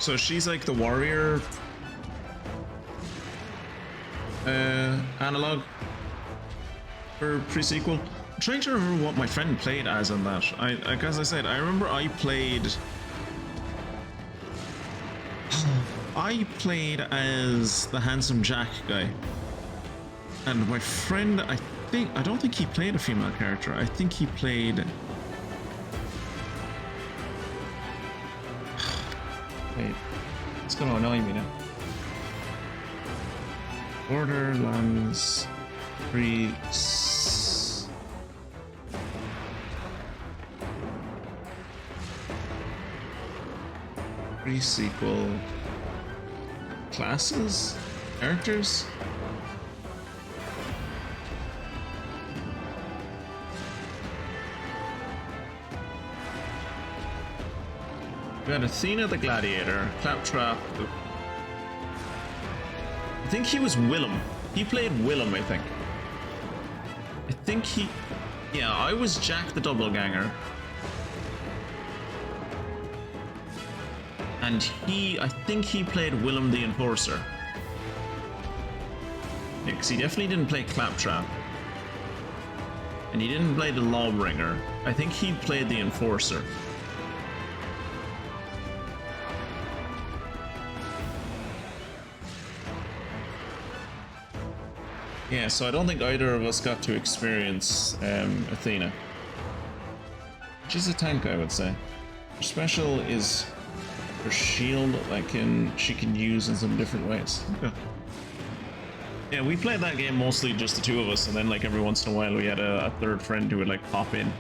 [SPEAKER 1] So she's like the warrior analog for pre-sequel. I'm trying to remember what my friend played as in that. Like as I said, I remember I played as the handsome Jack guy, and my friend, I don't think he played a female character. I think he played. Wait, it's gonna annoy me now. Borderlands pre-sequel classes? Characters? We got Athena the Gladiator, Claptrap, I think he was Willem. He played Willem, I think. I think he... Yeah, I was Jack the Doppelganger. And I think he played Willem the Enforcer. Yeah, because he definitely didn't play Claptrap. And he didn't play the Lawbringer. I think he played the Enforcer. Yeah, so I don't think either of us got to experience Athena. She's a tank, I would say. Her special is her shield that she can use in some different ways. Okay. Yeah, we played that game mostly just the two of us, and then like every once in a while we had a third friend who would like pop in.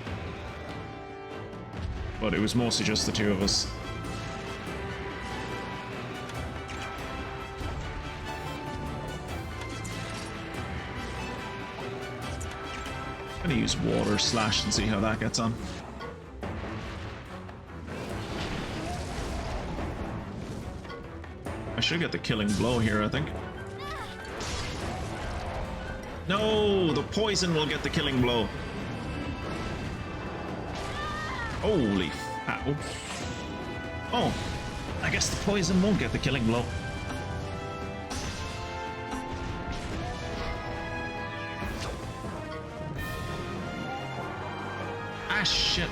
[SPEAKER 1] But it was mostly just the two of us. I'm gonna use water slash and see how that gets on. I should get the killing blow here, I think. No, the poison will get the killing blow. Holy ow. Oh, I guess the poison won't get the killing blow. Ah, shit.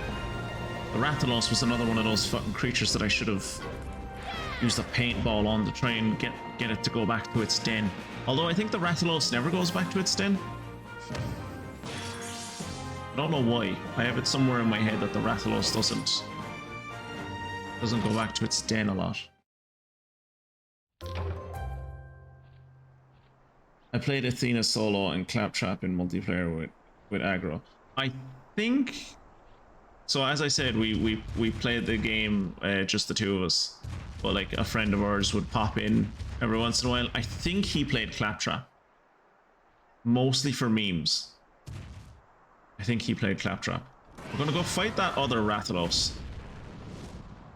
[SPEAKER 1] The Rathalos was another one of those fucking creatures that I should have used a paintball on to try and get it to go back to its den. Although I think the Rathalos never goes back to its den. I don't know why. I have it somewhere in my head that the Rathalos doesn't go back to its den a lot. I played Athena solo and Claptrap in multiplayer with aggro. I think... So as I said, we played the game, just the two of us. But like a friend of ours would pop in every once in a while. I think he played Claptrap. Mostly for memes. I think he played Claptrap. We're gonna go fight that other Rathalos.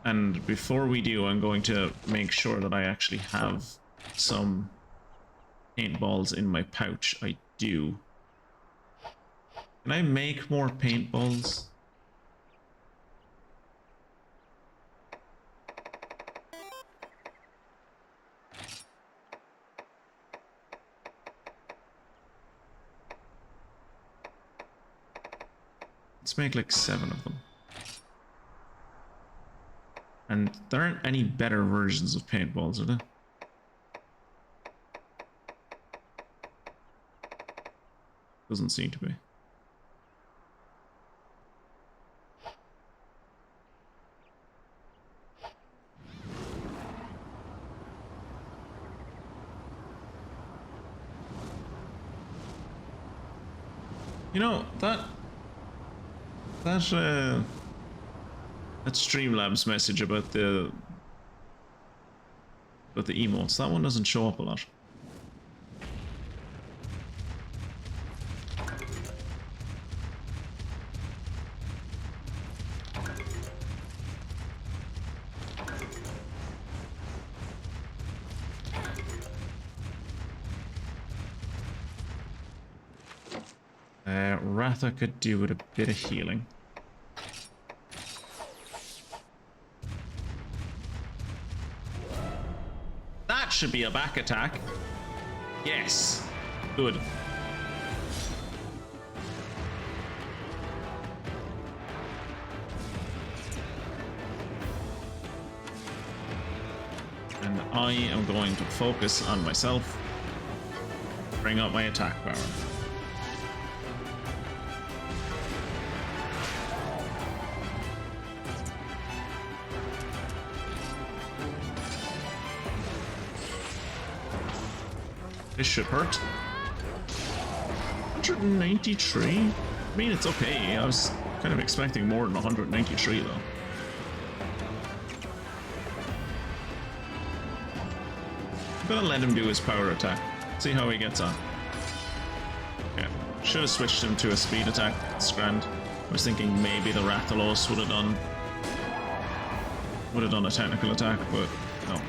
[SPEAKER 1] And before we do, I'm going to make sure that I actually have some paintballs in my pouch. I do. Can I make more paintballs? Let's make like 7 of them. And there aren't any better versions of paintballs, are there? Doesn't seem to be. You know, that Streamlabs message about the emotes, that one doesn't show up a lot. Ratha could do with a bit of healing. That should be a back attack. Yes. Good. And I am going to focus on myself. Bring up my attack power. This should hurt. 193? I mean, it's okay. I was kind of expecting more than 193 though. I'm gonna let him do his power attack. See how he gets on. Okay. Should have switched him to a speed attack. It's grand. I was thinking maybe the Rathalos would have done a technical attack, but no.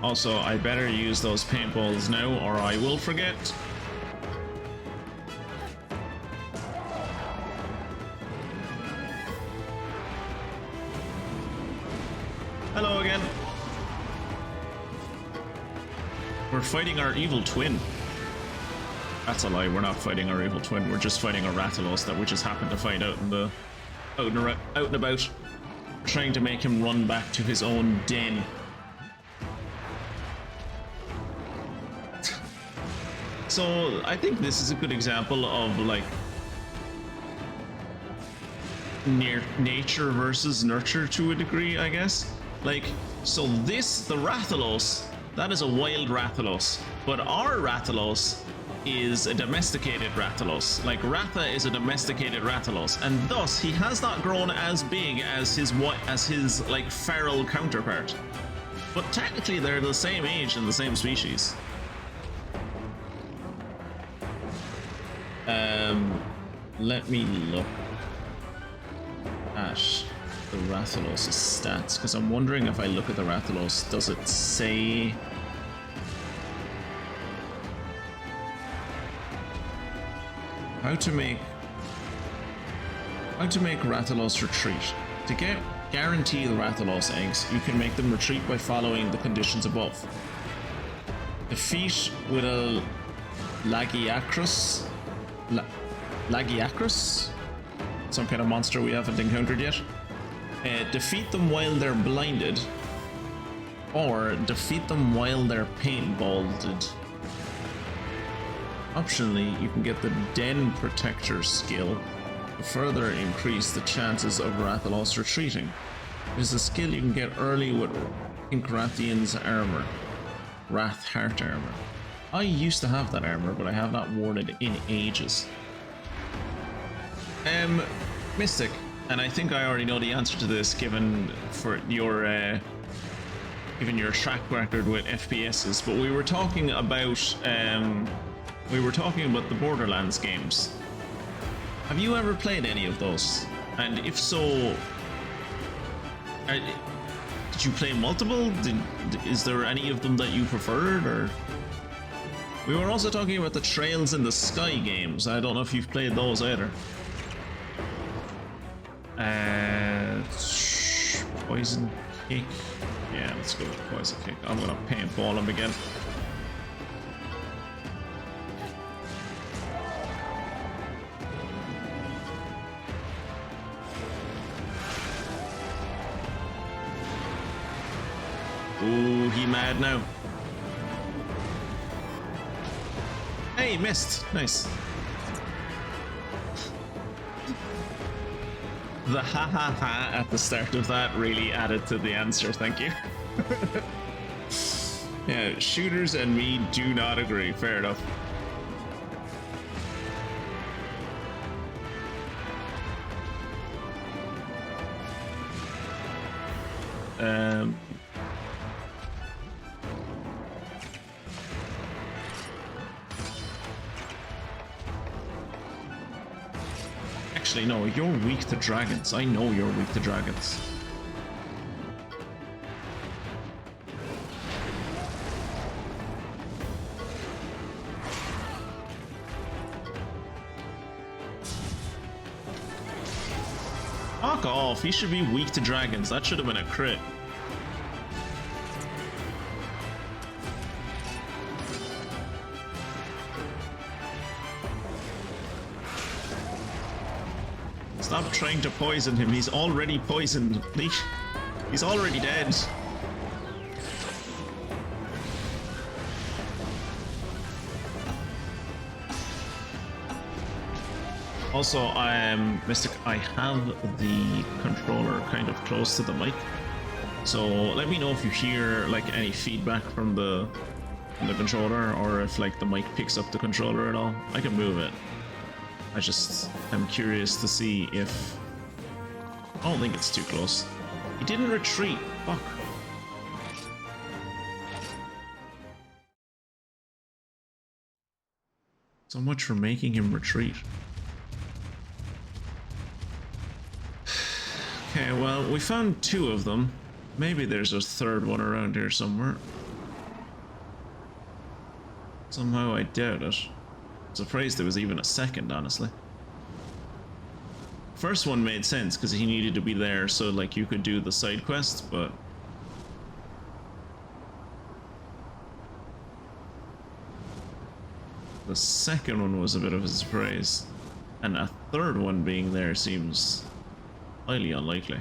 [SPEAKER 1] Also, I better use those paintballs now or I will forget. Hello again. We're fighting our evil twin. That's a lie, we're not fighting our evil twin, we're just fighting a Rathalos that we just happened to find out in the out and about, trying to make him run back to his own den. So I think this is a good example of like nature versus nurture to a degree, I guess. Like, so this, the Rathalos, that is a wild Rathalos, but our Rathalos is a domesticated Rathalos. Like, Ratha is a domesticated Rathalos, and thus he has not grown as big as his like feral counterpart. But technically they're the same age and the same species. Let me look at the Rathalos' stats, because I'm wondering if I look at the Rathalos, does it say how to make Rathalos retreat. To guarantee the Rathalos eggs, you can make them retreat by following the conditions above. Defeat with a Lagiacrus, some kind of monster we haven't encountered yet. Defeat them while they're blinded, or defeat them while they're paintballed. Optionally, you can get the Den Protector skill to further increase the chances of Rathalos retreating. It is a skill you can get early with Inkrathian's armor, Wrath Heart armor. I used to have that armor, but I have not worn it in ages. Mystic, and I think I already know the answer to this given your track record with FPSs, but we were talking about the Borderlands games. Have you ever played any of those? And if so, did you play multiple? Is there any of them that you preferred, or? We were also talking about the Trails in the Sky games. I don't know if you've played those either. Poison Kick. Yeah, let's go with Poison Kick. I'm gonna paintball him again. Ooh, he mad now. Hey, missed. Nice. The ha ha ha at the start of that really added to the answer, thank you. Yeah, shooters and me do not agree, fair enough. Actually, no, you're weak to dragons. I know you're weak to dragons. Fuck off, you should be weak to dragons. That should have been a crit. Stop trying to poison him. He's already poisoned. He's already dead. Also, Mystic, I have the controller kind of close to the mic, so let me know if you hear like any feedback from the controller, or if like the mic picks up the controller at all. I can move it. I just am curious to see if... I don't think it's too close. He didn't retreat. Fuck. So much for making him retreat. Okay, well, we found two of them. Maybe there's a third one around here somewhere. Somehow I doubt it. Surprised there was even a second, honestly. First one made sense because he needed to be there so like you could do the side quest, but the second one was a bit of a surprise. And a third one being there seems highly unlikely.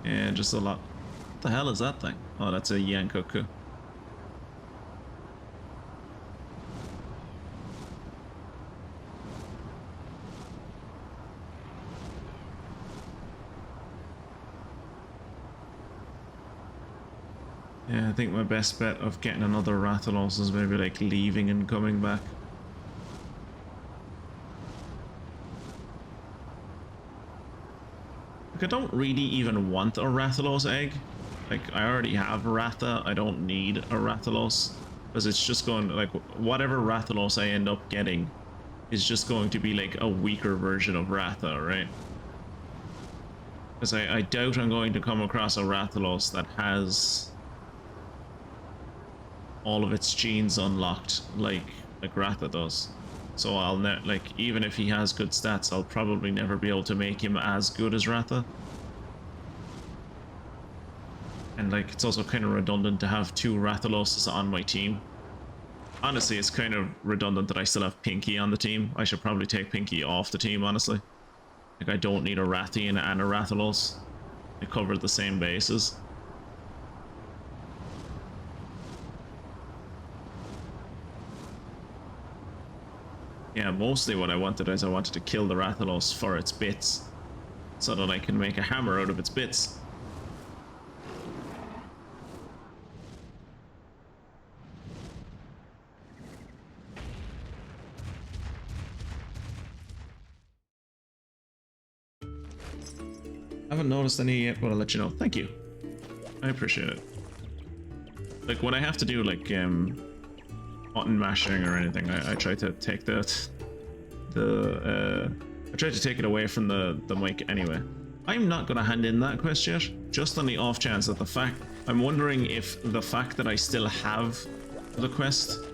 [SPEAKER 1] Yeah, just a lot. What the hell is that thing? Oh, that's a Yankoku. Yeah, I think my best bet of getting another Rathalos is maybe like leaving and coming back. Like, I don't really even want a Rathalos egg. Like, I already have a Ratha, I don't need a Rathalos. Because it's just going, like, whatever Rathalos I end up getting is just going to be like a weaker version of Ratha, right? Because I doubt I'm going to come across a Rathalos that has all of its genes unlocked like Ratha does. So I'll like, even if he has good stats, I'll probably never be able to make him as good as Ratha. And like, it's also kind of redundant to have two Rathaloses on my team. Honestly, it's kind of redundant that I still have Pinky on the team. I should probably take Pinky off the team, honestly. Like, I don't need a Rathian and a Rathalos. They cover the same bases. Yeah, mostly what I wanted is I wanted to kill the Rathalos for its bits, so that I can make a hammer out of its bits. I haven't noticed any yet, but I'll let you know. Thank you. I appreciate it. Like, when I have to do, like, button mashing or anything, I try to take I try to take it away from the mic anyway. I'm not gonna hand in that quest yet, just on the off chance that I'm wondering if the fact that I still have the quest,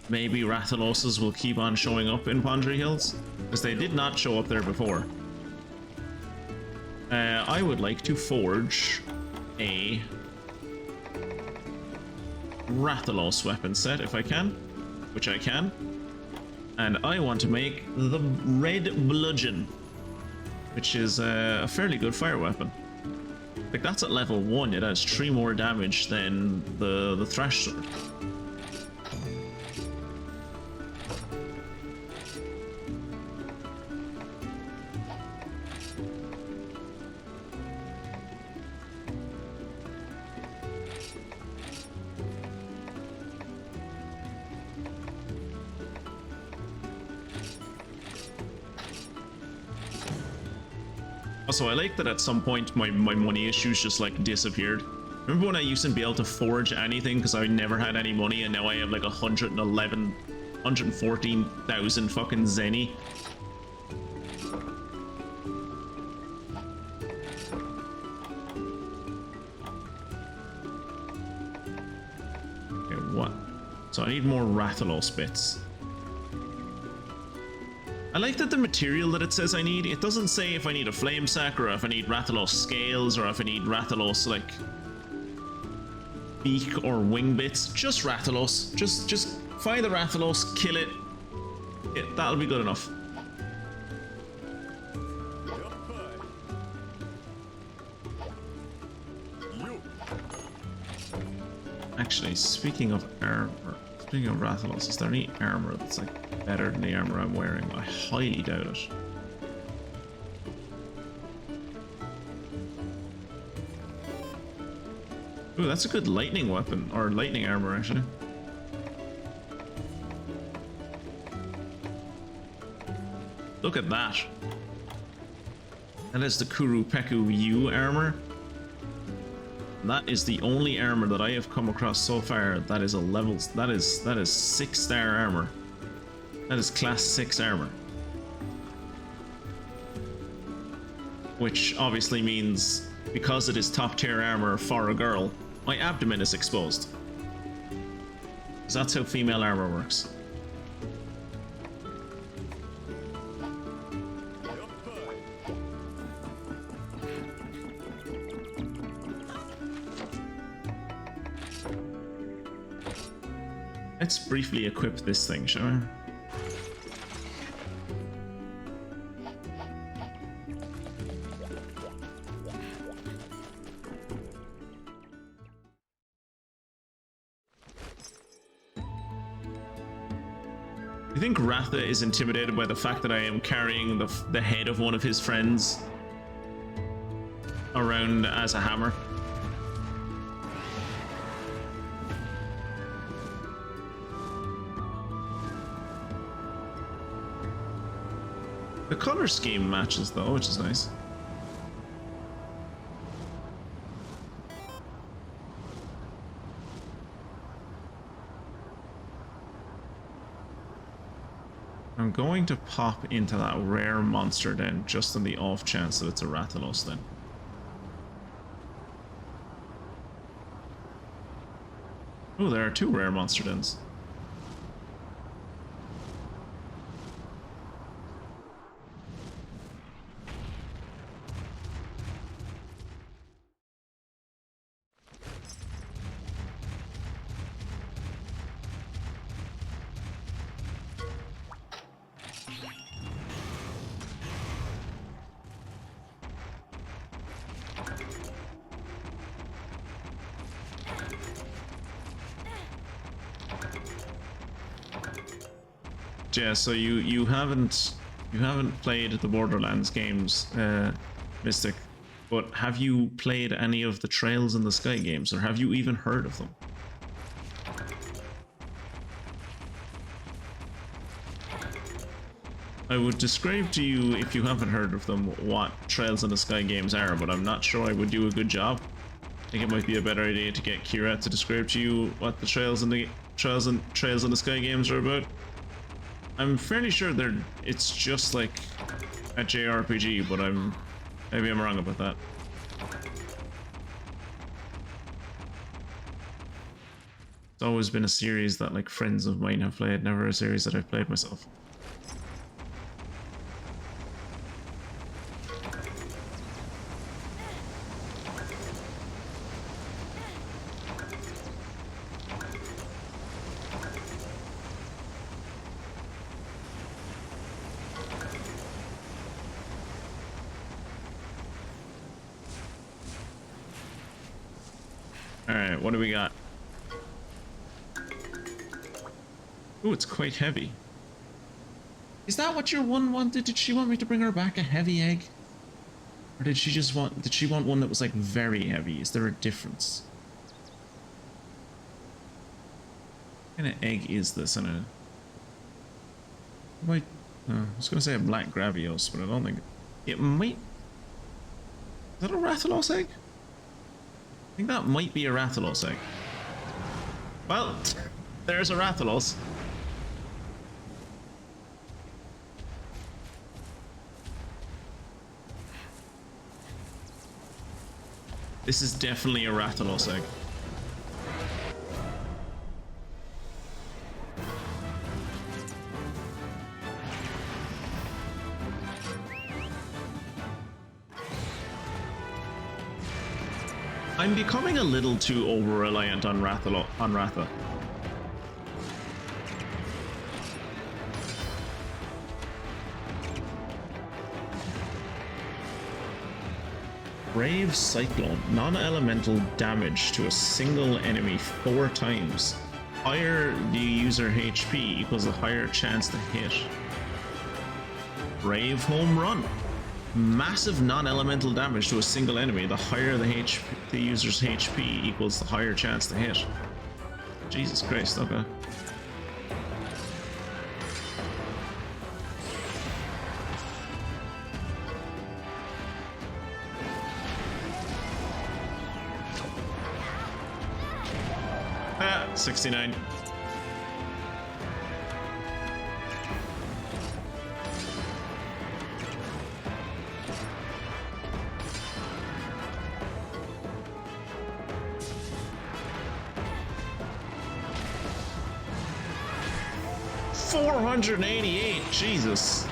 [SPEAKER 1] maybe Rathaloses will keep on showing up in Pondry Hills, because they did not show up there before. I would like to forge a Rathalos weapon set if I can, which I can, and I want to make the Red Bludgeon, which is a fairly good fire weapon. Like, that's at level 1, it has 3 more damage than the Thrash Sword. Also, I like that at some point my money issues just like disappeared. Remember when I used to be able to forge anything because I never had any money, and now I have like 114,000 fucking zenny? Okay, what? So I need more Rathalos bits. I like that the material that it says I need, it doesn't say if I need a flame sack or if I need Rathalos scales or if I need Rathalos like beak or wing bits. Just Rathalos. Just find the Rathalos, kill it. Yeah, that'll be good enough. Actually, speaking of Rathalos, is there any armor that's like better than the armor I'm wearing? I highly doubt it. Ooh, that's a good lightning weapon, or lightning armor actually. Look at that. That is the Kuru Peku U armor. And that is the only armor that I have come across so far that is a level, that is 6-star armor. That is class 6 armor. which obviously means because it is top tier armor for a girl, my abdomen is exposed. Because that's how female armor works. Let's briefly equip this thing, shall we? I think Ratha is intimidated by the fact that I am carrying the head of one of his friends around as a hammer. The color scheme matches though, which is nice. I'm going to pop into that rare monster den just on the off chance that it's a Rathalos then. Oh, there are 2 rare monster dens. Yeah, so you haven't played the Borderlands games, Mystic, but have you played any of the Trails in the Sky games, or have you even heard of them? I would describe to you, if you haven't heard of them, what Trails in the Sky games are, but I'm not sure I would do a good job. I think it might be a better idea to get Kira to describe to you what the Trails in the Sky games are about. I'm fairly sure it's just like a JRPG, but maybe I'm wrong about that. It's always been a series that like friends of mine have played, never a series that I've played myself. Alright, what do we got? Ooh, it's quite heavy. Is that what your one wanted? Did she want me to bring her back a heavy egg? Or did she want one that was like very heavy? Is there a difference? What kind of egg is this in a... Wait, I was going to say a black Gravios, but I don't think... It might... Is that a Rathalos egg? I think that might be a Rathalos egg. Well, there's a Rathalos. This is definitely a Rathalos egg. I'm becoming a little too over-reliant on Ratha. Brave Cyclone. Non-elemental damage to a single enemy 4 times. Higher the user HP equals a higher chance to hit. Brave Home Run. Massive non-elemental damage to a single enemy. The higher the user's HP equals the higher chance to hit. Jesus Christ, okay. Ah, 69. 488, Jesus.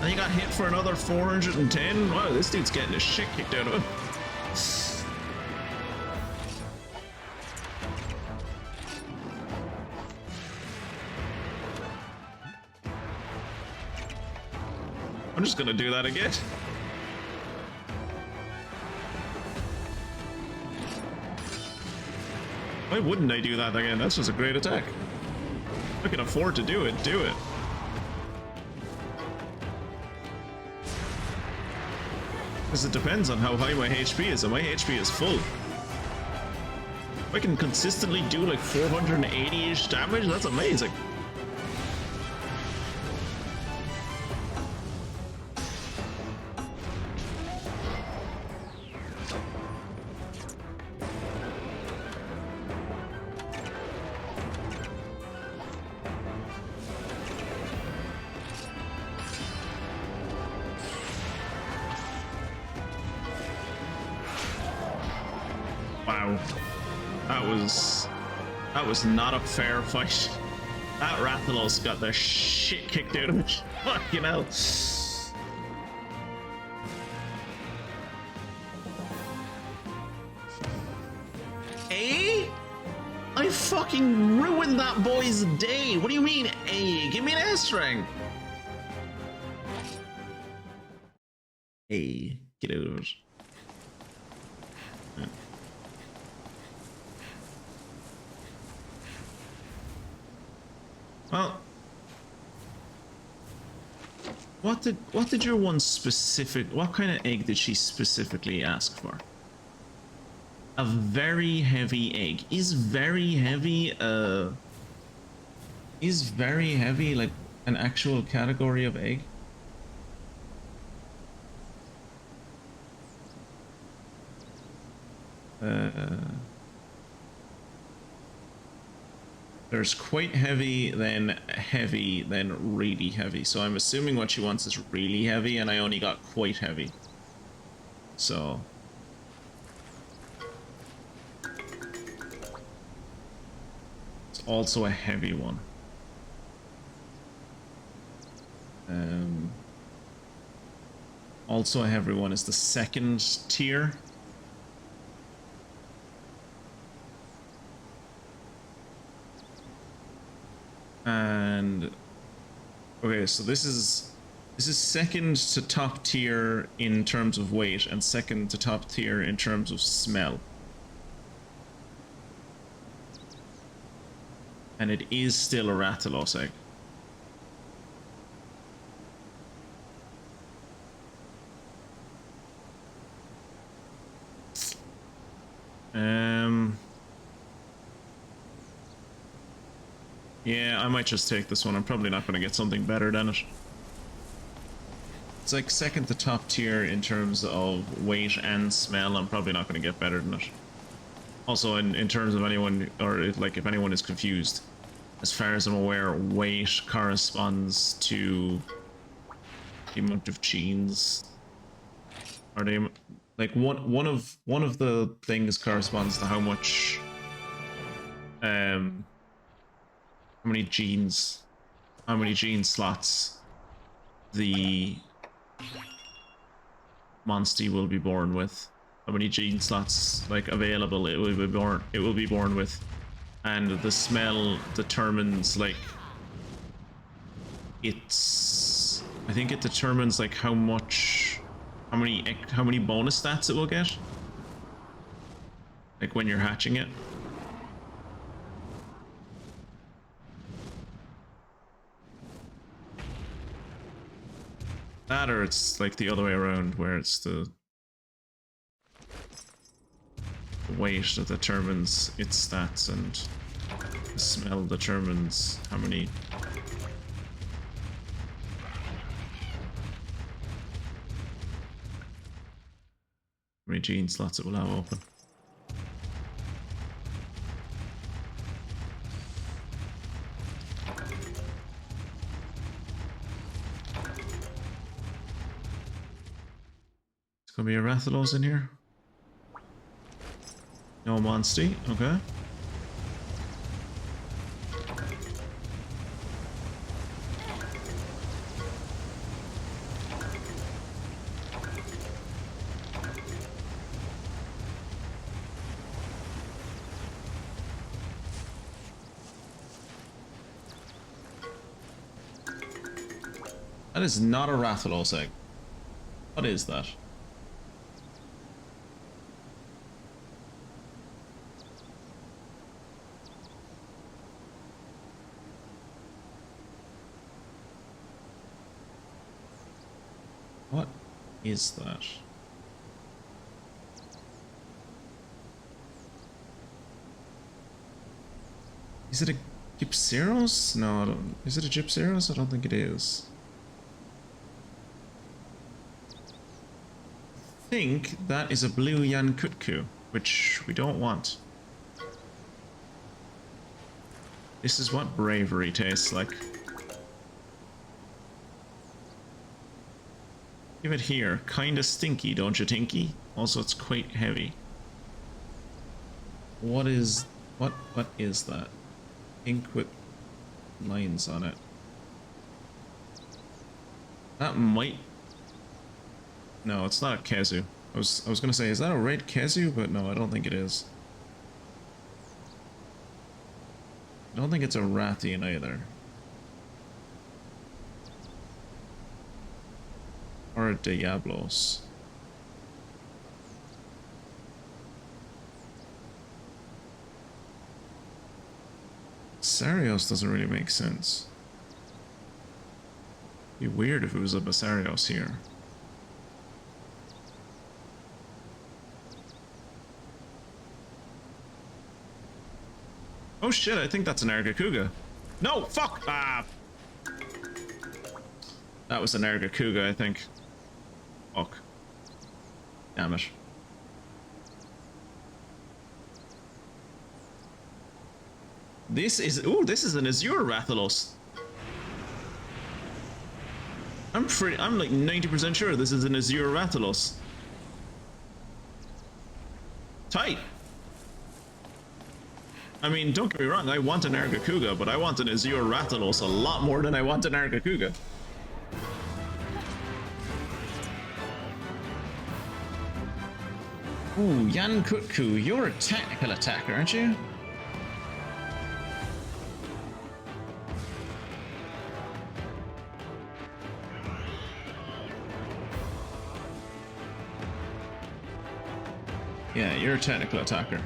[SPEAKER 1] And he got hit for another 410. Wow, this dude's getting his shit kicked out of him. I'm just gonna do that again. Why wouldn't I do that again? That's just a great attack. I can afford to do it, do it. Because it depends on how high my HP is, and my HP is full. If I can consistently do like 480-ish damage, that's amazing. Wow, that was not a fair fight. That Rathalos got the shit kicked out of it. Fucking hell. I fucking ruined that boy's day. What do you mean, Give me an S rank. Get out of it. Well, what did your one specific? What kind of egg did she specifically ask for? A very heavy egg. Is very heavy like an actual category of egg? There's quite heavy, then heavy, then really heavy. So I'm assuming what she wants is really heavy, and I only got quite heavy. So it's also a heavy one. Also a heavy one is the second tier. And okay, so this is second to top tier in terms of weight and second to top tier in terms of smell. And it is still a Rathalos egg. Yeah, I might just take this one. I'm probably not going to get something better than it. It's like second to top tier in terms of weight and smell. I'm probably not going to get better than it. Also, in terms of anyone, or if anyone is confused, as far as I'm aware, weight corresponds to the amount of genes. Are they like one of the things corresponds to how much how many gene slots the monster will be born with, how many gene slots like available it will be born with, and the smell determines like I think it determines like how many bonus stats it will get, like when you're hatching it. That, or it's like the other way around, where it's the weight that determines its stats and the smell determines how many gene slots it will have open. Gonna be a Rathalos in here. No Monsty, okay. That is not a Rathalos egg. What is that? What is that? Is it a Gypceros? No, I don't. Is it a Gypceros? I don't think it is. I think that is a blue Yankutku, which we don't want. This is what bravery tastes like. Give it here. Kinda stinky, don't you tinky? Also, it's quite heavy. What is that? Ink with lines on it. That might... No, it's not a Kezu. I was gonna say, is that a red Kezu? But no, I don't think it is. I don't think it's a Rathian either. Or a Diablos. Basarios doesn't really make sense. It'd be weird if it was a Basarios here. Oh shit, I think that's an Ergakuga. No, fuck! Ah! That was an Ergakuga, I think. Fuck. Damn it. This is... Ooh, this is an Azure Rathalos. I'm like 90% sure this is an Azure Rathalos. Tight. I mean, don't get me wrong, I want an Ergakuga, but I want an Azure Rathalos a lot more than I want an Ergakuga. Ooh, Yankutku, you're a technical attacker, aren't you? Yeah, you're a technical attacker.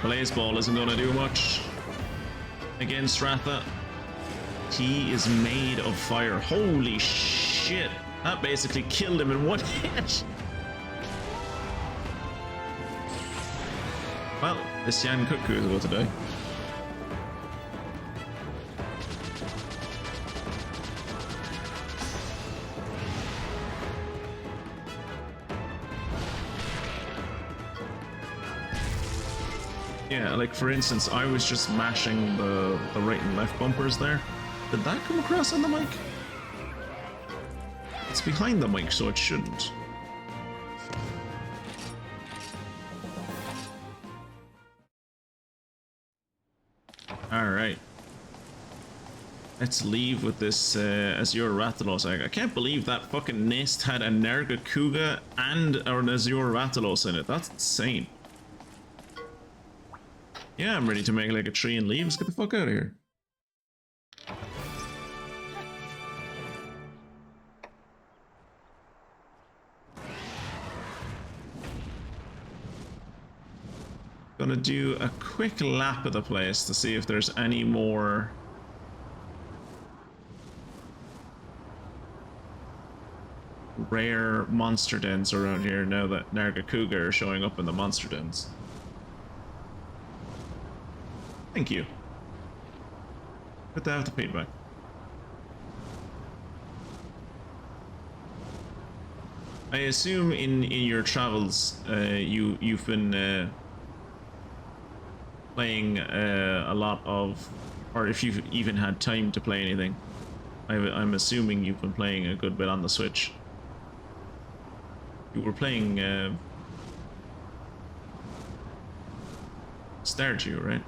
[SPEAKER 1] Blaze Ball isn't going to do much against Ratha. He is made of fire. Holy shit. That basically killed him in one hit. Well, this Yankutku is about to die. Yeah, like for instance, I was just mashing the right and left bumpers there. Did that come across on the mic? It's behind the mic, so it shouldn't. Alright. Let's leave with this Azure Rathalos egg. I can't believe that fucking nest had a Nergakuga and an Azure Rathalos in it. That's insane. Yeah, I'm ready to make like a tree and leave. Let's get the fuck out of here. Gonna do a quick lap of the place to see if there's any more rare monster dens around here now that Nargacuga are showing up in the monster dens. Thank you. Good to have the feedback. I assume in your travels, you've been playing a lot of, or if you've even had time to play anything. I'm assuming you've been playing a good bit on the Switch. You were playing Stardew, right?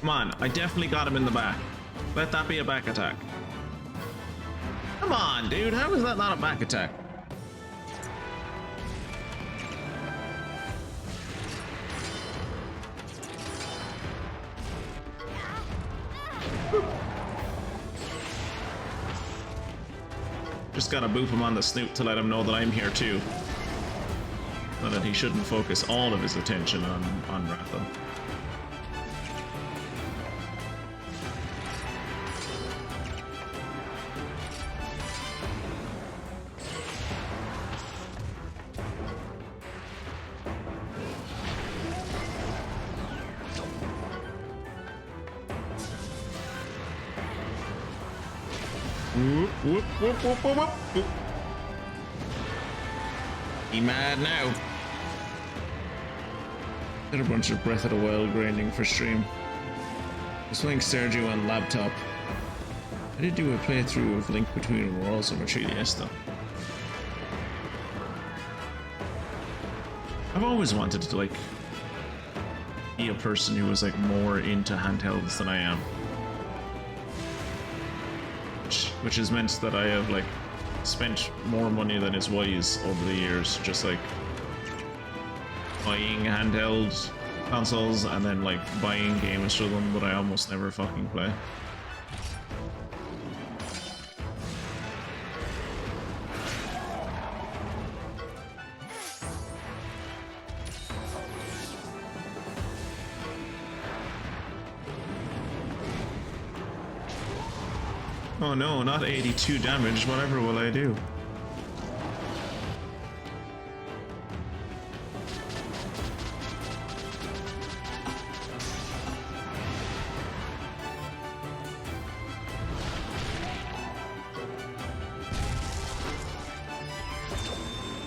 [SPEAKER 1] Come on, I definitely got him in the back. Let that be a back attack. Come on, dude, how is that not a back attack? Just gotta boop him on the snoot to let him know that I'm here too. So that he shouldn't focus all of his attention on Ratha. Whoop, whoop, whoop, whoop, whoop, whoop. He mad now. Got a bunch of Breath of the Wild grinding for stream. I was playing Stardew on laptop. I did do a playthrough of Link Between Worlds on my 3DS though. I've always wanted to like be a person who was like more into handhelds than I am. Which has meant that I have like spent more money than is wise over the years, just like buying handheld consoles and then like buying games for them, but I almost never fucking play. Oh no, not 82 damage, whatever will I do?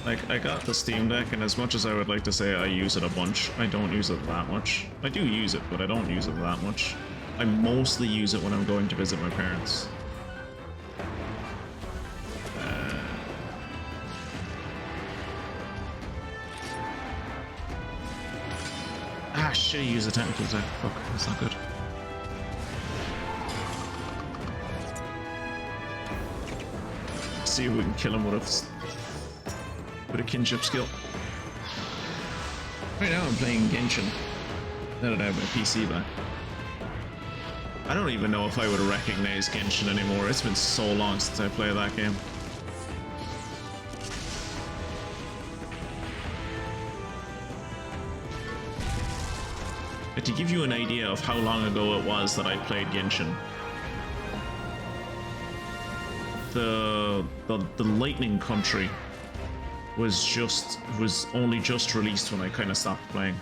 [SPEAKER 1] Like, I got the Steam Deck, and as much as I would like to say I use it a bunch, I don't use it that much. I do use it, but I don't use it that much. I mostly use it when I'm going to visit my parents. Shit, use a technical attack. Fuck, that's not good. See if we can kill him with a kinship skill. Right now I'm playing Genshin. Now that I have my PC back. I don't even know if I would recognize Genshin anymore. It's been so long since I played that game. But to give you an idea of how long ago it was that I played Genshin, the Lightning Country was only just released when I kind of stopped playing.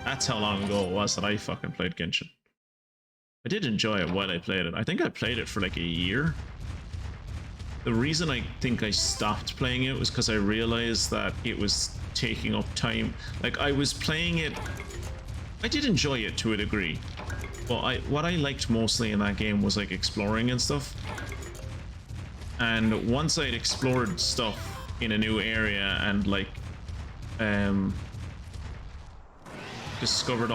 [SPEAKER 1] That's how long ago it was that I fucking played Genshin. I did enjoy it while I played it. I think I played it for like a year. The reason I think I stopped playing it was because I realized that it was taking up time. Like, I was playing it... I did enjoy it to a degree. But what I liked mostly in that game was, like, exploring and stuff. And once I'd explored stuff in a new area and, like, discovered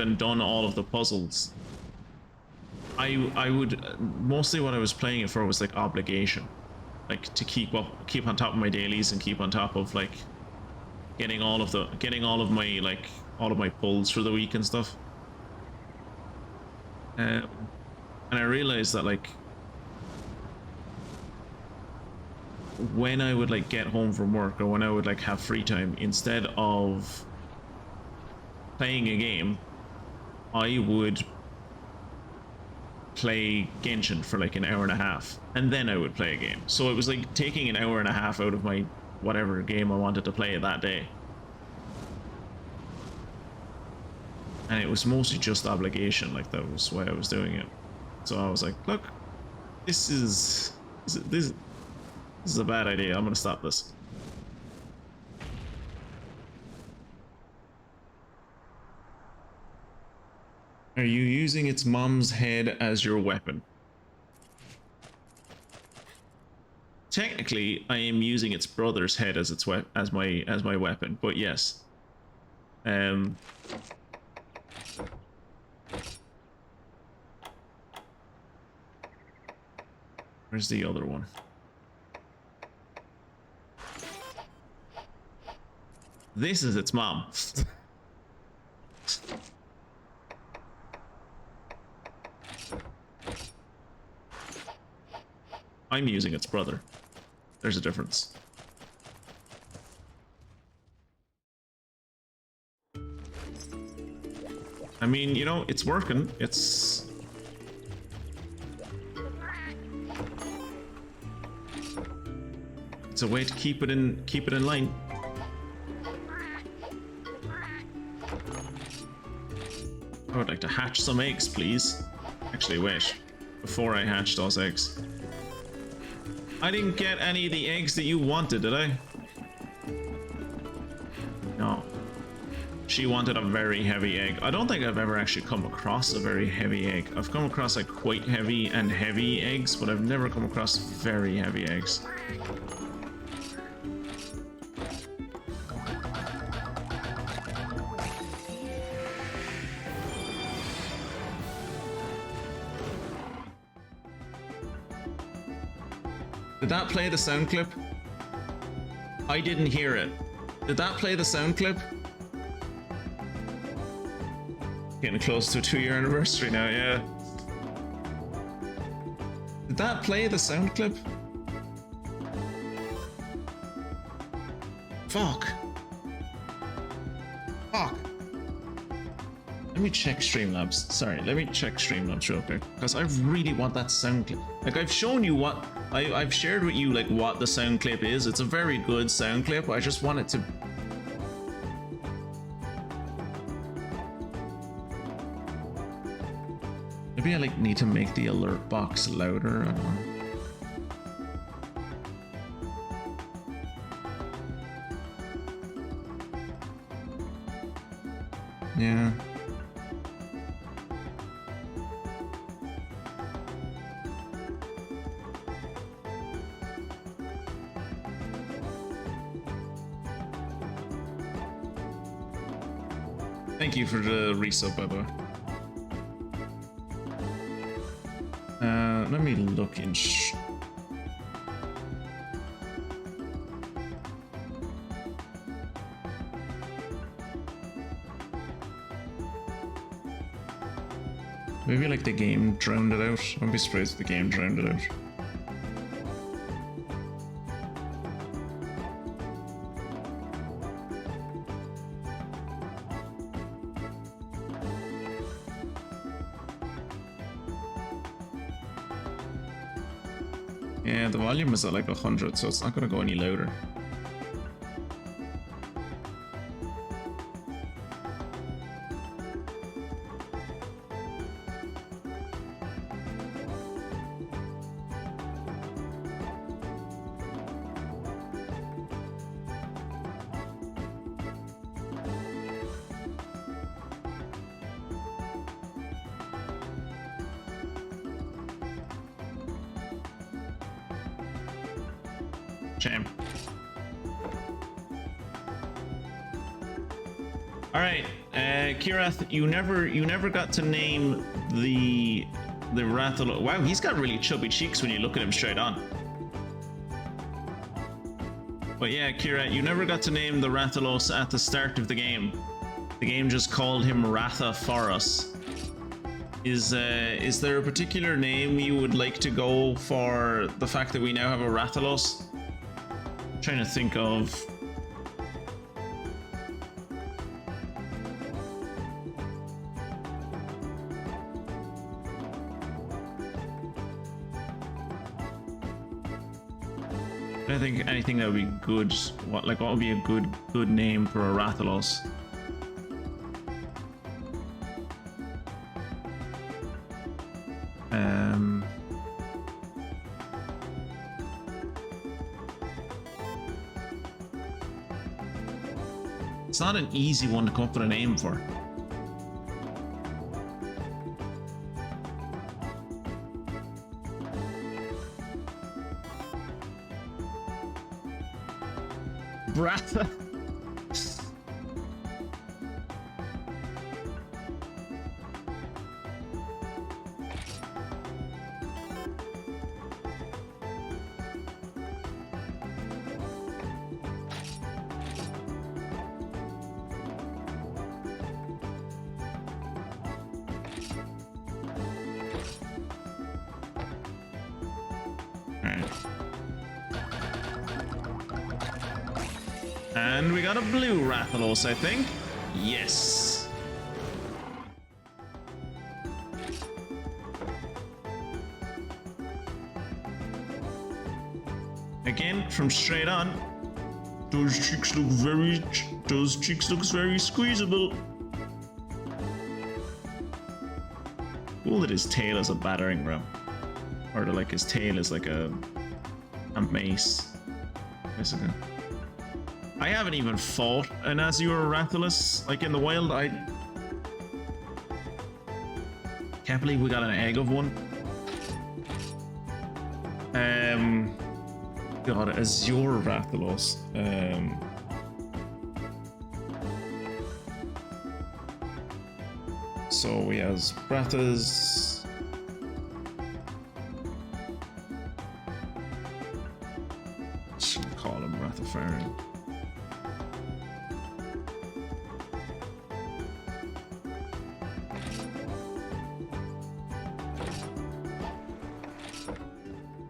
[SPEAKER 1] and done all of the puzzles, I would mostly what I was playing it for was like obligation, like to keep on top of my dailies and keep on top of like getting all of my pulls for the week and stuff. And I realized that like when I would like get home from work or when I would like have free time, instead of playing a game, I would play Genshin for like an hour and a half, and then I would play a game. So it was like taking an hour and a half out of my whatever game I wanted to play that day. And it was mostly just obligation, like that was why I was doing it. So I was like, look, this is a bad idea. I'm gonna stop this. Are you using its mom's head as your weapon? Technically, I am using its brother's head as its as my weapon, but yes. Where's the other one? This is its mom. I'm using its brother. There's a difference. I mean, you know, it's working. It's a way to keep it in line. I would like to hatch some eggs, please. Actually, wait. Before I hatch those eggs. I didn't get any of the eggs that you wanted, did I? No. She wanted a very heavy egg. I don't think I've ever actually come across a very heavy egg. I've come across like quite heavy and heavy eggs, but I've never come across very heavy eggs. Did that play the sound clip? I didn't hear it. Did that play the sound clip? Getting close to a 2-year anniversary now, yeah. Did that play the sound clip? Fuck. Fuck. Let me check Streamlabs. Sorry, let me check Streamlabs real quick. Because I really want that sound clip. Like, I've shown you what... I've shared with you, like, what the sound clip is. It's a very good sound clip. I just want it to... Maybe I, like, need to make the alert box louder. I don't know. Yeah. Thank you for the resub, by the way. Let me look in. Maybe like the game drowned it out. I'd be surprised if the game drowned it out. Yeah, the volume is at like 100, so it's not going to go any louder. Shame. All right, Kirath, you never got to name the Rathalos. Wow, he's got really chubby cheeks when you look at him straight on. But yeah, Kira, you never got to name the Rathalos at the start of the game. The game just called him Ratha for us. Is there a particular name you would like to go for the fact that we now have a Rathalos? Trying to think of. I think anything that would be good. What would be a good name for a Rathalos? It's not an easy one to come up with a name for. Bratha. And we got a blue Rathalos, I think. Yes. Again, from straight on. Those cheeks look very squeezable. Cool that his tail is a battering ram. Or like his tail is like a mace. Basically. I haven't even fought an Azure Rathalos, like in the wild. I can't believe we got an egg of one. God, Azure Rathalos. So we have Brathas. Should call him Rathafarian.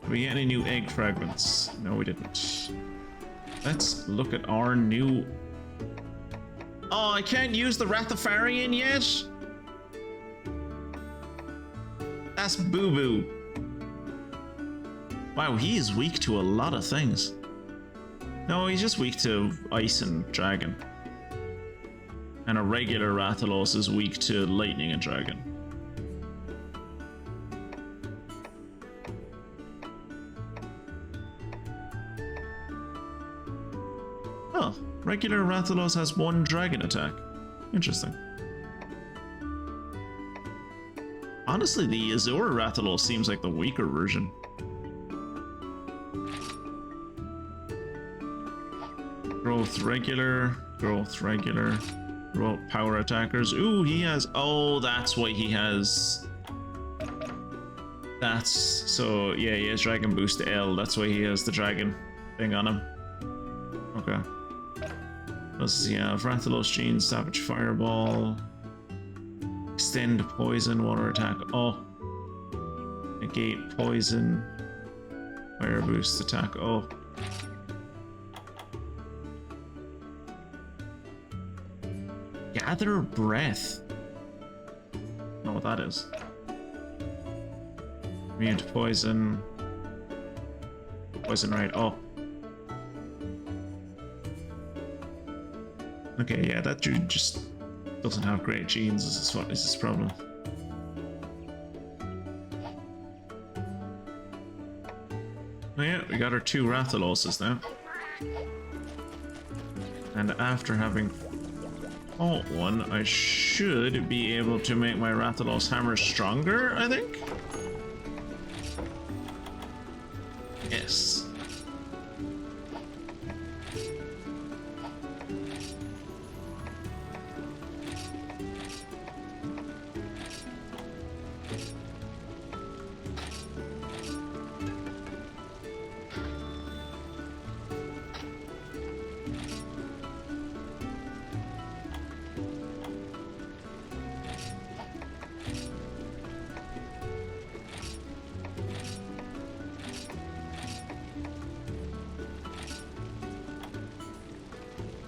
[SPEAKER 1] Did we get any new egg fragments? No, we didn't. Let's look at our new... Oh, I can't use the Rathafarian yet? That's boo-boo. Wow, he is weak to a lot of things. No, he's just weak to ice and dragon. And a regular Rathalos is weak to lightning and dragon. Oh, regular Rathalos has one dragon attack. Interesting. Honestly, the Azure Rathalos seems like the weaker version. Growth regular, growth power attackers. Ooh, he has... Oh, that's why he has... That's... So, yeah, he has dragon boost to L. That's why he has the dragon thing on him. Okay. Does he have Rathalos Gene, Savage Fireball... Extend poison, water attack. Oh. Negate poison. Fire boost attack. Oh. Gather breath. I don't know what that is. Immune to poison. Poison right. Oh. Okay, yeah, that dude just doesn't have great genes. This is what is his problem. Oh yeah, we got our 2 Rathaloses now. And after having fought one, I should be able to make my Rathalos hammer stronger, I think? Yes.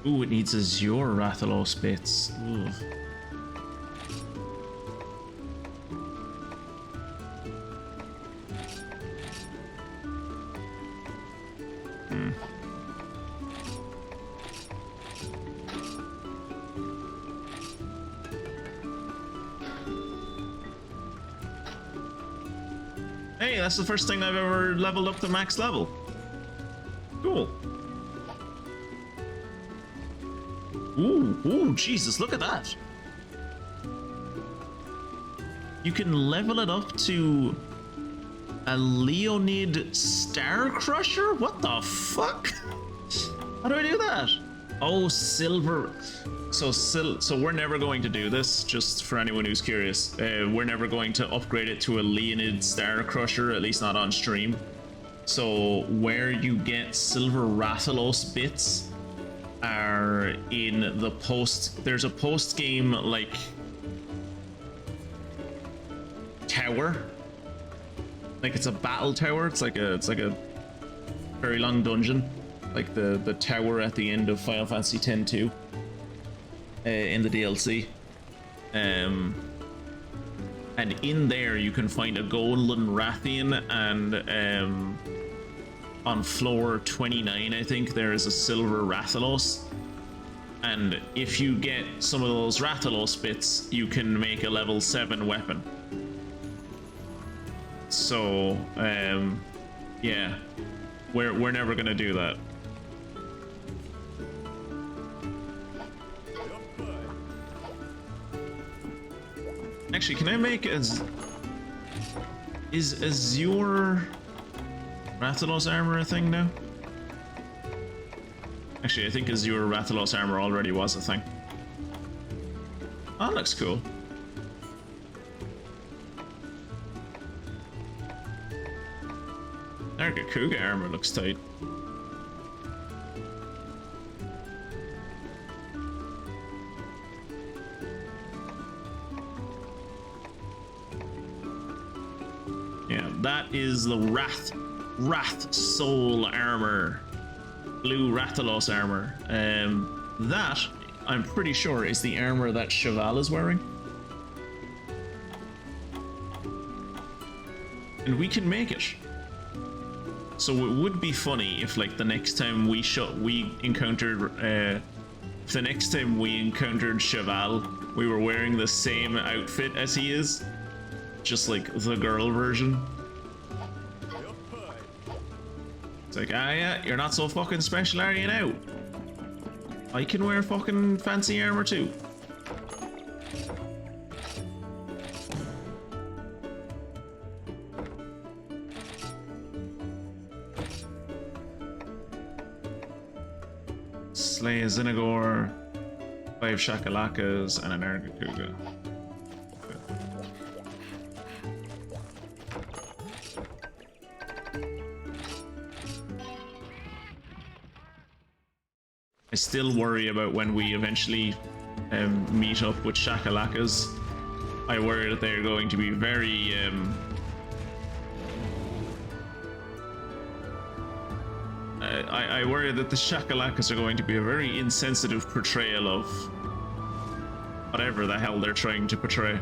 [SPEAKER 1] Ooh, it needs Azure Rathalos bits. Ooh. Hey, that's the first thing I've ever leveled up to max level. Cool. Ooh, Jesus, look at that. You can level it up to a Leonid Star Crusher? What the fuck? How do I do that? Oh, silver. So we're never going to do this, just for anyone who's curious. We're never going to upgrade it to a Leonid Star Crusher, at least not on stream. So where you get silver Rathalos bits are in the there's a post-game, like, tower. Like, it's a battle tower. It's like a very long dungeon. Like the tower at the end of Final Fantasy X-2. In the DLC, and in there you can find a golden Rathian, and on floor 29 I think there is a silver Rathalos, and if you get some of those Rathalos bits you can make a level 7 weapon. So yeah, we're never gonna do that. Actually, can I make is Azure Rathalos armor a thing now? Actually, I think Azure Rathalos armor already was a thing. Oh, that looks cool. Nargacuga armor looks tight. Yeah, that is the Wrath Soul armor. Blue Rathalos armor. That, I'm pretty sure, is the armor that Cheval is wearing. And we can make it. So it would be funny if, like, the next time we encountered Cheval, we were wearing the same outfit as he is. Just like the girl version. It's like, ah yeah, you're not so fucking special, are you now? I can wear fucking fancy armor too. Slay a Zinagor, 5 Shakalakas, and an Nargacuga. I still worry about when we eventually meet up with Shakalakas. I worry that they're going to be very I worry that the Shakalakas are going to be a very insensitive portrayal of whatever the hell they're trying to portray.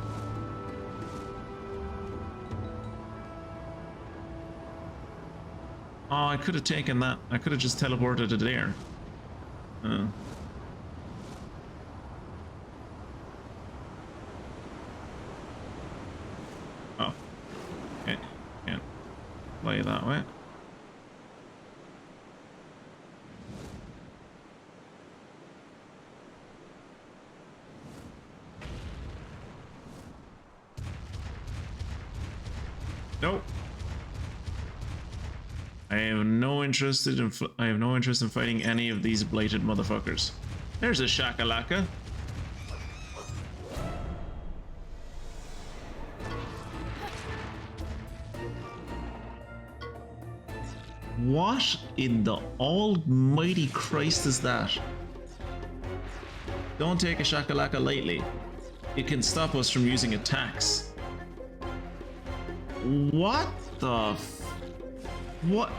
[SPEAKER 1] Oh, I could have taken that. I could have just teleported to there. Oh, okay. Can't play that way. Nope. I have no interest in fighting any of these blighted motherfuckers. There's a Shakalaka. What in the almighty Christ is that? Don't take a Shakalaka lightly. It can stop us from using attacks. What the what?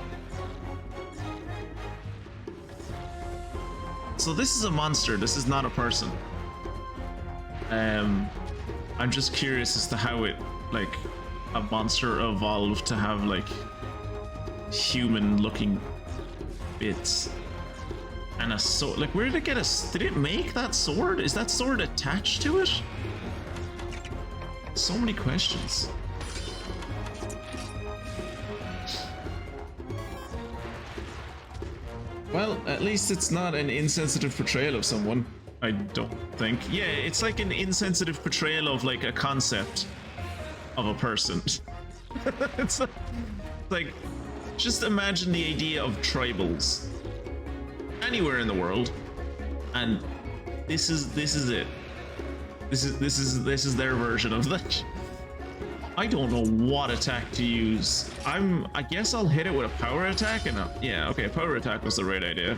[SPEAKER 1] So this is a monster, this is not a person. I'm just curious as to how it, like, a monster evolved to have, like, human looking bits. And a sword. Like, where did it get a... Did it make that sword? Is that sword attached to it? So many questions. Well, at least it's not an insensitive portrayal of someone. I don't think. Yeah, it's like an insensitive portrayal of like a concept of a person. It's like, just imagine the idea of tribals anywhere in the world, and this is it. This is their version of that. I don't know what attack to use. I guess I'll hit it with a power attack, and yeah, okay, power attack was the right idea.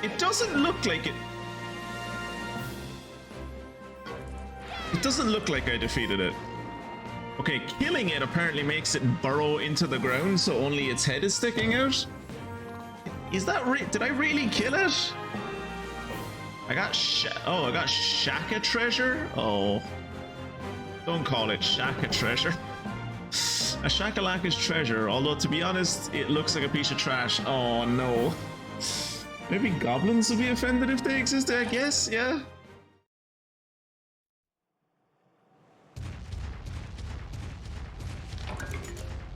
[SPEAKER 1] It doesn't look like it. It doesn't look like I defeated it. Okay, killing it apparently makes it burrow into the ground, so only its head is sticking out. Is that did I really kill it? I got I got Shaka treasure? Oh. Don't call it Shaka treasure. A Shakalaka's treasure, although to be honest, it looks like a piece of trash. Oh no. Maybe goblins would be offended if they existed, I guess, yeah?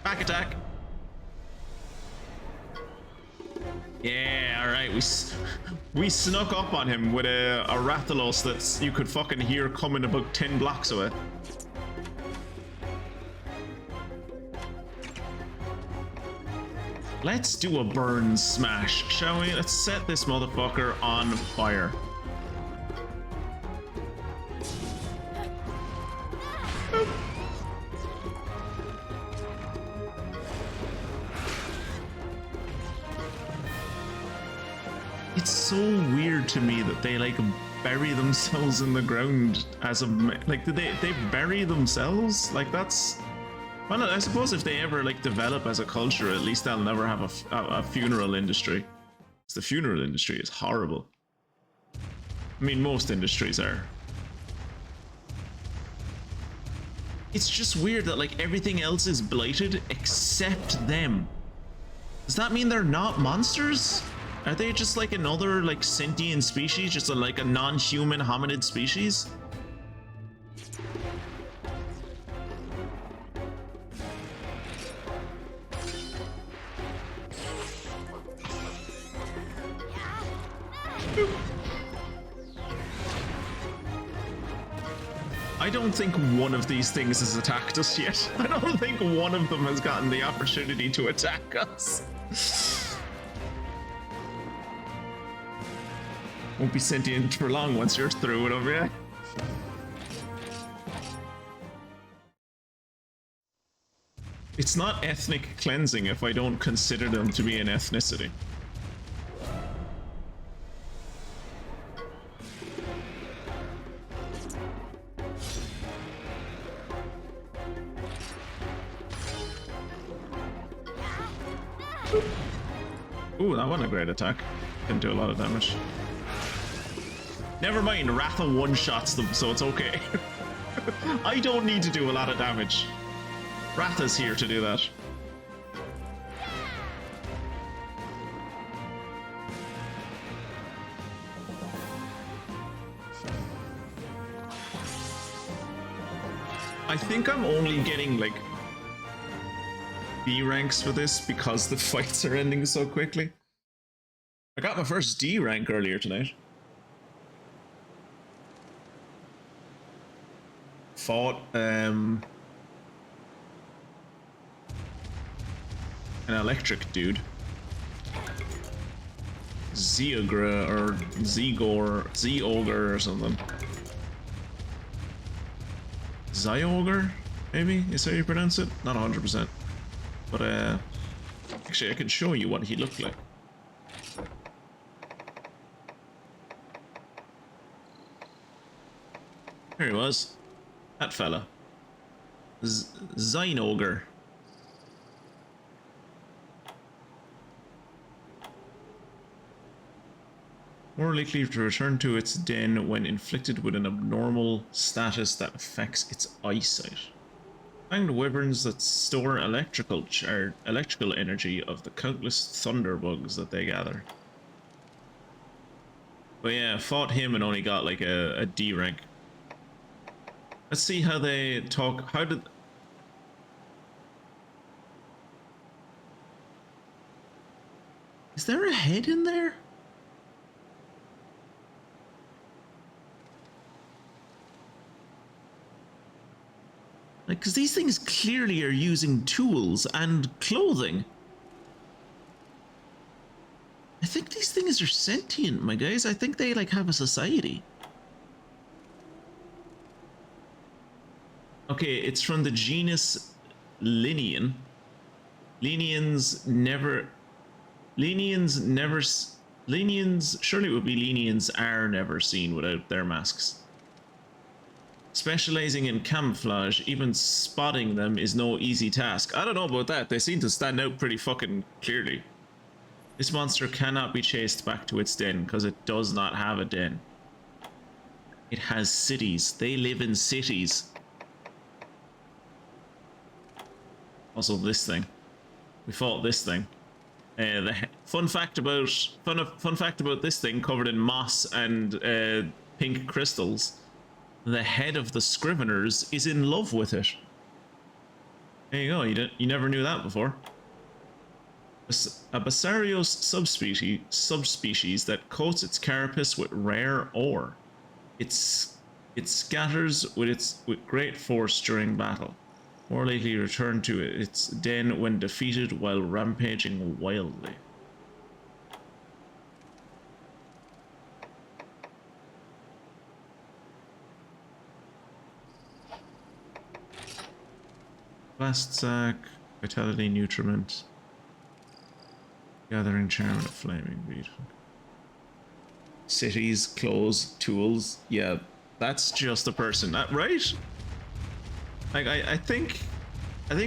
[SPEAKER 1] Back attack. Yeah, alright, we snuck up on him with a Rathalos that you could fucking hear coming about 10 blocks away. Let's do a burn smash, shall we? Let's set this motherfucker on fire. It's so weird to me that they like bury themselves in the ground as a like did they bury themselves? Like that's, well, I suppose if they ever like develop as a culture, at least they'll never have a funeral industry. The funeral industry is horrible. I mean, most industries are. It's just weird that like everything else is blighted except them. Does that mean they're not monsters? Are they just like another like sentient species, just like a non-human hominid species? I don't think one of these things has attacked us yet. I don't think one of them has gotten the opportunity to attack us. Won't be sentient for long once you're through with them, yeah? It's not ethnic cleansing if I don't consider them to be an ethnicity. Ooh, that wasn't a great attack. Didn't do a lot of damage. Never mind, Ratha one-shots them, so it's okay. I don't need to do a lot of damage. Ratha's here to do that. I think I'm only getting, like, B ranks for this because the fights are ending so quickly. I got my first D rank earlier tonight. Fought an electric dude. Zeogra or Zegor or something. Zyogre, maybe is how you pronounce it? Not 100%. But actually I can show you what he looked like. Here he was. That fella. Zyogre. More likely to return to its den when inflicted with an abnormal status that affects its eyesight. Fanged wyverns that store electrical energy of the countless thunderbugs that they gather. But yeah, fought him and only got like a D rank. Let's see how they talk. How did... Is there a head in there? Like, because these things clearly are using tools and clothing. I think these things are sentient, my guys. I think they, like, have a society. Okay, it's from the genus Linian. Linians, surely it would be Linians are never seen without their masks. Specializing in camouflage, even spotting them is no easy task. I don't know about that. They seem to stand out pretty fucking clearly. This monster cannot be chased back to its den because it does not have a den. It has cities. They live in cities. Also this thing. We fought this thing. The fun fact about this thing, covered in moss and pink crystals. The head of the Scriveners is in love with it. There you go. You never knew that before. A Basarios subspecies that coats its carapace with rare ore. It scatters with great force during battle. More likely return to its den when defeated while rampaging wildly. Blast sack, vitality nutriment, gathering charm and a flaming bead. Cities, clothes, tools. Yeah, that's just a person, right? Like I think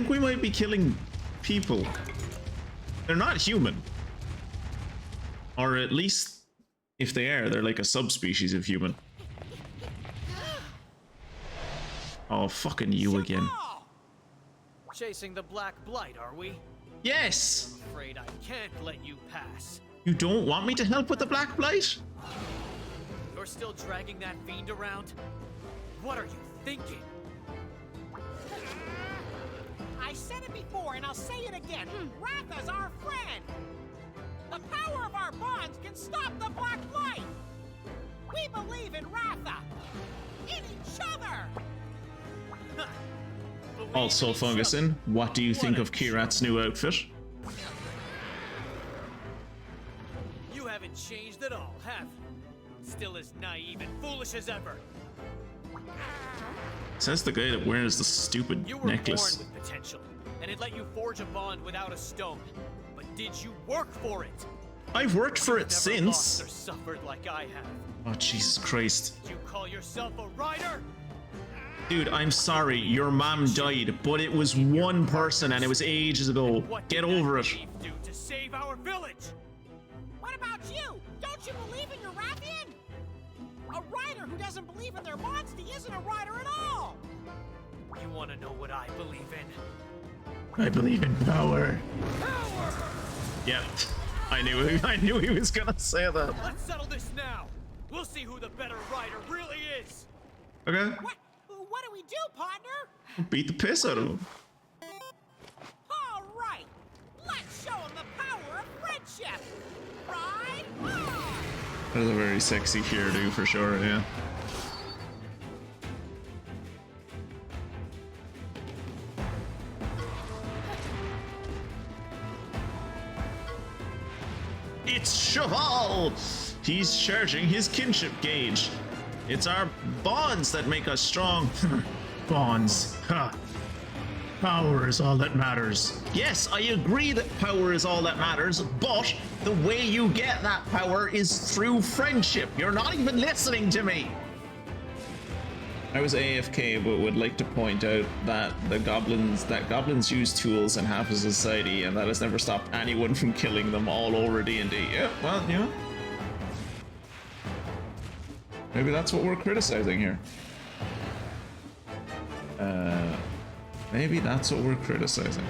[SPEAKER 1] we might be killing people. They're not human, or at least if they are, they're like a subspecies of human. Oh, fucking you again.
[SPEAKER 6] Chasing the Black Blight, are we?
[SPEAKER 1] Yes!
[SPEAKER 6] I'm afraid I can't let you pass.
[SPEAKER 1] You don't want me to help with the Black Blight?
[SPEAKER 6] You're still dragging that fiend around? What are you thinking?
[SPEAKER 2] I said it before and I'll say it again. Ratha's our friend. The power of our bonds can stop the Black Blight. We believe in Ratha. In each other.
[SPEAKER 1] Also, Fungusin, what do you think of Kirat's new outfit?
[SPEAKER 6] You haven't changed at all, have you? Still as naive and foolish as ever.
[SPEAKER 1] Says the guy that wears the stupid
[SPEAKER 6] You were
[SPEAKER 1] necklace.
[SPEAKER 6] born with potential, and it let you forge a bond without a stone. But did you work for it?
[SPEAKER 1] I've worked for it
[SPEAKER 6] Never
[SPEAKER 1] since.
[SPEAKER 6] lost or suffered like I have.
[SPEAKER 1] Oh, Jesus Christ.
[SPEAKER 6] You call yourself a rider?
[SPEAKER 1] Dude, I'm sorry, your mom died, but it was one person and it was ages ago.
[SPEAKER 6] What
[SPEAKER 1] Get
[SPEAKER 6] did
[SPEAKER 1] over
[SPEAKER 6] that
[SPEAKER 1] it.
[SPEAKER 6] thief do to save our village?
[SPEAKER 2] What about you? Don't you believe in your Rathian? A rider who doesn't believe in their monster isn't a rider at all.
[SPEAKER 6] You want to know what I believe in?
[SPEAKER 1] I believe in power.
[SPEAKER 6] Power!
[SPEAKER 1] Yep. I knew he was gonna say that.
[SPEAKER 6] Let's settle this now. We'll see who the better rider really is.
[SPEAKER 1] Okay.
[SPEAKER 2] What do we do, partner?
[SPEAKER 1] Beat the piss out of him.
[SPEAKER 2] All right. Let's show him the power of friendship. Ride on!
[SPEAKER 1] That is a very sexy hairdo for sure, yeah. It's Cheval! He's charging his kinship gauge. It's our bonds that make us strong. Bonds. Ha. Power is all that matters. Yes, I agree that power is all that matters, but the way you get that power is through friendship. You're not even listening to me. I was AFK, but would like to point out that goblins use tools and have a society, and that has never stopped anyone from killing them all over D&D. Yeah, well, you know. Maybe that's what we're criticizing here. Maybe that's what we're criticizing.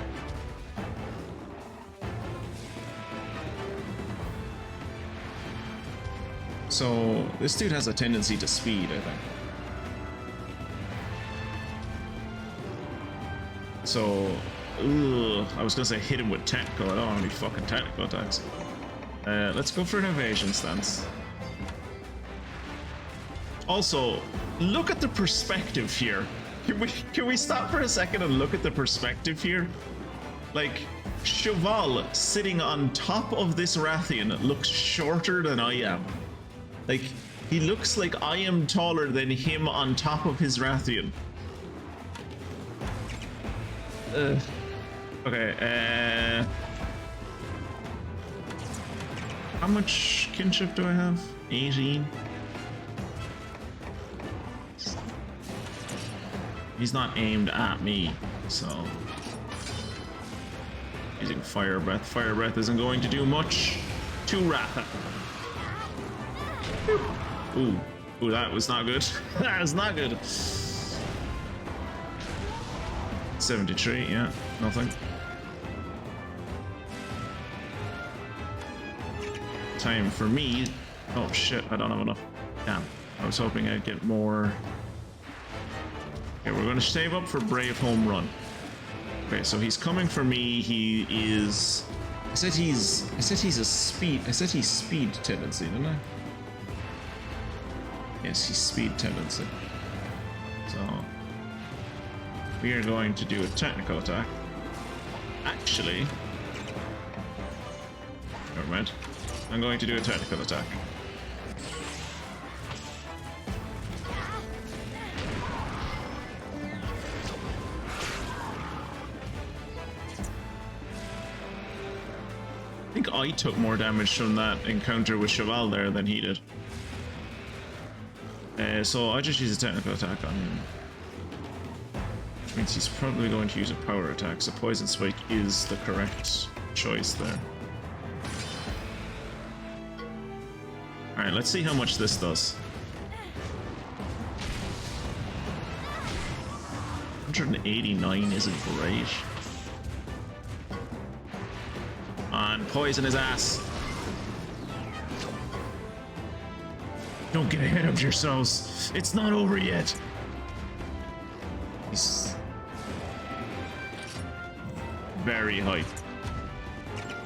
[SPEAKER 1] So, this dude has a tendency to speed, I think. So, I was gonna say hit him with technical. I don't want any fucking technical attacks. Let's go for an evasion stance. Also, look at the perspective here. Can we stop for a second and look at the perspective here? Like, Cheval sitting on top of this Rathian looks shorter than I am. Like, he looks like I am taller than him on top of his Rathian. Okay, how much kinship do I have? 18? He's not aimed at me, so... Using Fire Breath. Fire Breath isn't going to do much to Ratha. Ooh. Ooh, that was not good. That was not good. 73, yeah, nothing. Time for me. Oh shit, I don't have enough. Damn, I was hoping I'd get more. Okay, we're going to save up for Brave Home Run. Okay, so he's coming for me. He is. I said he's a speed. I said he's speed tendency, didn't I? Yes, he's speed tendency. So we are going to do a technical attack. Actually, never mind. I'm going to do a technical attack. I think I took more damage from that encounter with Cheval there than he did. So I just use a technical attack on him. Which means he's probably going to use a power attack, so Poison Spike is the correct choice there. Alright, let's see how much this does. 189 isn't great. And poison his ass. Don't get ahead of yourselves. It's not over yet. He's very hype.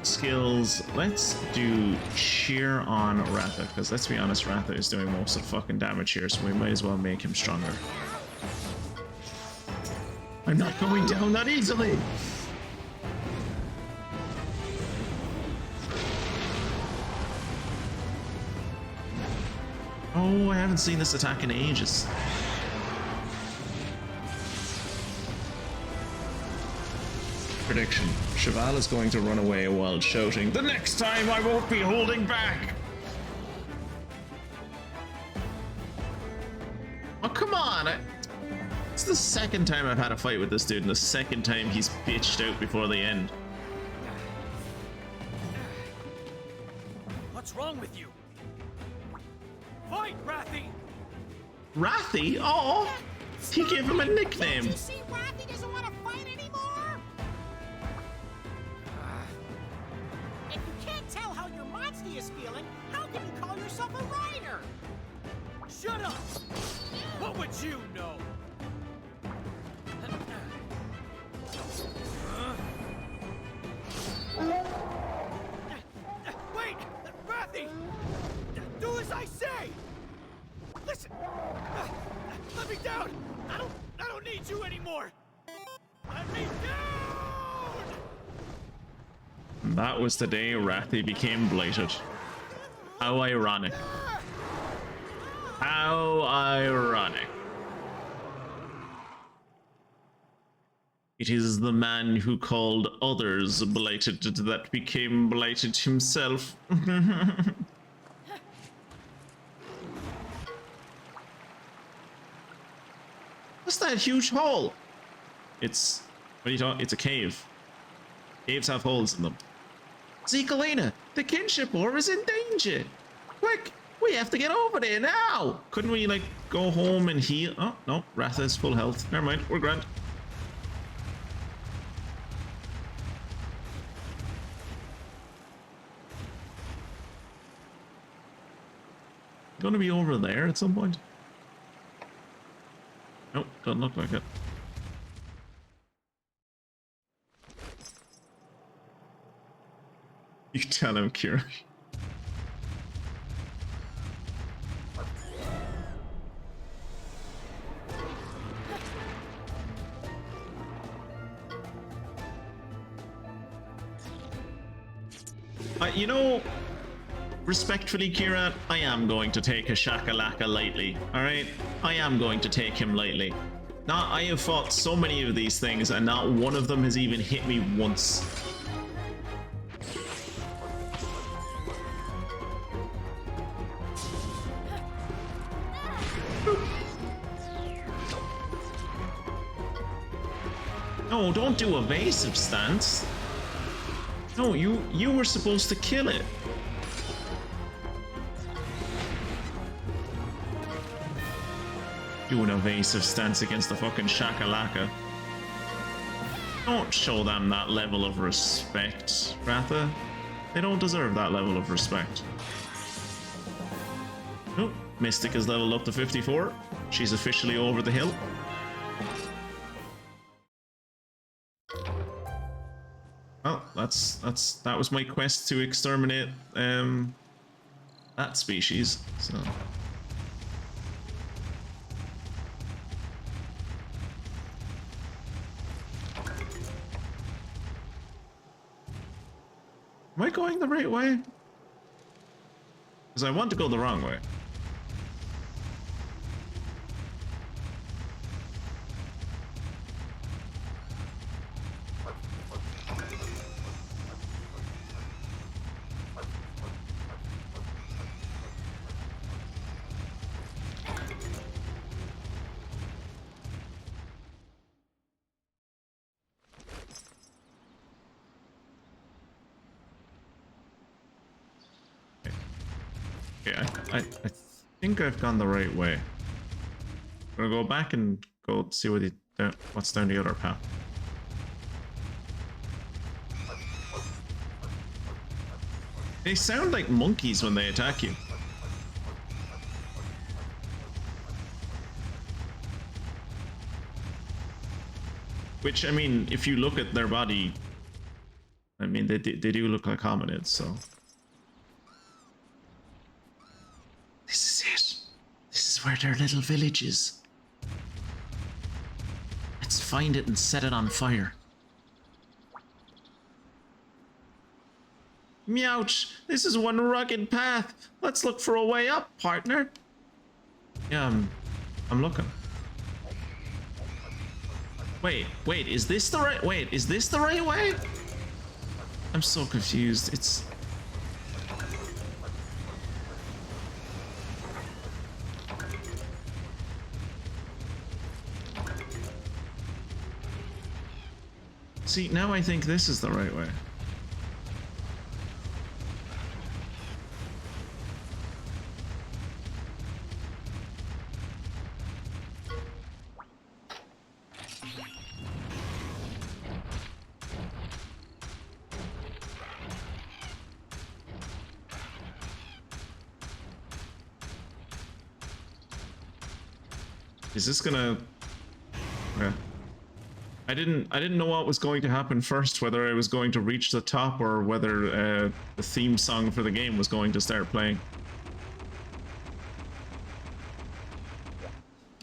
[SPEAKER 1] Skills. Let's do cheer on Ratha, because let's be honest, Ratha is doing most of the fucking damage here, so we might as well make him stronger. I'm not going down that easily. Oh, I haven't seen this attack in ages. Prediction. Cheval is going to run away while shouting, "The next time I won't be holding back!" Oh, come on! It's the second time I've had a fight with this dude, and the second time he's bitched out before the end.
[SPEAKER 2] What's wrong with you? Fight, Rathy!
[SPEAKER 1] Rathy? Oh! He gave him a nickname!
[SPEAKER 2] Don't you see Rathy doesn't want to fight anymore? If you can't tell how your Monsty is feeling, how can you call yourself a rider? Shut up! What would you know? Wait! Rathy! Do as I say! Listen! Let me down! I don't need you anymore! Let me down!
[SPEAKER 1] That was the day Rathy became blighted. How ironic. How ironic. It is the man who called others blighted that became blighted himself. What's that huge hole? It's... what are you talking? It's a cave. Caves have holes in them. Zekalina, the kinship ore is in danger. Quick, We have to get over there now. Couldn't we, like, go home and heal? Oh, no. Ratha is full health. Never mind. We're grand. Gonna be over there at some point? Nope, doesn't look like it. You tell him, Kira. You know, respectfully, Kira, I am going to take a Shakalaka lightly, alright? I am going to take him lightly. Not, I have fought so many of these things, and not one of them has even hit me once. No, don't do evasive stance. No, you were supposed to kill it. Do an evasive stance against the fucking Shakalaka. Don't show them that level of respect, Ratha. They don't deserve that level of respect. Oh, Mystic is leveled up to 54. She's officially over the hill. Well, that was my quest to exterminate that species. So am I going the right way? Because I want to go the wrong way. I think I've gone the right way. I'm gonna go back and go see what's down the other path. They sound like monkeys when they attack you. Which, I mean, if you look at their body, I mean, they do look like hominids, so... This is it. This is where their little village is. Let's find it and set it on fire. Meouch! This is one rugged path. Let's look for a way up, partner. Yeah, I'm looking. Wait, is this the right... Wait, is this the right way? I'm so confused. It's... See, now I think this is the right way. Is this gonna... Okay. I didn't know what was going to happen first, whether I was going to reach the top or whether the theme song for the game was going to start playing.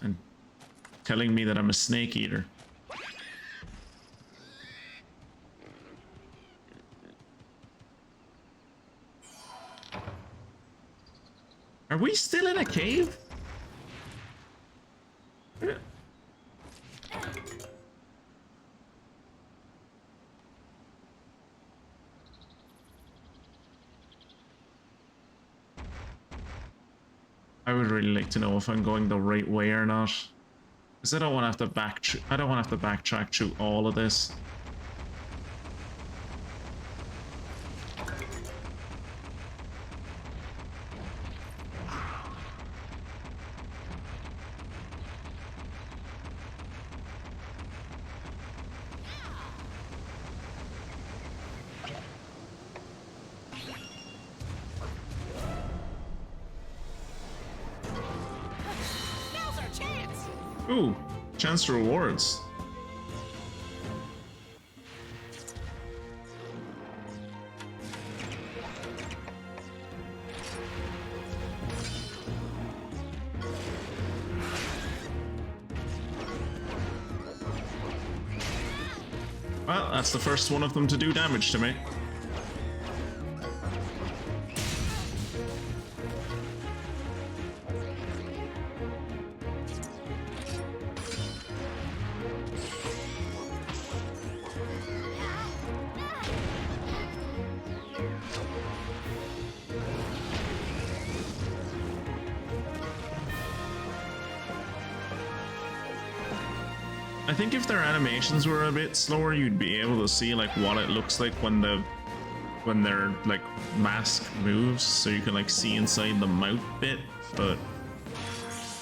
[SPEAKER 1] And telling me that I'm a snake eater. Are we still in a cave? I would really like to know if I'm going the right way or not, because I don't want to have to backtrack through all of this. Ooh, chance to rewards. Well, that's the first one of them to do damage to me. I think if their animations were a bit slower, you'd be able to see like what it looks like when their like mask moves, so you can like see inside the mouth bit. But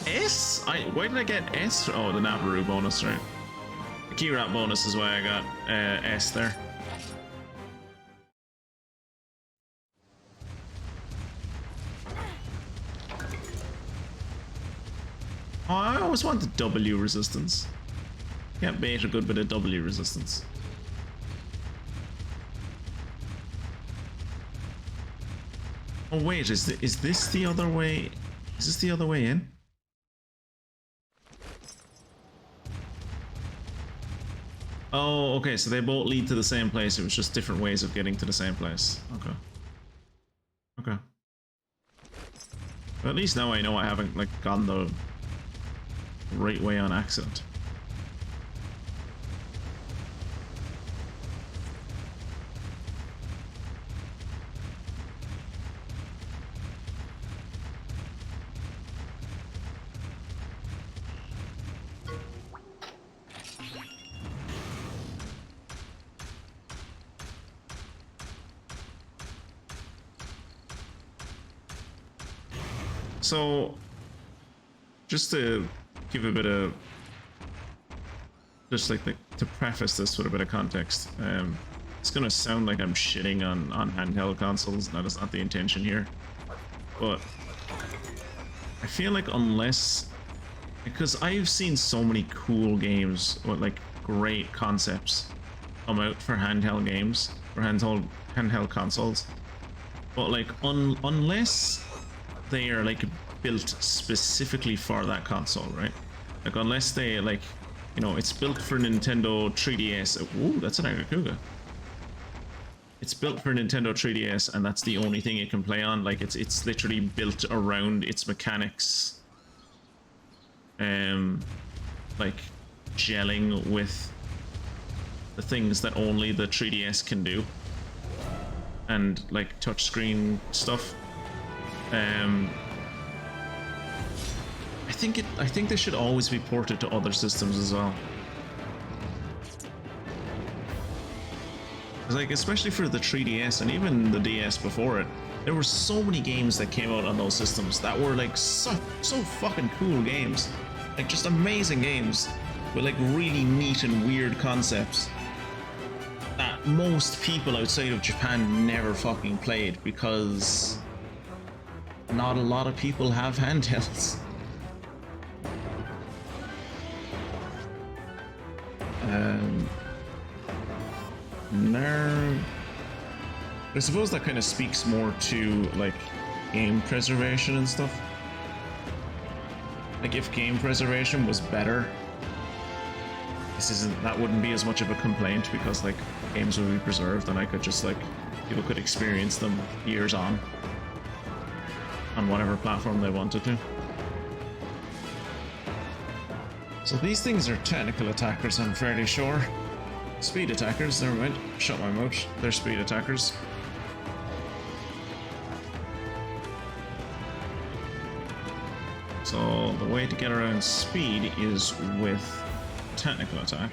[SPEAKER 1] S? Why did I get S? Oh, the Nabaru bonus, right? The key wrap bonus is why I got S there. Oh, I always wanted W resistance. Can't bait a good bit of W resistance. Oh wait, is this the other way? Is this the other way in? Oh, okay, so they both lead to the same place. It was just different ways of getting to the same place. Okay. Okay. But at least now I know I haven't like gone the right way on accident. So, just to give a bit of, just like to preface this with a bit of context, it's gonna sound like I'm shitting on handheld consoles. That is not the intention here, but I feel like unless, because I've seen so many cool games with like great concepts come out for handheld games or handheld consoles, but like unless they are like built specifically for that console, right? Like unless they like, you know, it's built for Nintendo 3DS. Ooh, that's an Agakuga. It's built for Nintendo 3DS and that's the only thing it can play on. Like it's literally built around its mechanics, like gelling with the things that only the 3DS can do, and like touchscreen stuff. I think they should always be ported to other systems as well. Like especially for the 3DS and even the DS before it, there were so many games that came out on those systems that were like so fucking cool games, like just amazing games with like really neat and weird concepts that most people outside of Japan never fucking played because not a lot of people have handhelds. No, I suppose that kind of speaks more to like game preservation and stuff. Like if game preservation was better, that wouldn't be as much of a complaint because like games would be preserved and I could just like, people could experience them years on whatever platform they wanted to. So these things are technical attackers, I'm fairly sure. Speed attackers, never mind. Shut my mouth. They're speed attackers. So the way to get around speed is with technical attack.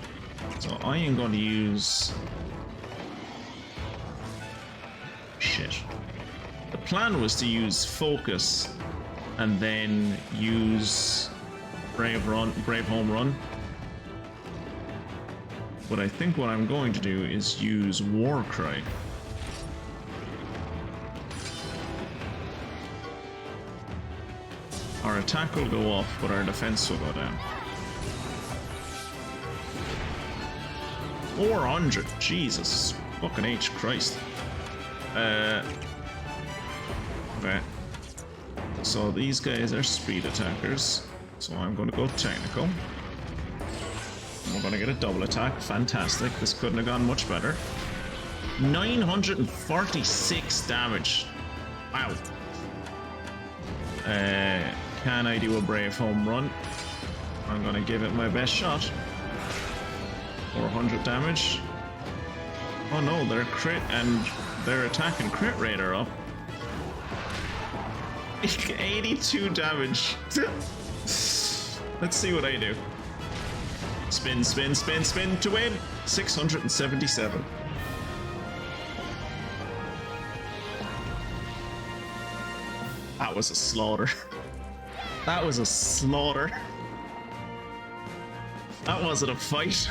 [SPEAKER 1] So I am going to use... Shit. The plan was to use focus and then use Brave Home Run. But I think what I'm going to do is use War Cry. Our attack will go up, but our defense will go down. 400. Jesus. Fucking H Christ. Okay. So these guys are speed attackers. So I'm going to go technical. We're going to get a double attack. Fantastic. This couldn't have gone much better. 946 damage. Wow. Can I do a brave home run? I'm going to give it my best shot. 400 damage. Oh no, their crit and their attack and crit rate are up. 82 damage. Let's see what I do. Spin, spin, spin, spin to win. 677. That was a slaughter. That was a slaughter. That wasn't a fight.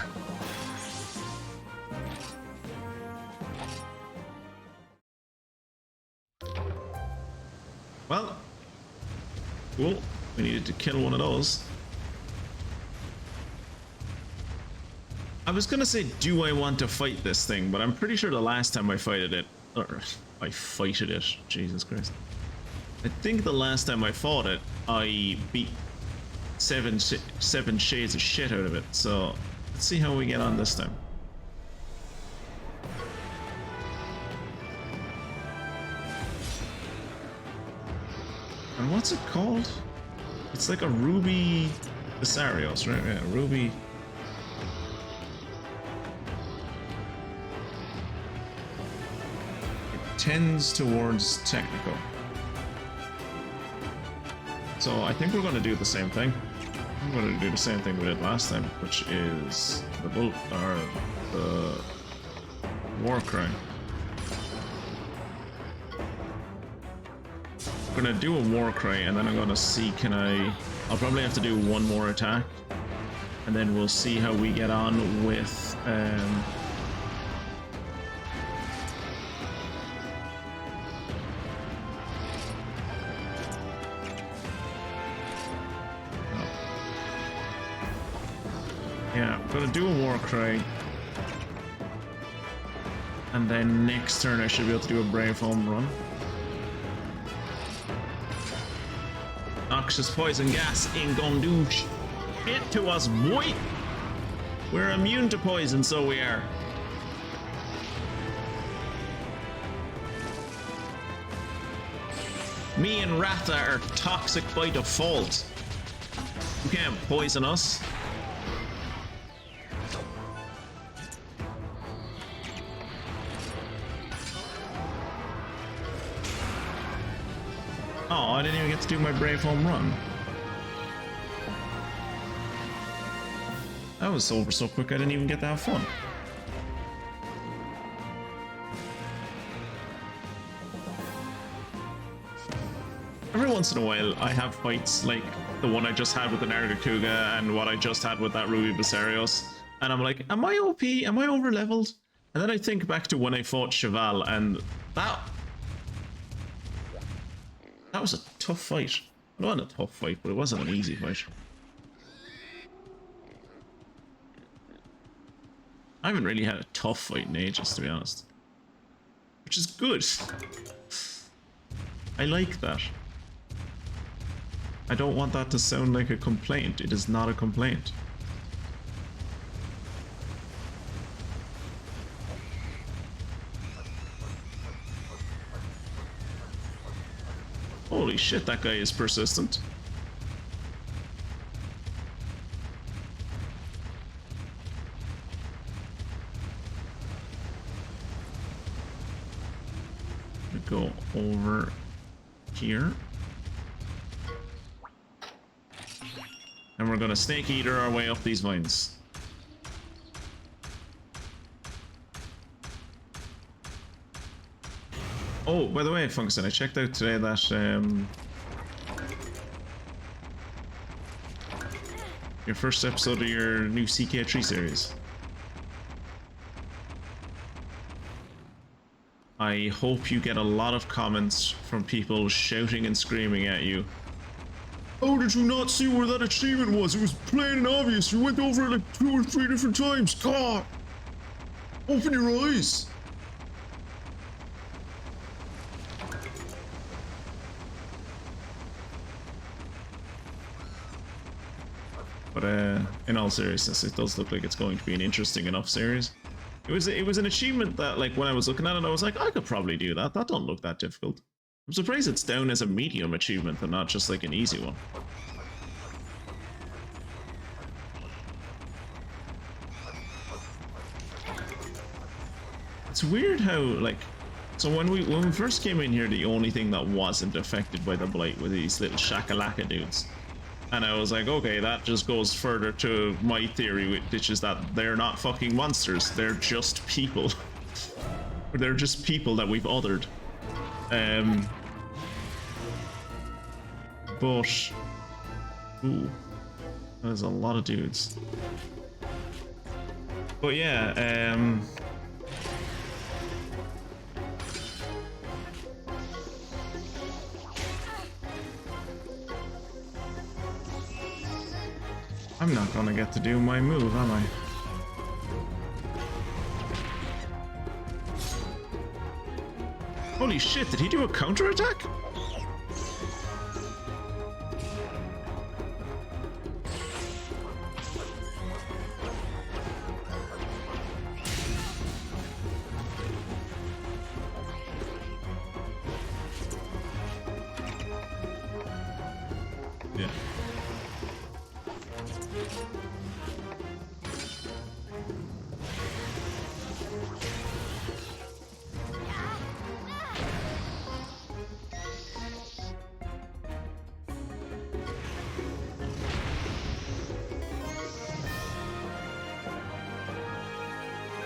[SPEAKER 1] Well, cool. We needed to kill one of those. I was gonna say, do I want to fight this thing? But I'm pretty sure the last time I fighted it, or I fighted it, Jesus Christ. I think the last time I fought it, I beat seven shades of shit out of it. So let's see how we get on this time. And what's it called? It's like a Ruby Visarios, right? Yeah, Ruby. It tends towards technical. So I think we're going to do the same thing. I'm going to do the same thing we did last time, which is the war cry. I'm going to do a war cry, and then I'm going to see I'll probably have to do one more attack, and then we'll see how we get on with yeah, I'm gonna do a war cry, and then next turn I should be able to do a brave home run. Noxious poison gas ain't gonna do shit to us, boy. We're immune to poison, so we are. Me and Ratha are toxic by default. You can't poison us. Oh, I didn't even get to do my brave home run. That was over so quick I didn't even get to have fun. Every once in a while I have fights like the one I just had with the Nargacuga and what I just had with that Ruby Visarios, and I'm like, am I OP? Am I over leveled? And then I think back to when I fought Cheval, and that was a tough fight. It wasn't a tough fight, but it wasn't an easy fight. I haven't really had a tough fight in ages, to be honest. Which is good. I like that. I don't want that to sound like a complaint. It is not a complaint. Holy shit, that guy is persistent. We go over here. And we're gonna snake eater our way up these vines. Oh, by the way, Function, I checked out today that your first episode of your new CK3 series. I hope you get a lot of comments from people shouting and screaming at you. How did you not see where that achievement was? It was plain and obvious. You went over it like 2 or 3 different times. God! Open your eyes! But in all seriousness, it does look like it's going to be an interesting enough series. It was an achievement that, like, when I was looking at it, I was like, I could probably do that. That don't look that difficult. I'm surprised it's down as a medium achievement and not just like an easy one. It's weird how, like, so when we first came in here, the only thing that wasn't affected by the blight were these little shakalaka dudes. And I was like, okay, that just goes further to my theory, which is that they're not fucking monsters. They're just people. They're just people that we've othered. But... Ooh. There's a lot of dudes. But yeah, I'm not gonna get to do my move, am I? Holy shit, did he do a counterattack? Yeah.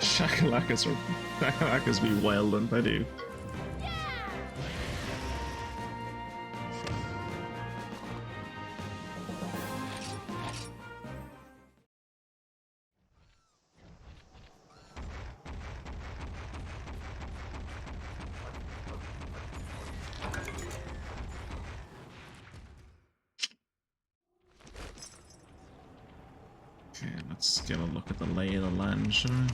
[SPEAKER 1] Shakalakas be wild and they do. Okay, let's get a look at the lay of the land, shall we?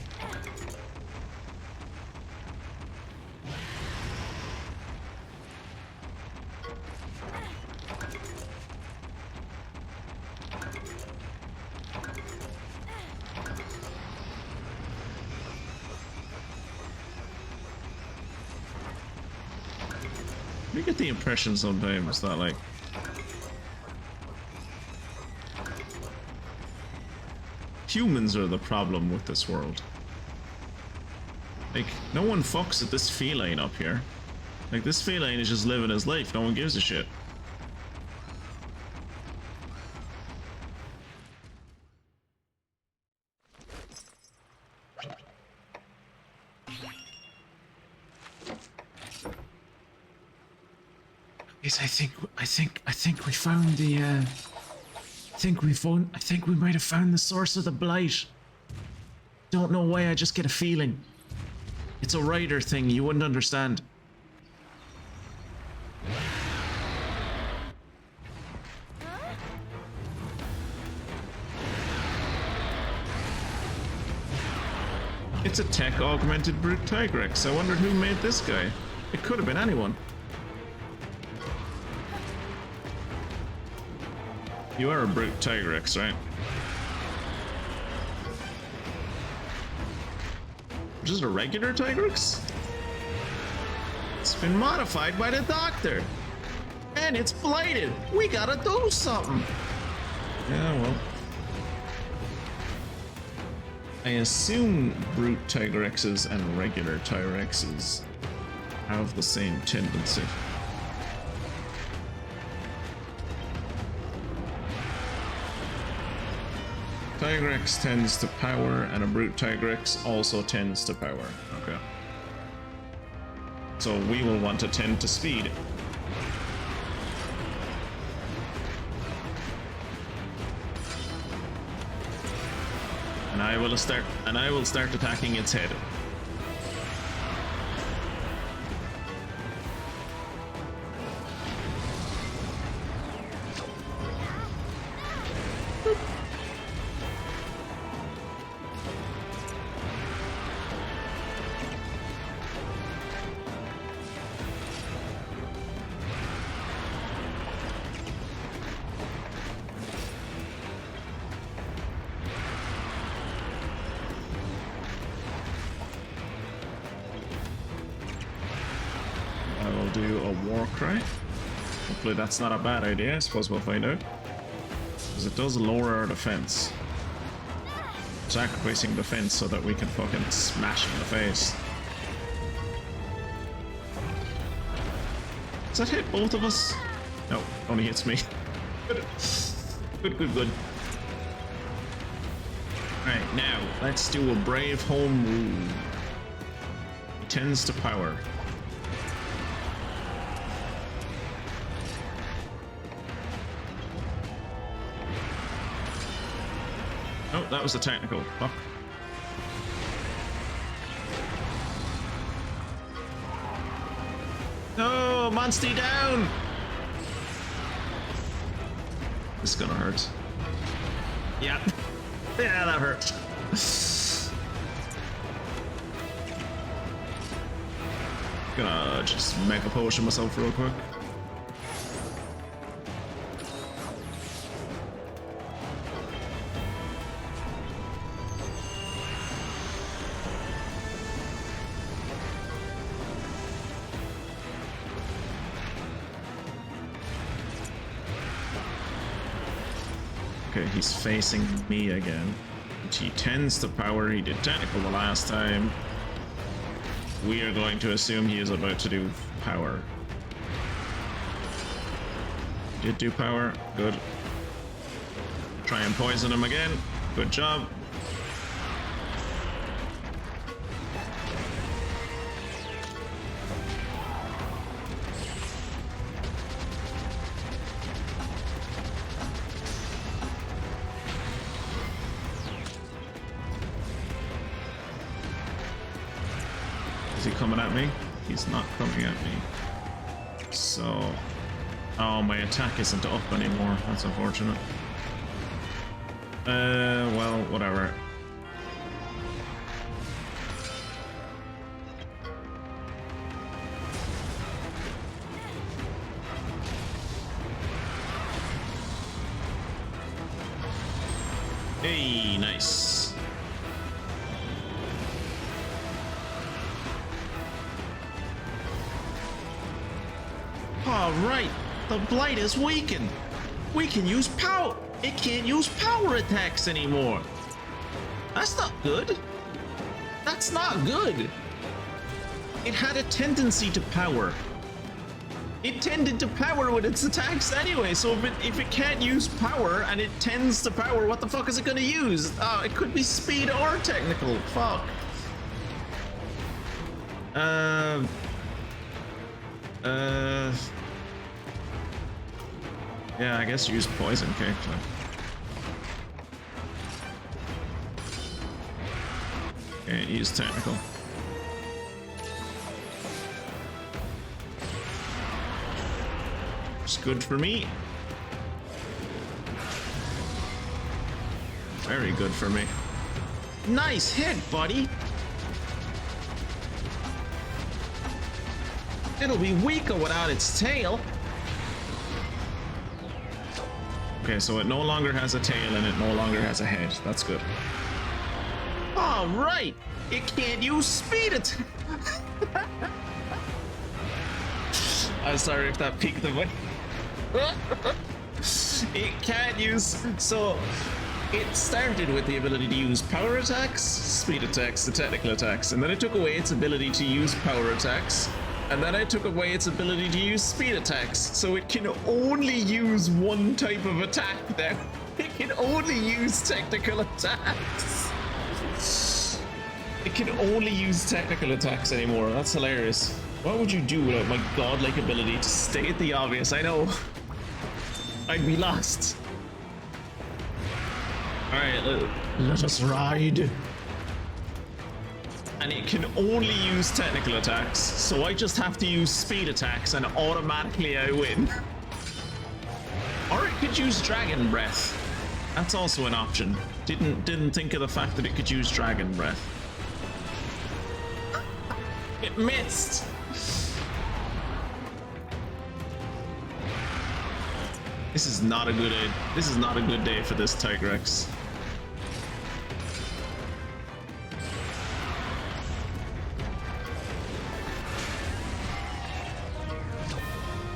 [SPEAKER 1] You get the impression sometimes that, like, humans are the problem with this world. Like, no one fucks with this feline up here. Like, this feline is just living his life. No one gives a shit. Yes, I think we found the I think we might have found the source of the blight. Don't know why, I just get a feeling. It's a rider thing, you wouldn't understand. It's a tech-augmented brute Tigrex. I wondered who made this guy. It could have been anyone. You are a brute Tigrex, right? Just a regular Tigrex? It's been modified by the doctor. And it's blighted. We gotta do something. Yeah, well. I assume brute Tigrexes and regular Tigexes have the same tendency. Tigrex tends to power, and a brute Tigrex also tends to power. Okay. So we will want to tend to speed. And I will start attacking its head. do a war cry. Hopefully that's not a bad idea. I suppose we'll find out. Because it does lower our defense. Sacrificing defense so that we can fucking smash in the face. Does that hit both of us? No, only hits me. Good. Good. Alright, now, let's do a brave home rule. He tends to power. Oh, that was the technical. Fuck. No, Monty down! This is gonna hurt. Yeah. Yeah, that hurt. Gonna just make a potion myself real quick. Okay, he's facing me again. Which he tends to power. He did technical the last time. We are going to assume he is about to do power. Did do power. Good. Try and poison him again. Good job. Is he coming at me? He's not coming at me. So... Oh, my attack isn't up anymore. That's unfortunate. Well, whatever. Hey, nice. All right, the blight is weakened. We can use power. It can't use power attacks anymore. That's not good. That's not good. It had a tendency to power. It tended to power with its attacks anyway, so if it can't use power and it tends to power, what the fuck is it gonna use? It could be speed or technical. Fuck. Yeah, I guess use poison kick. Okay, use technical. It's good for me. Very good for me. Nice hit, buddy. It'll be weaker without its tail. Okay, so it no longer has a tail and it no longer has a head. That's good. All right, it can't use speed attack. I'm sorry if that peaked the way. It can't use. So it started with the ability to use power attacks, speed attacks, the technical attacks, and then it took away its ability to use power attacks. And then I took away its ability to use speed attacks, so it can only use one type of attack now. It can only use technical attacks. It can only use technical attacks anymore. That's hilarious. What would you do without my godlike ability to state the obvious? I know. I'd be lost. Alright, let us ride. And it can only use technical attacks, so I just have to use speed attacks and automatically I win. Or it could use Dragon Breath. That's also an option. Didn't think of the fact that it could use Dragon Breath. It missed! This is not a good day for this Tigrex.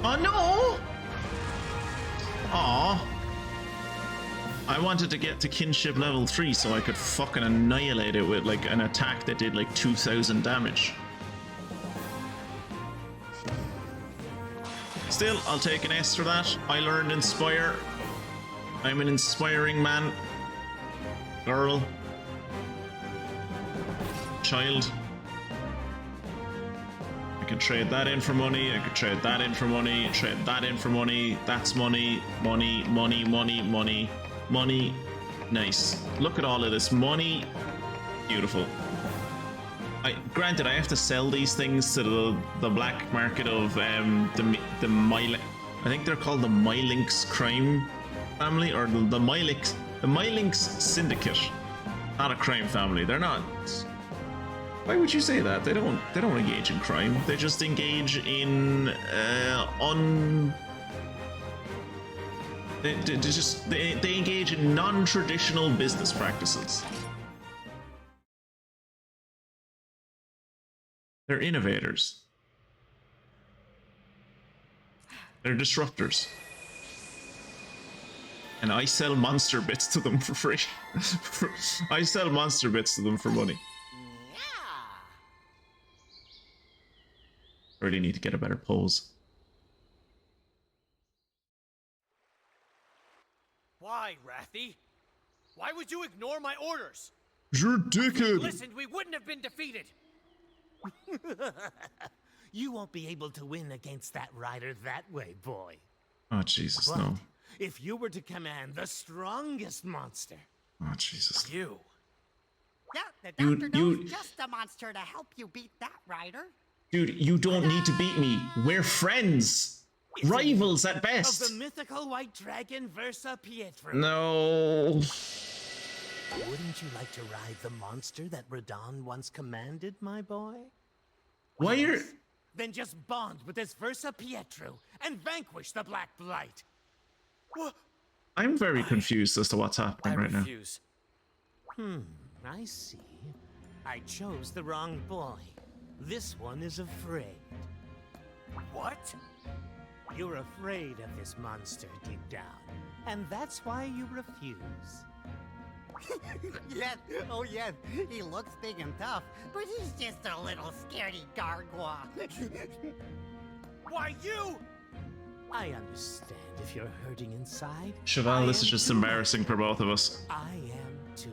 [SPEAKER 1] Oh no! Aw. I wanted to get to kinship level 3 so I could fucking annihilate it with like an attack that did like 2000 damage. Still, I'll take an S for that. I learned Inspire. I'm an inspiring man. Girl. Child. I could trade that in for money. I could trade that in for money. Trade that in for money. That's money. Money, money, money, money, money. Nice. Look at all of this money. Beautiful. Granted, I have to sell these things to the black market of the My. I think they're called the MyLinks crime family, or the MyLinks syndicate. Not a crime family. They're not. Why would you say that? They don't engage in crime. They just engage in they engage in non-traditional business practices. They're innovators. They're disruptors. And I sell monster bits to them for free. I sell monster bits to them for money. I really need to get a better pose.
[SPEAKER 2] Why, Rathy? Why would you ignore my orders?
[SPEAKER 1] You're a dickhead!
[SPEAKER 2] Listened, we wouldn't have been defeated.
[SPEAKER 10] You won't be able to win against that rider that way, boy.
[SPEAKER 1] Oh, Jesus,
[SPEAKER 10] But
[SPEAKER 1] no.
[SPEAKER 10] if you were to command the strongest monster,
[SPEAKER 1] Oh, Jesus.
[SPEAKER 2] You.
[SPEAKER 7] Yeah, the
[SPEAKER 1] You-
[SPEAKER 7] doctor
[SPEAKER 1] you-
[SPEAKER 7] knows just a monster to help you beat that rider.
[SPEAKER 1] Dude, you don't need to beat me. We're friends. Rivals at
[SPEAKER 10] of
[SPEAKER 1] best.
[SPEAKER 10] the mythical white dragon Versa Pietro.
[SPEAKER 1] No.
[SPEAKER 10] Wouldn't you like to ride the monster that Redan once commanded, my boy?
[SPEAKER 1] Why are...
[SPEAKER 10] Then just bond with this Versa Pietro and vanquish the Black Blight.
[SPEAKER 1] I'm very confused as to what's
[SPEAKER 2] I
[SPEAKER 1] happening right now.
[SPEAKER 2] refuse.
[SPEAKER 10] I see. I chose the wrong boy. This one is afraid.
[SPEAKER 2] What?
[SPEAKER 10] You're afraid of this monster deep down, and that's why you refuse.
[SPEAKER 7] Yes, oh yes, he looks big and tough, but he's just a little scaredy gargoyle.
[SPEAKER 2] Why you?
[SPEAKER 10] I understand if you're hurting inside.
[SPEAKER 1] Cheval, this
[SPEAKER 10] I
[SPEAKER 1] is
[SPEAKER 10] am
[SPEAKER 1] just
[SPEAKER 10] too.
[SPEAKER 1] embarrassing for both of us.
[SPEAKER 10] I am too.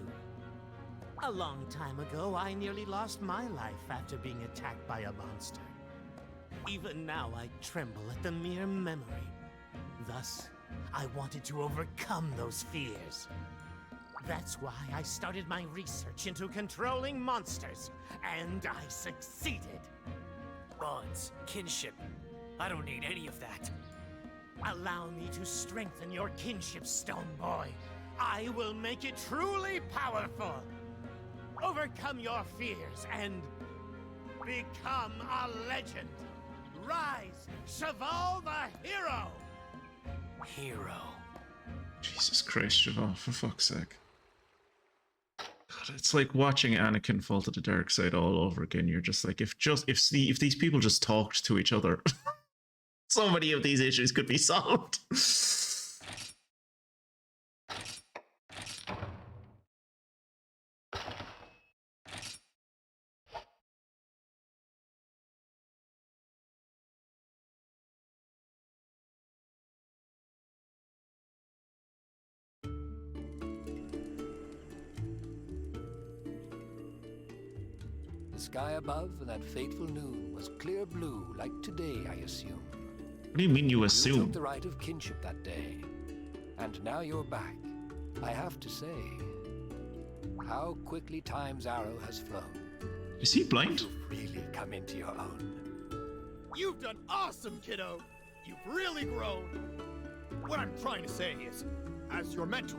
[SPEAKER 10] A long time ago, I nearly lost my life after being attacked by a monster. Even now, I tremble at the mere memory. Thus, I wanted to overcome those fears. That's why I started my research into controlling monsters, and I succeeded.
[SPEAKER 2] Bonds, kinship. I don't need any of that.
[SPEAKER 10] Allow me to strengthen your kinship stone, boy. I will make it truly powerful. Overcome your fears and become a legend. Rise, Cheval the hero!
[SPEAKER 2] Hero.
[SPEAKER 1] Jesus Christ, Cheval, for fuck's sake. God, it's like watching Anakin fall to the dark side all over again. You're just like, if these people just talked to each other, so many of these issues could be solved.
[SPEAKER 8] The sky above and that fateful noon was clear blue like today, I assume.
[SPEAKER 1] What do you mean you
[SPEAKER 8] You
[SPEAKER 1] assume?
[SPEAKER 8] took the right of kinship that day. And now you're back. I have to say, how quickly time's arrow has flown.
[SPEAKER 1] Is he blind?
[SPEAKER 8] You've really come into your own.
[SPEAKER 9] You've done awesome, kiddo. You've really grown. What I'm trying to say is, as your mentor,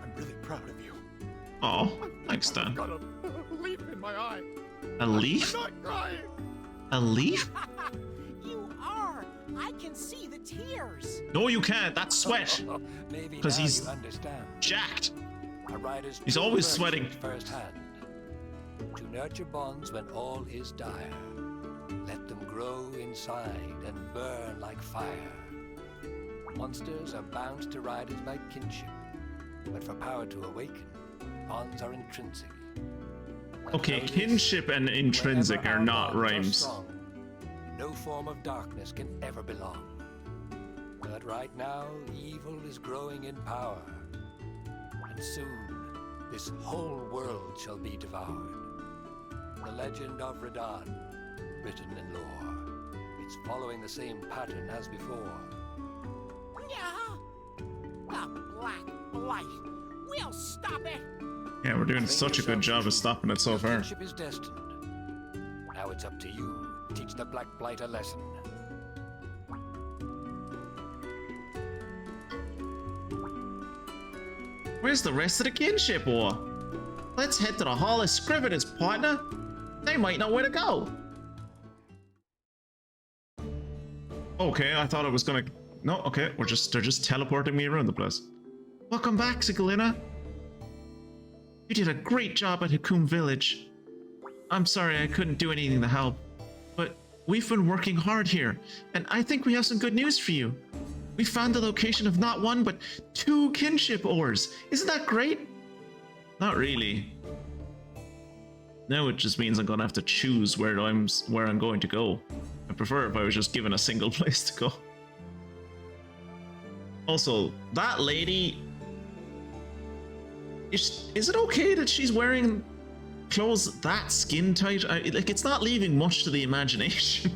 [SPEAKER 9] I'm really proud of you.
[SPEAKER 1] Oh, thanks, Dan.
[SPEAKER 9] I've got a leaf in my eye.
[SPEAKER 1] A leaf?
[SPEAKER 9] I'm not crying.
[SPEAKER 1] A leaf?
[SPEAKER 2] You are. I can see the tears.
[SPEAKER 1] No, you can't. That's sweat.
[SPEAKER 8] Maybe
[SPEAKER 1] 'Cause
[SPEAKER 8] now
[SPEAKER 1] he's-
[SPEAKER 8] you understand.
[SPEAKER 1] Jacked.
[SPEAKER 8] A rider's
[SPEAKER 1] He's
[SPEAKER 8] true
[SPEAKER 1] always
[SPEAKER 8] virtue
[SPEAKER 1] sweating.
[SPEAKER 8] is firsthand. To nurture bonds when all is dire. Let them grow inside and burn like fire. Monsters are bound to riders by kinship, but for power to awaken, bonds are intrinsic.
[SPEAKER 1] Okay, kinship and intrinsic are not rhymes.
[SPEAKER 8] Strong, no form of darkness can ever belong. But right now, evil is growing in power. And soon, this whole world shall be devoured. The legend of Redan, written in lore. It's following the same pattern as before.
[SPEAKER 2] Yeah. The Black Blight. We'll stop it.
[SPEAKER 1] Yeah, we're doing such a good job of stopping it so far.
[SPEAKER 8] Kinship is destined. Now it's up to you to teach the Black Blight a lesson.
[SPEAKER 1] Where's the rest of the kinship war? Let's head to the Hall of Scriveners, partner. They might know where to go. Okay, I thought it was gonna... No, okay, they're just teleporting me around the place. Welcome back, Sigilina. You did a great job at Hakum Village. I'm sorry I couldn't do anything to help, but we've been working hard here, and I think we have some good news for you. We found the location of not one, but 2 kinship ores. Isn't that great? Not really. Now it just means I'm gonna have to choose where I'm going to go. I prefer if I was just given a single place to go. Also, that lady... Is it okay that she's wearing clothes that skin tight? Like, it's not leaving much to the imagination.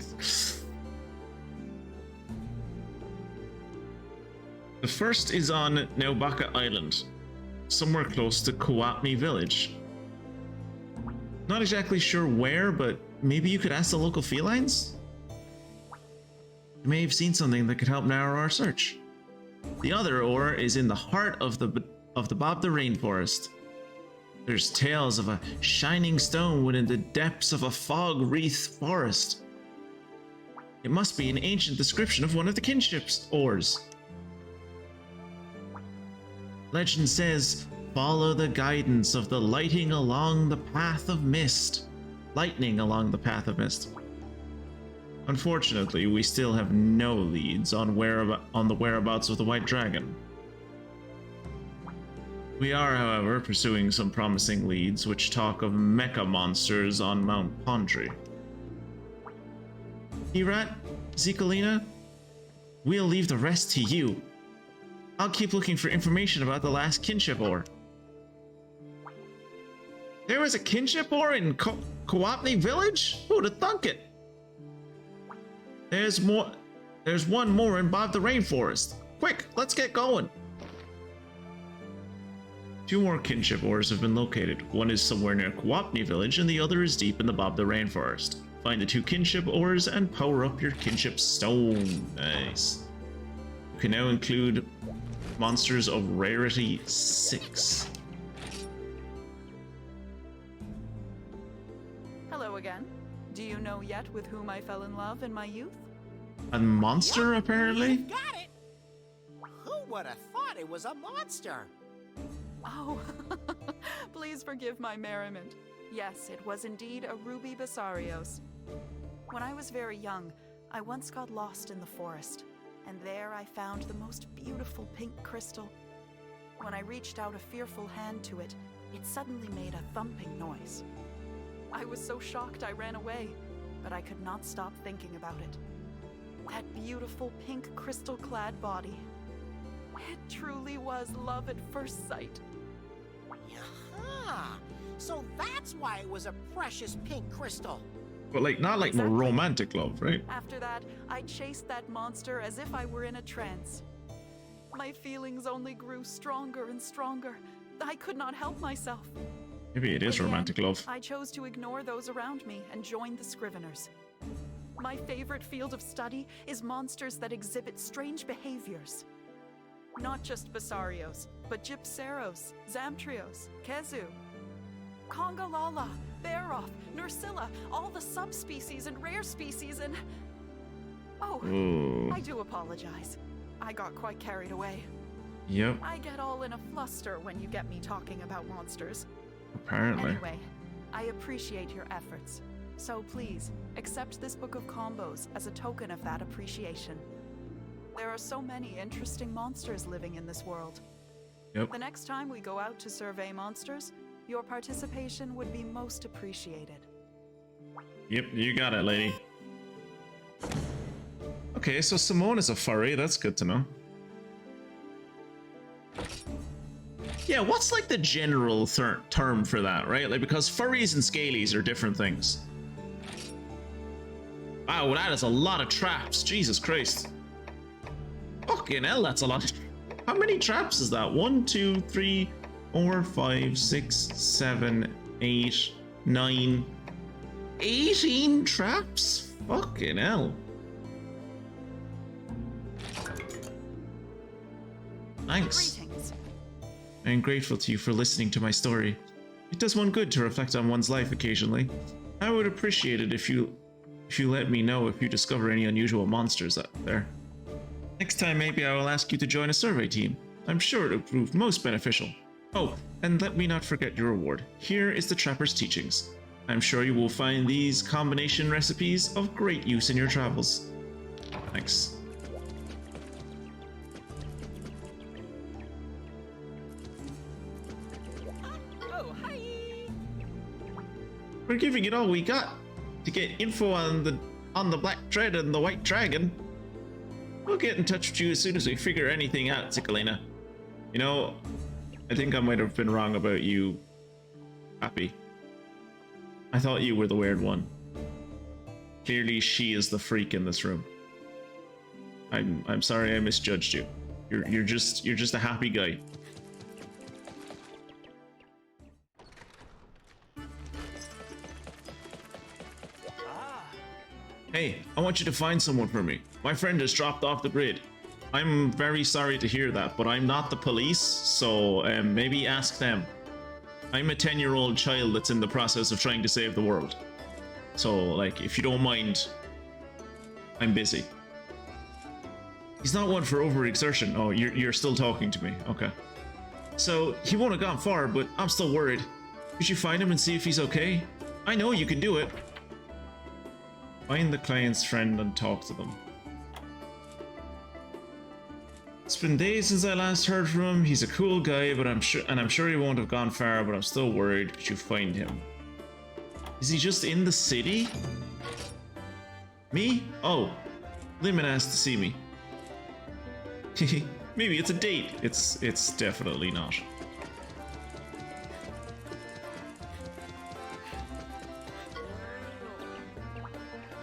[SPEAKER 1] The first is on Naubaka Island, somewhere close to Kuwapni Village. Not exactly sure where, but maybe you could ask the local felines? You may have seen something that could help narrow our search. The other ore is in the heart of the Bob the Rainforest. There's tales of a shining stone within the depths of a fog-wreathed forest. It must be an ancient description of one of the kinship's ores. Legend says, follow the guidance of the lightning along the path of mist. Unfortunately, we still have no leads on the whereabouts of the White Dragon. We are, however, pursuing some promising leads which talk of mecha monsters on Mount Pondry. Erat, Zikalina, we'll leave the rest to you. I'll keep looking for information about the last kinship ore. There was a kinship ore in Kuwapni Village? Who'd have thunk it? There's one more in Bob the Rainforest. Quick, let's get going. 2 more kinship ores have been located. One is somewhere near Kuwapni Village, and the other is deep in the Bob the Rainforest. Find the 2 kinship ores and power up your kinship stone. Nice. You can now include monsters of rarity 6.
[SPEAKER 5] Hello again. Do you know yet with whom I fell in love in my youth?
[SPEAKER 1] A monster, apparently?
[SPEAKER 2] You've got it. Who would have thought it was a monster?
[SPEAKER 5] Oh, please forgive my merriment. Yes, it was indeed a ruby Basarios. When I was very young, I once got lost in the forest, and there I found the most beautiful pink crystal. When I reached out a fearful hand to it, it suddenly made a thumping noise. I was so shocked I ran away, but I could not stop thinking about it. That beautiful pink crystal-clad body. It truly was love at first sight.
[SPEAKER 2] Aha! So that's why it was a precious pink crystal.
[SPEAKER 1] But not like more romantic love, right?
[SPEAKER 5] After that, I chased that monster as if I were in a trance. My feelings only grew stronger and stronger. I could not help myself.
[SPEAKER 1] Maybe it is romantic love.
[SPEAKER 5] I chose to ignore those around me and join the Scriveners. My favorite field of study is monsters that exhibit strange behaviors. Not just Basarios, but Gypceros, Zamtrios, Kezu, Kongalala, Baroth, Nursilla, all the subspecies and rare species and... Oh,
[SPEAKER 1] Ooh.
[SPEAKER 5] I do apologize. I got quite carried away.
[SPEAKER 1] Yep.
[SPEAKER 5] I get all in a fluster when you get me talking about monsters.
[SPEAKER 1] Apparently.
[SPEAKER 5] Anyway, I appreciate your efforts. So please, accept this book of combos as a token of that appreciation. There are so many interesting monsters living in this world.
[SPEAKER 1] Yep.
[SPEAKER 5] The next time we go out to survey monsters, your participation would be most appreciated.
[SPEAKER 1] Yep, you got it, lady. Okay, so Simone is a furry. That's good to know. Yeah, what's like the general term for that, right? Like, because furries and scalies are different things. Wow, that is a lot of traps. Jesus Christ. Fucking hell, that's a lot. How many traps is that? 1, 2, 3, 4, 5, 6, 7, 8, 9, 18 traps? Fucking hell. Thanks.
[SPEAKER 5] Greetings.
[SPEAKER 1] I am grateful to you for listening to my story. It does one good to reflect on one's life occasionally. I would appreciate it if you let me know if you discover any unusual monsters out there. Next time, maybe I will ask you to join a survey team. I'm sure it will prove most beneficial. Oh, and let me not forget your reward. Here is the Trapper's Teachings. I'm sure you will find these combination recipes of great use in your travels. Thanks.
[SPEAKER 2] Oh, hi!
[SPEAKER 1] We're giving it all we got to get info on the Black Dread and the White Dragon. We'll get in touch with you as soon as we figure anything out, Cikalina. You know, I think I might have been wrong about you, Happy. I thought you were the weird one. Clearly, she is the freak in this room. I'm sorry I misjudged you. You're just a happy guy. Hey, I want you to find someone for me. My friend has dropped off the grid. I'm very sorry to hear that, but I'm not the police, so maybe ask them. I'm a 10-year-old child that's in the process of trying to save the world. So, like, if you don't mind, I'm busy. He's not one for overexertion. Oh, you're still talking to me. Okay. So, he won't have gone far, but I'm still worried. Could you find him and see if he's okay? I know you can do it. Find the client's friend and talk to them. It's been days since I last heard from him. He's a cool guy, but I'm sure he won't have gone far, but I'm still worried. Could you find him? Is he just in the city? Me? Oh, Limon asked to see me. Maybe it's a date. It's definitely not.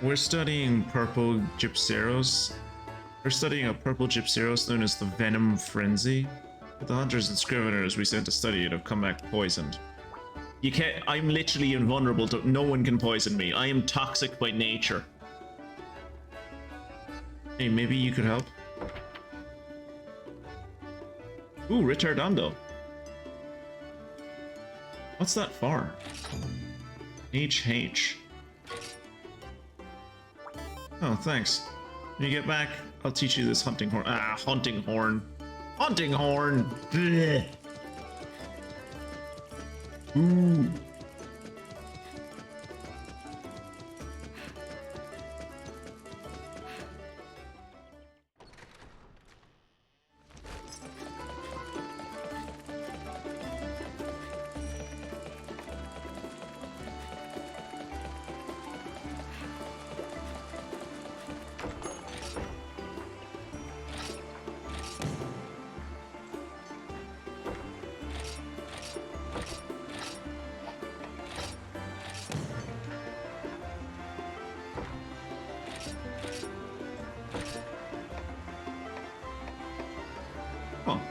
[SPEAKER 1] We're studying purple gypseros. We're studying a purple gypseros known as the Venom Frenzy. But the hunters and scriveners we sent to study it have come back poisoned. You can't. I'm literally invulnerable to. No one can poison me. I am toxic by nature. Hey, maybe you could help? Ooh, retardando. What's that for? HH. Oh, thanks. When you get back, I'll teach you this hunting horn. Ah, hunting horn. Hunting horn! Blech. Ooh. Oh,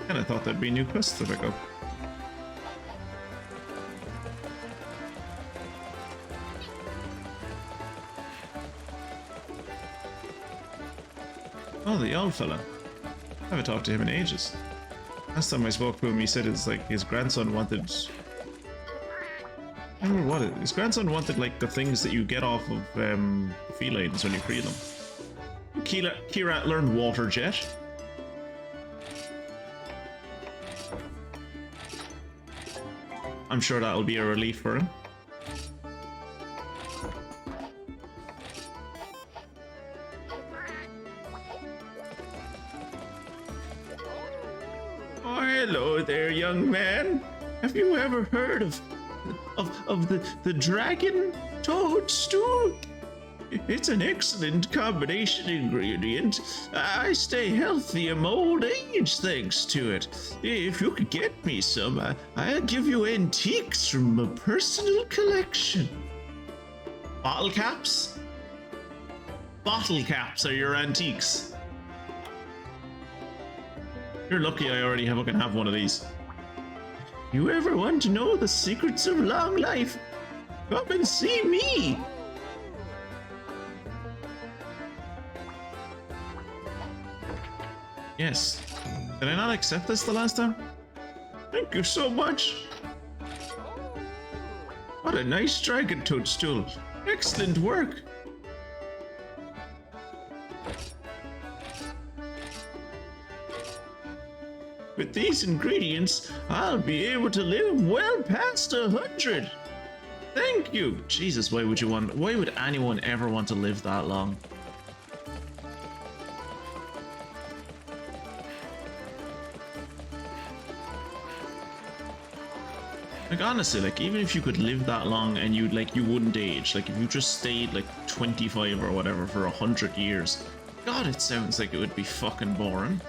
[SPEAKER 1] and I thought that'd be a new quest to pick up. Oh, the old fella. I haven't talked to him in ages. Last time I spoke to him, he said it's like his grandson wanted. I remember what his grandson wanted, like the things that you get off of the felines when you free them. Kira learned water jet. I'm sure that'll be a relief for him. young man. Have you ever heard of the dragon toadstool? It's an excellent combination ingredient. I stay healthy in my old age thanks to it. If you could get me some, I'll give you antiques from my personal collection. Bottle caps? Bottle caps are your antiques. You're lucky I already have one of these. You ever want to know the secrets of long life? Come and see me. Yes. Did I not accept this the last time? Thank you so much. What a nice dragon toadstool. Excellent work. With these ingredients, I'll be able to live well past 100. Thank you. Jesus, why would anyone ever want to live that long? Like honestly, like even if you could live that long and you wouldn't age, like if you just stayed like 25 or whatever for 100 years, God, it sounds like it would be fucking boring.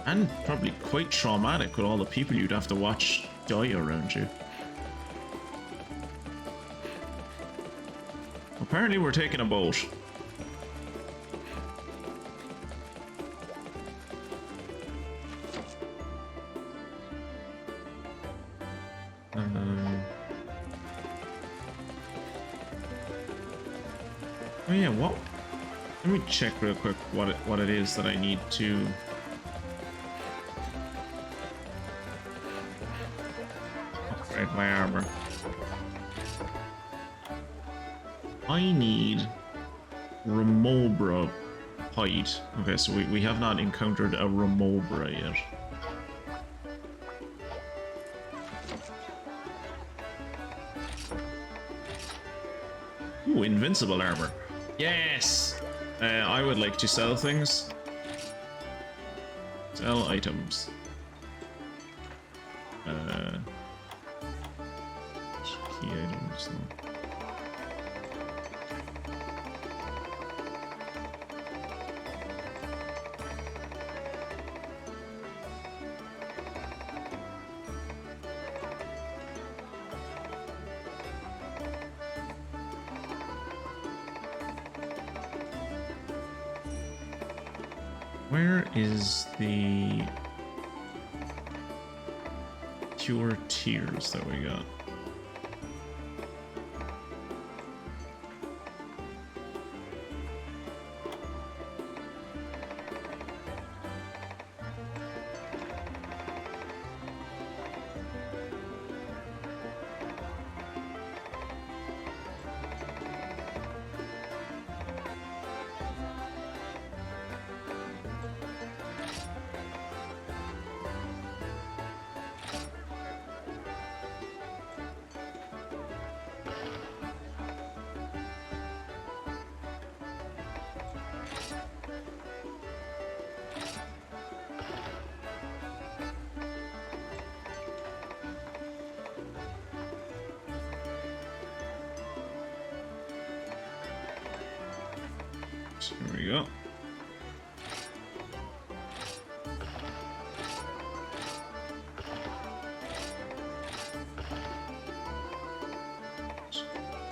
[SPEAKER 1] And probably quite traumatic with all the people you'd have to watch die around you. Apparently we're taking a boat. Oh yeah, what? Let me check real quick what it is that I need to upgrade my armor. I need Remobra hide. Okay, so we have not encountered a Remobra yet. Ooh, invincible armor. Yes! I would like to sell things. Sell items. Key items. Where is the cure tears that we got? Here we go.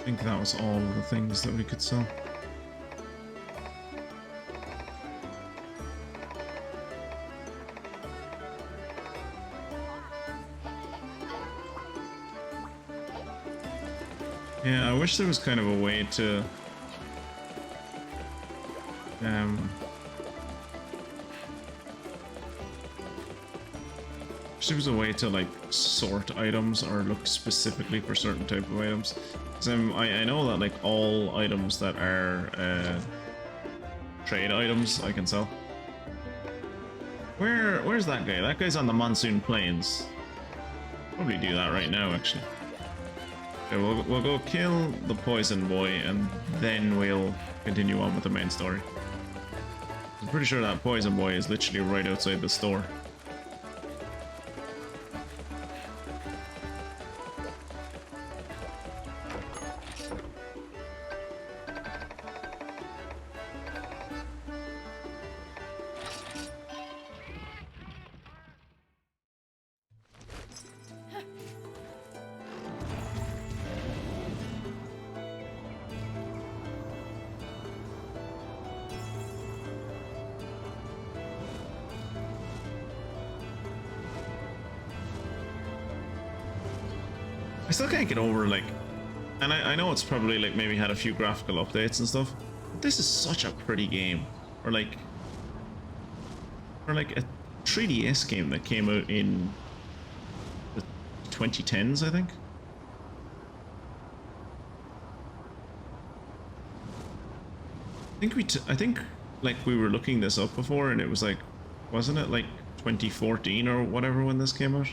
[SPEAKER 1] I think that was all of the things that we could sell. Yeah, I wish there was kind of a way to wish there was a way to like sort items or look specifically for certain type of items. Because I know that like all items that are trade items I can sell. Where's that guy? That guy's on the Monsoon Plains. Probably do that right now actually. Okay, we'll go kill the poison boy and then we'll continue on with the main story. I'm pretty sure that poison boy is literally right outside the store. I still can't get over, like, and I know it's probably like maybe had a few graphical updates and stuff, but this is such a pretty game. Or like a 3DS game that came out in the 2010s, I think. I think like we were looking this up before, and it was like, wasn't it like 2014 or whatever when this came out?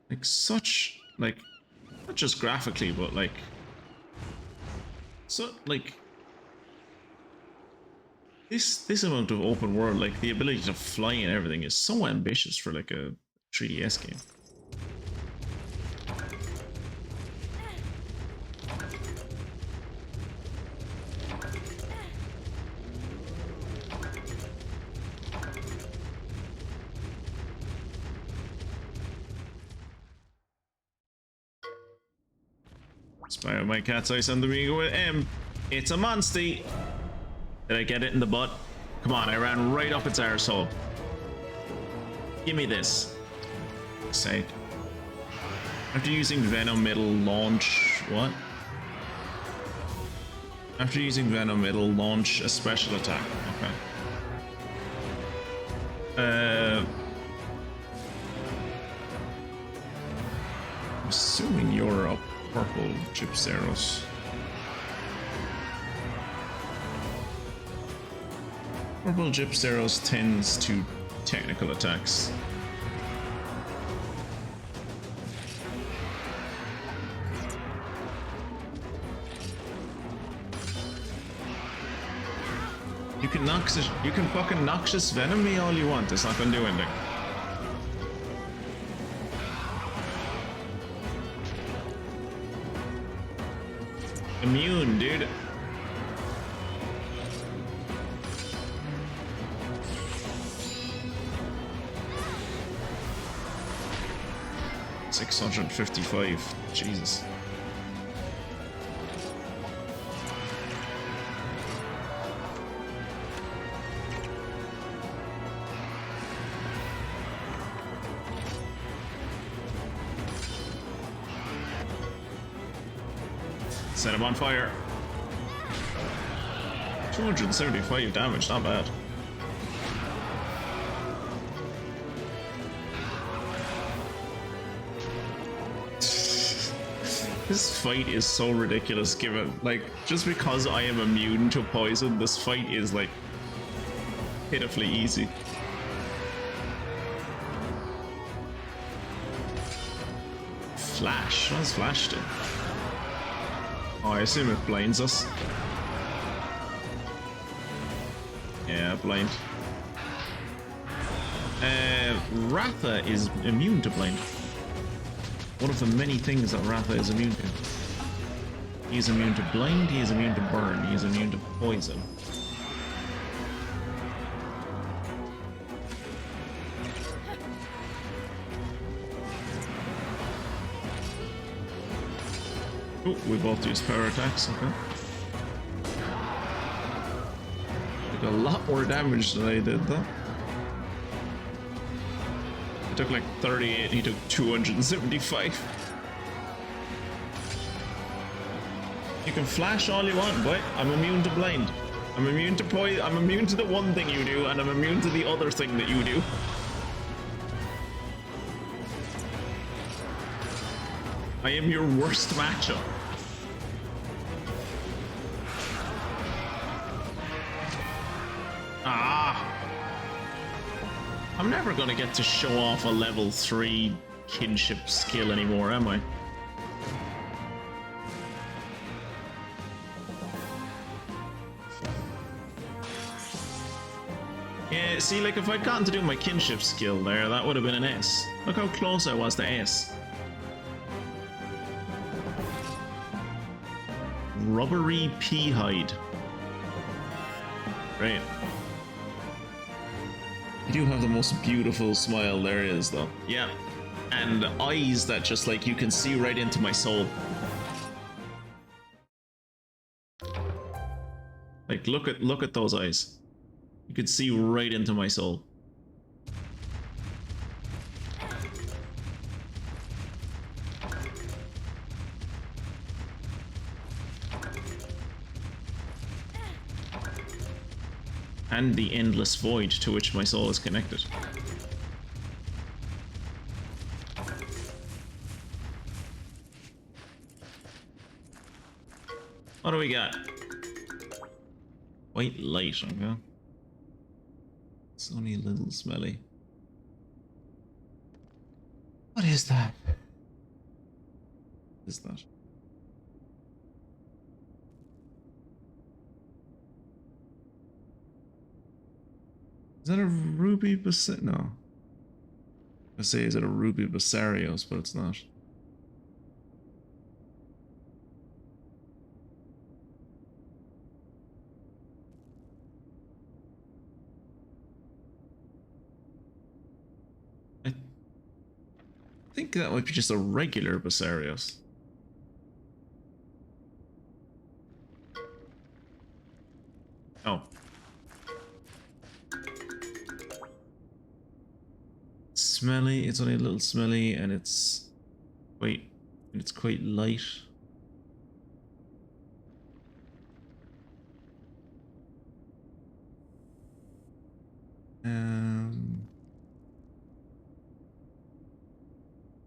[SPEAKER 1] Like such, like, not just graphically, but like, so like this amount of open world, like the ability to fly and everything is so ambitious for like a 3DS game. Spy on my cat's eyes on the Amigo with M. It's a monster. Did I get it in the butt? Come on, I ran right up its arsehole. Give me this. Sake. After using Venom, it'll launch... what? After using Venom, it'll launch a special attack. Okay. I'm assuming you're up. Purple Gypseros. Purple Gypseros tends to technical attacks. You can fucking noxious venom me all you want, it's not gonna do anything. Immune, dude. $655. Jesus. Set him on fire. 275 damage, not bad. This fight is so ridiculous given, like, just because I am immune to poison, this fight is, like, pitifully easy. Flash? What does Flash do? Oh, I assume it blinds us. Yeah, blind. Ratha is immune to blind. One of the many things that Ratha is immune to. He is immune to blind, he is immune to burn, he is immune to poison. Oh, we both use power attacks, okay. Took a lot more damage than I did though. I took like 38, he took 275. You can flash all you want, but I'm immune to blind. I'm immune to poison, I'm immune to the one thing you do, and I'm immune to the other thing that you do. I am your worst matchup. Ah! I'm never gonna get to show off a level 3 kinship skill anymore, am I? Yeah, see, like if I'd gotten to do my kinship skill there, that would have been an S. Look how close I was to S. Rubbery pea hide. Great. You do have the most beautiful smile there is, though. Yeah. And eyes that just like you can see right into my soul. Like look at those eyes. You could see right into my soul. And the endless void to which my soul is connected. What do we got? White light, okay. It's only a little smelly. What is that? What is that? Is that a ruby basarios? No. I say, is it a ruby basarios, but it's not. I think that might be just a regular basarios. Oh. Smelly, it's only a little smelly, and it's quite light.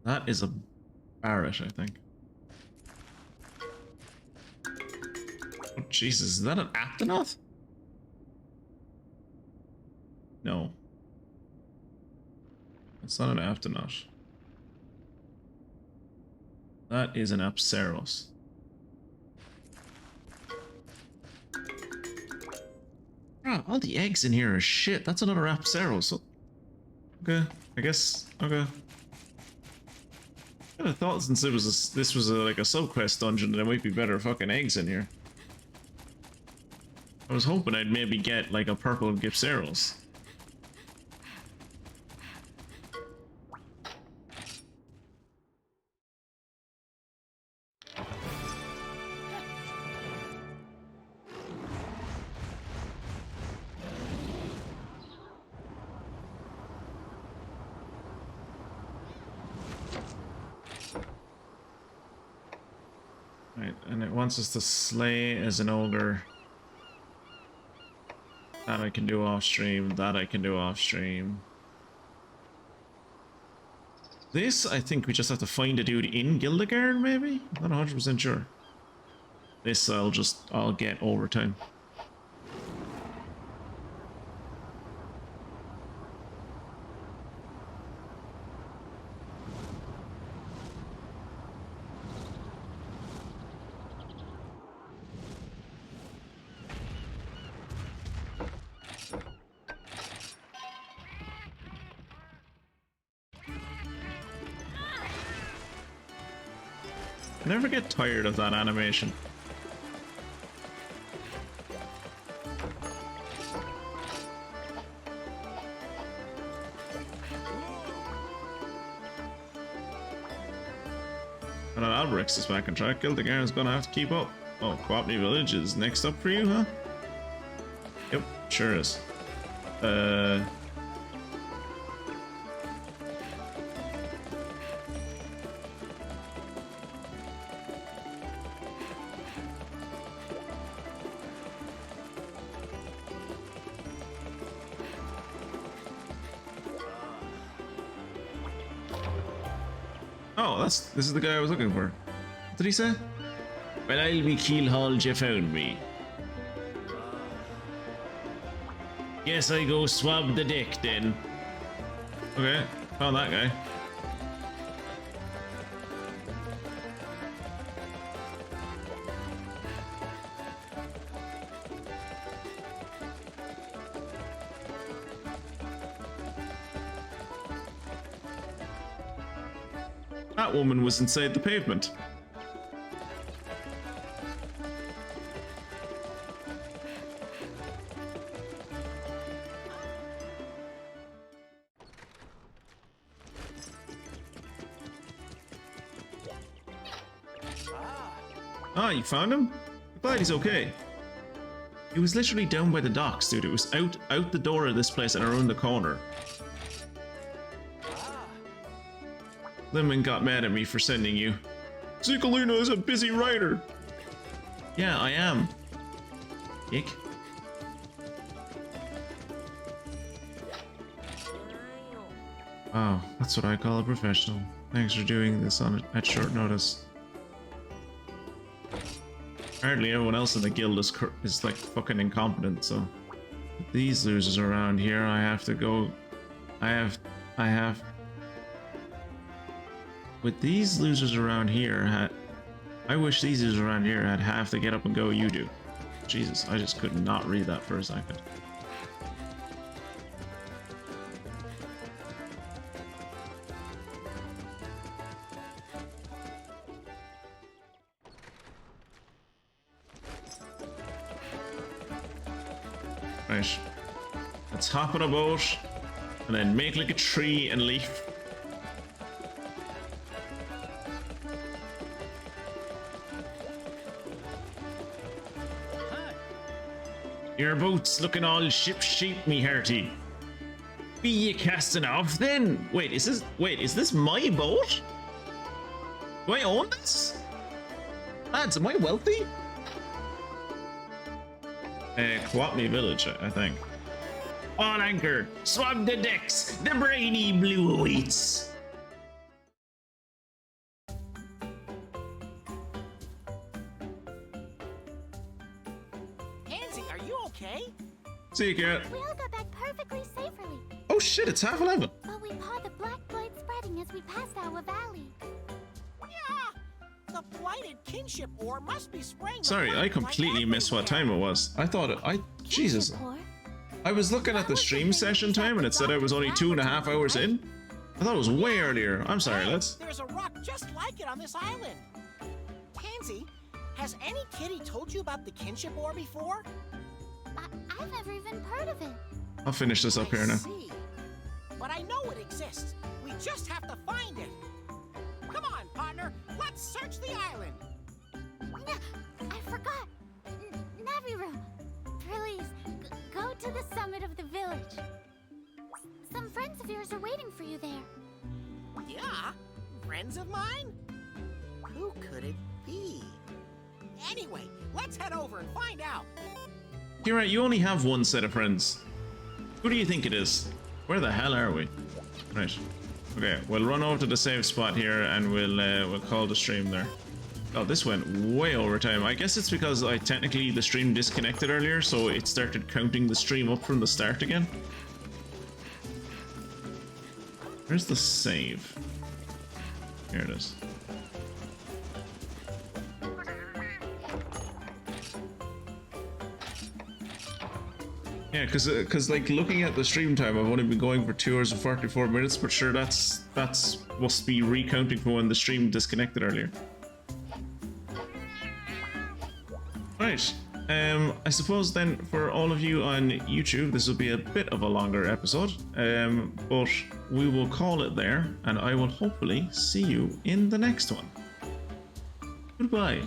[SPEAKER 1] That is a Barret, I think. Oh Jesus, is that an Aptonoth? No. It's not an Aptonoth. That is an Apsaros. Bro, all the eggs in here are shit. That's another Apsaros. So... Okay, I guess. Okay. I thought since this was like a sub-quest dungeon, there might be better fucking eggs in here. I was hoping I'd maybe get like a purple Gipsaros. Right, and it wants us to slay as an ogre. That I can do off stream, that I can do off stream. This, I think we just have to find a dude in Gildegard, maybe? Not 100% sure. This I'll get over time. I never get tired of that animation. And Albrecht is back on track. Gildegard is gonna have to keep up. Oh, Hakum Village is next up for you, huh? Yep, sure is. Oh, this is the guy I was looking for. What did he say? Well, I'll be keelhauled, you found me. Guess I go swab the deck then. Okay, found that guy. That woman was inside the pavement. Ah, you found him? I'm glad he's okay. He was literally down by the docks, dude. It was out the door of this place and around the corner. Lemon got mad at me for sending you. Zicolino is a busy writer. Yeah, I am. Ick. Wow, that's what I call a professional. Thanks for doing this at short notice. Apparently everyone else in the guild is like fucking incompetent, so... With these losers around here, I have to go... With these losers around here, I wish these losers around here had half the get up and go you do. Jesus, I just could not read that for a second. Right. Let's hop on a boat and then make like a tree and leaf. Your boat's looking all ship-shape, me hearty. Be ye casting off then? Wait, is this my boat? Do I own this? Lads, am I wealthy? Hakum Village, I think. On anchor, swab the decks, the brainy blue awaits. See you, Garrett.
[SPEAKER 11] We all got back perfectly safely.
[SPEAKER 1] Oh shit, it's 11:30.
[SPEAKER 11] But we caught the black blight spreading as we passed our valley.
[SPEAKER 2] Yeah! The blighted kinship ore must be spraying.
[SPEAKER 1] Sorry, I completely missed what time it was. I thought Jesus. I was looking at the stream session time and it said I was only 2.5 hours in. I thought it was way earlier. I'm sorry, let's...
[SPEAKER 2] There's a rock just like it on this island. Pansy, has any kitty told you about the kinship ore before?
[SPEAKER 11] I've never even heard of it.
[SPEAKER 1] I'll finish this up here now.
[SPEAKER 2] See. But I know it exists. We just have to find it. Come on, partner. Let's search the island.
[SPEAKER 11] I forgot. Naviru, please, go to the summit of the village. Some friends of yours are waiting for you there.
[SPEAKER 2] Yeah? Friends of mine? Who could it be? Anyway, let's head over and find out.
[SPEAKER 1] You're right, you only have one set of friends. Who do you think it is? Where the hell are we? Right. Okay, we'll run over to the save spot here and we'll call the stream there. Oh, this went way over time. I guess it's because the stream disconnected earlier, so it started counting the stream up from the start again. Where's the save? Here it is. Yeah, because like looking at the stream time, I've only been going for 2 hours and 44 minutes, but sure, that's must be recounting from when the stream disconnected earlier. Right. I suppose then for all of you on YouTube, this will be a bit of a longer episode, but we will call it there, and I will hopefully see you in the next one. Goodbye.